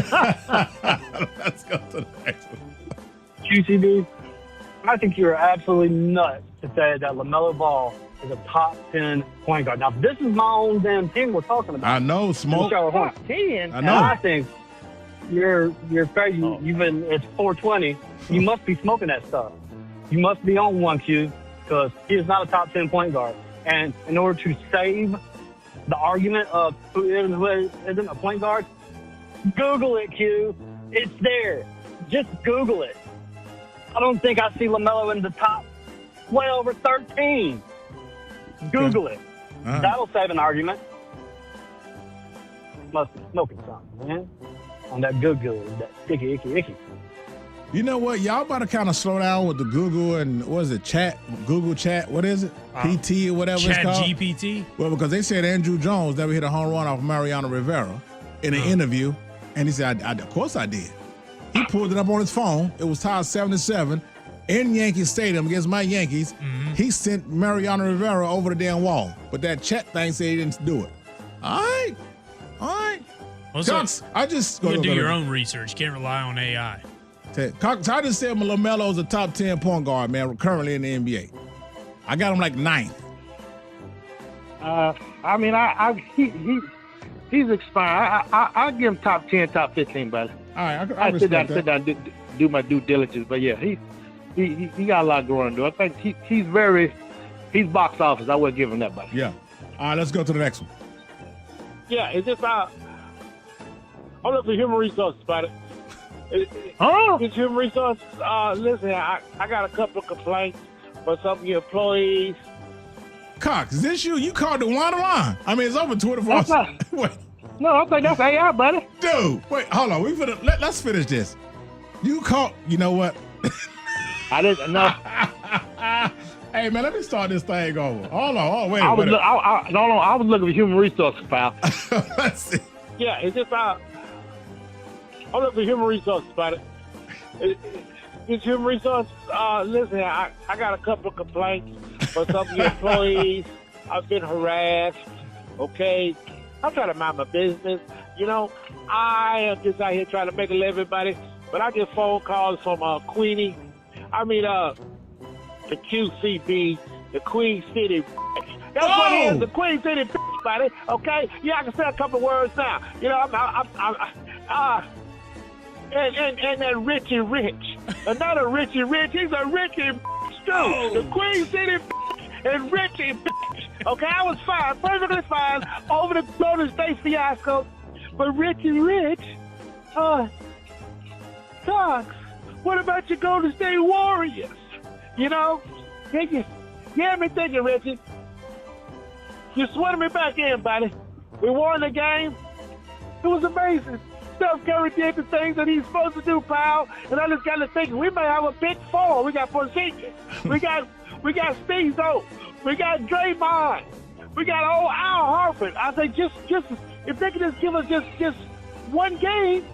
Speaker 3: go to the next one.
Speaker 19: QCB, I think you're absolutely nuts to say that LaMelo Ball is a top 10 point guard. Now, this is my own damn team we're talking about.
Speaker 3: I know, Smoke.
Speaker 19: Top
Speaker 22: 10.
Speaker 3: I
Speaker 19: And
Speaker 3: know.
Speaker 19: I think you've been, it's 420. You must be smoking that stuff. You must be on one, Q, because he is not a top 10 point guard. And in order to save the argument of who isn't a point guard, Google it, Q. It's there. Just Google it. I don't think I see LaMelo in the top 12 or 13. Google it. That'll save an argument. Must be smoking something, man. On that good, that sticky, icky.
Speaker 3: You know what? Y'all better kind of slow down with the Google and what is it? Chat? Google Chat? What is it? PT or whatever it's called?
Speaker 4: Chat GPT?
Speaker 3: Well, because they said Andrew Jones never hit a home run off Mariano Rivera in an interview, and he said, of course I did. He pulled it up on his phone. It was tied 7-7 in Yankee Stadium against my Yankees. He sent Mariano Rivera over the damn wall, but that Chat thing said he didn't do it. All right. Cox, I just
Speaker 4: you do your own research. Can't rely on AI.
Speaker 3: Cox, I just said LaMelo's a top 10 point guard, man, currently in the NBA. I got him like 9th.
Speaker 22: I mean, he's expired. I give him top 10, top 15, buddy.
Speaker 3: All right,
Speaker 22: I sit down, do my due diligence. But yeah, he got a lot growing to do. I think he's box office. I would give him that, buddy.
Speaker 3: Yeah. All right, let's go to the next one.
Speaker 7: Yeah, it's just I'm looking for human resources, buddy. It's human resources. Listen, I got a couple of complaints for some of your employees.
Speaker 3: Cox, is this you? You called the one line. I mean, it's over 24 hours. Wait.
Speaker 22: No, I think that's AI, buddy.
Speaker 3: Dude, wait, hold on. Let's finish this. You called, you know what?
Speaker 22: I didn't know.
Speaker 3: Hey, man, let me start this thing over. Hold on. Wait.
Speaker 22: I was looking for human resources, pal.
Speaker 3: Let's see.
Speaker 7: Yeah, it's just I'm looking for human resources, buddy. It's human resources. Listen, I got a couple of complaints for some of your employees. I've been harassed. Okay, I'm trying to mind my business. You know, I am just out here trying to make a living, buddy. But I get phone calls from Queenie. I mean, the QCB, the Queen City. That's what it is, the Queen City, buddy. Okay, yeah, I can say a couple words now. You know, and that Richie Rich, another Richie Rich. He's a Richie too. The Queen City and Richie. Okay, I was fine, perfectly fine over the Golden State fiasco, but Richie Rich, Cox, what about your Golden State Warriors? You know, you had me thinking, Richie. You sweated me back in, buddy. We won the game. It was amazing. Steph Curry did the things that he's supposed to do, pal. And I just got to think, we may have a big four. We got Porzingis. we got Stezo. We got Draymond. We got old Al Horford. I say, just if they could just give us just one game,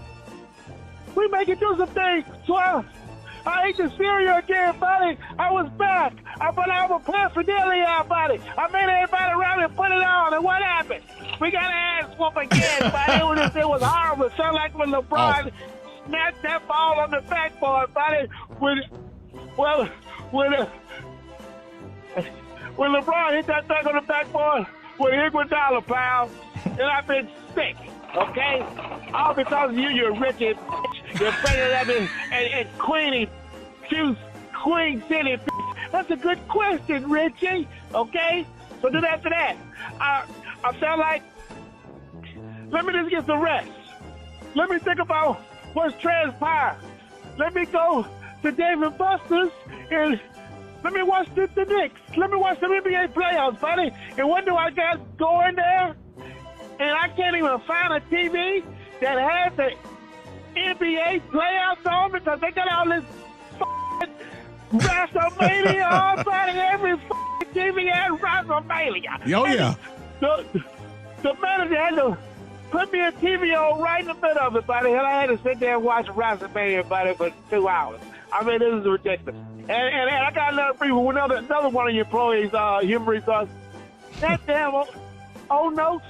Speaker 7: we may can do some things. So I ate the cereal again, buddy. I was back. I put out a paraphernalia, buddy. I made everybody around me put it on, and what happened? We got an ass whoop again, buddy. It was horrible. It sounded like when LeBron snatched that ball on the backboard, buddy. When LeBron hit that thing on the backboard with Iguodala, pal, and I've been sick, okay? All because of you, you're rich and bitch. You're better than me and Queenie, Queen City, bitch. That's a good question, Richie, okay? So then after that, I felt like, let me just get some rest. Let me think about what's transpired. Let me go to Dave & Buster's and let me watch the Knicks. Let me watch the NBA playoffs, buddy. And what do I got going there? And I can't even find a TV that has the NBA playoffs on because they got all this WrestleMania on, buddy. Every TV has WrestleMania.
Speaker 3: Oh, yeah.
Speaker 7: The manager had to put me a TV on right in the middle of it, buddy, and I had to sit there and watch WrestleMania, buddy, for 2 hours. I mean, this is ridiculous. And I got another brief with another one of your employees, human resources. That damn old notes.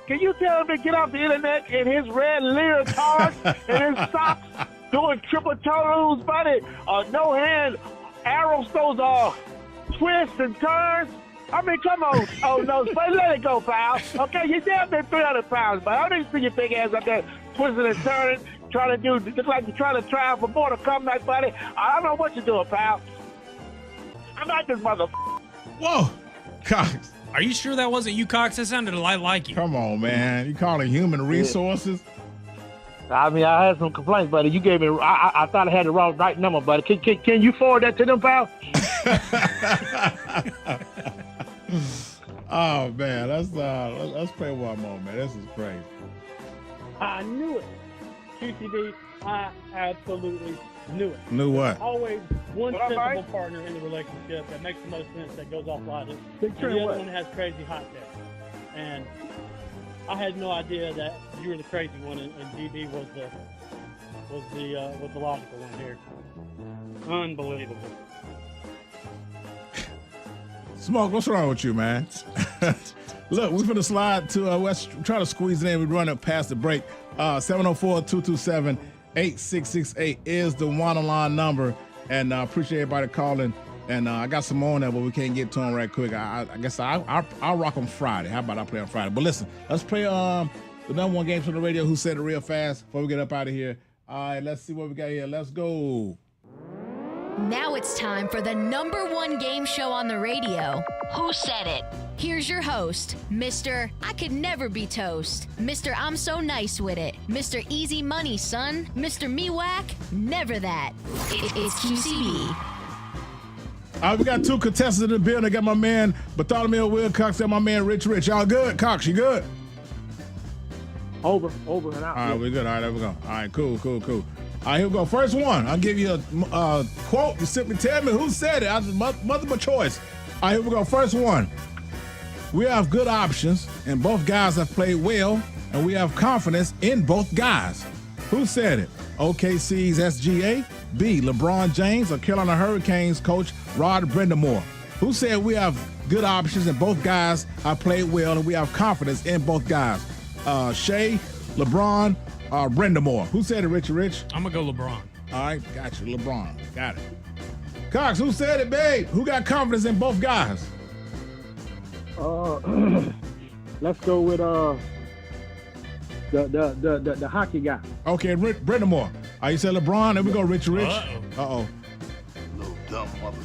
Speaker 7: Can you tell him to get off the internet in his red leotard and his socks doing triple toes, buddy? No hand arrows, those twists and turns. I mean, come on, oh no, but let it go, pal. Okay, you damn near 300 pounds, but I don't even see your big ass up there twisting and turning, trying to look like you're trying to try for more to come back, buddy. I don't know what you're doing, pal. I'm not this mother.
Speaker 3: Whoa, Cox.
Speaker 4: Are you sure that wasn't you, Cox? That sounded a lot like you.
Speaker 3: Come on, man. You calling human resources?
Speaker 22: I mean, I had some complaints, buddy. You gave me. I thought I had the right number, buddy. Can you forward that to them, pal?
Speaker 3: Oh man, let's play one more, man. This is crazy.
Speaker 9: I knew it. QCB, I absolutely knew it.
Speaker 3: Knew what?
Speaker 9: Always one sensible partner in the relationship that makes the most sense, that goes off logic. And the other one has crazy hot takes. And I had no idea that you were the crazy one, and GB was the logical one here. Unbelievable.
Speaker 3: Smoke, what's wrong with you, man? Look, we're going to slide to let's try to squeeze it in. We're running past the break. 704-227-8668 is the one-line number. And I appreciate everybody calling. And I got some more on there, but we can't get to them right quick. I guess I'll rock them Friday. How about I play on Friday? But listen, let's play the number one game from the radio. Who said it real fast before we get up out of here? All right, let's see what we got here. Let's go.
Speaker 10: Now it's time for the number one game show on the radio. Who said it? Here's your host, Mr. I Could Never Be Toast, Mr. I'm So Nice With It, Mr. Easy Money, son, Mr. Me Whack, never that. It's QCB.
Speaker 3: All right, we got two contestants in the building. I got my man Bartholomew Wilcox and my man Rich. Y'all good? Cox, you good?
Speaker 22: Over and out.
Speaker 3: All right, we're good. All right, there we go. All right, cool. All right, here we go. First one. I'll give you a quote. You simply tell me who said it. Multiple choice. All right, here we go. First one. We have good options, and both guys have played well, and we have confidence in both guys. Who said it? OKC's SGA, B, LeBron James, or Carolina Hurricanes coach Rod Brindamore? Who said we have good options, and both guys have played well, and we have confidence in both guys? Shea, LeBron, Brindamore. Who said it, Rich?
Speaker 4: I'm going to go LeBron.
Speaker 3: All right, got you, LeBron. Got it. Cox, who said it, babe? Who got confidence in both guys?
Speaker 22: Let's go with the hockey guy.
Speaker 3: Okay, Brindamore. You said LeBron. There we go, Rich. Uh-oh.
Speaker 8: Little dumb mother.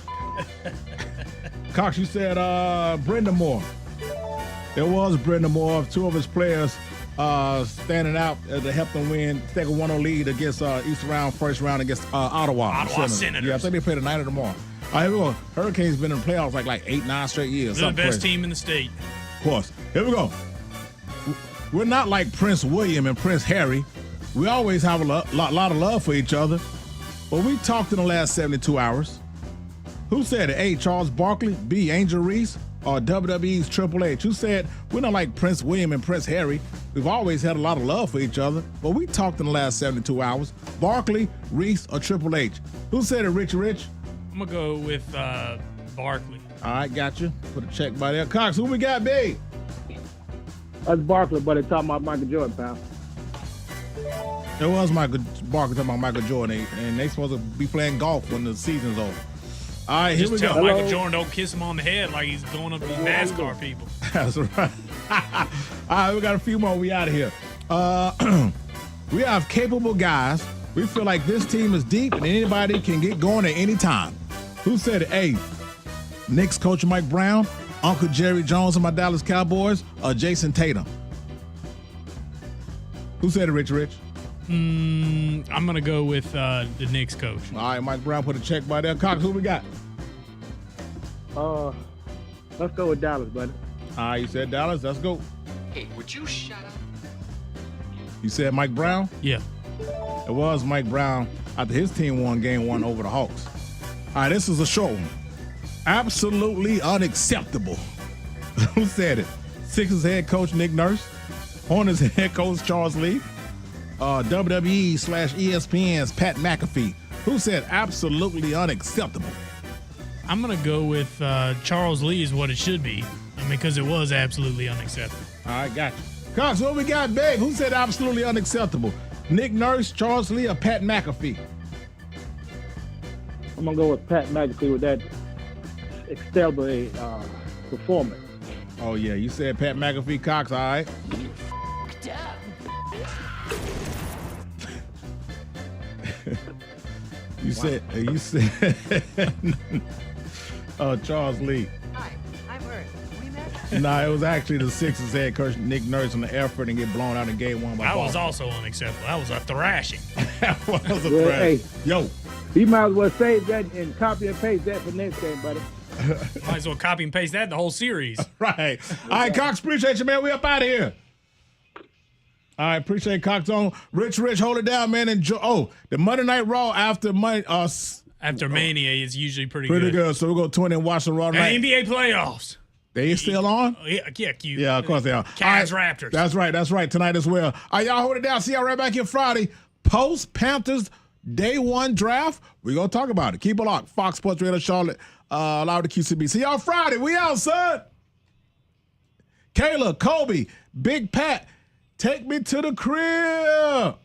Speaker 3: Cox, you said Brindamore. There was Brindamore. Two of his players standing out to help them win, take a 1-0 lead against East round, first round against Ottawa Senators. Yeah, I think they play tonight or tomorrow. All right, here we go. Hurricanes been in the playoffs like 8-9 straight years.
Speaker 4: They're the best team in the state.
Speaker 3: Of course. Here we go. We're not like Prince William and Prince Harry. We always have a lot of love for each other. But we talked in the last 72 hours. Who said it? A, Charles Barkley, B, Angel Reese, or WWE's Triple H? Who said we're not like Prince William and Prince Harry? We've always had a lot of love for each other. But we talked in the last 72 hours. Barkley, Reese, or Triple H? Who said it, Rich?
Speaker 4: I'm going to go with Barkley.
Speaker 3: All right, got you. Put a check by there. Cox, who we got, B?
Speaker 22: That's Barkley, but it's talking about Michael Jordan, pal.
Speaker 3: It was Barkley talking about Michael Jordan, and they supposed to be playing golf when the season's over. All right, here we go.
Speaker 4: Michael Jordan don't kiss him on the head like he's going up to these NASCAR people.
Speaker 3: That's right. All right, we got a few more. We out of here. We have capable guys. We feel like this team is deep and anybody can get going at any time. Who said it? A, Knicks coach Mike Brown, Uncle Jerry Jones of my Dallas Cowboys, or Jason Tatum? Who said it, Rich?
Speaker 4: I'm going to go with the Knicks coach.
Speaker 3: All right, Mike Brown put a check by there. Cox, who we got?
Speaker 22: Let's go with Dallas, buddy.
Speaker 3: All right, you said Dallas. Let's go.
Speaker 13: Hey, would you shut up?
Speaker 3: You said Mike Brown?
Speaker 4: Yeah.
Speaker 3: It was Mike Brown after his team won game 1 over the Hawks. All right, this is a short one. Absolutely unacceptable. Who said it? Sixers head coach Nick Nurse, Hornets head coach Charles Lee, WWE/ESPN's Pat McAfee. Who said absolutely unacceptable?
Speaker 4: I'm going to go with Charles Lee is what it should be. Because it was absolutely unacceptable.
Speaker 3: All right, got you. Cox, what we got, babe? Who said absolutely unacceptable? Nick Nurse, Charles Lee, or Pat McAfee?
Speaker 22: I'm going to go with Pat McAfee with that
Speaker 11: performance.
Speaker 3: Oh, yeah. You said Pat McAfee Cox, all right. You said Charles Lee.
Speaker 12: Hi, I'm Earth. We met?
Speaker 3: Nah, it was actually the Sixers head coach Nick Nurse on the effort and get blown out in game one by
Speaker 4: That was
Speaker 3: Boston.
Speaker 4: also unacceptable. That was a thrashing.
Speaker 3: That was a
Speaker 11: Yeah,
Speaker 3: thrash.
Speaker 11: hey.
Speaker 3: Yo.
Speaker 11: He might as well save that and copy and paste that for next game, buddy.
Speaker 4: Might as well copy and paste that the whole series.
Speaker 3: Right. All right, Cox, appreciate you, man. We up out of here. All right, appreciate Cox on. Rich, hold it down, man. Enjoy. The Monday Night Raw after
Speaker 4: Mania is usually pretty
Speaker 3: good. So we'll go 20 and watch the Raw tonight.
Speaker 4: And NBA playoffs.
Speaker 3: They still on?
Speaker 4: Yeah,
Speaker 3: of course they are.
Speaker 4: Cavs, Raptors.
Speaker 3: That's right. Tonight as well. All right, y'all hold it down. See y'all right back here Friday. Post Panthers Day 1 draft. We're going to talk about it. Keep it locked. Fox Sports Radio Charlotte. Allow the QCB. See y'all Friday. We out, son. Kayla, Kobe, Big Pat. Take me to the crib.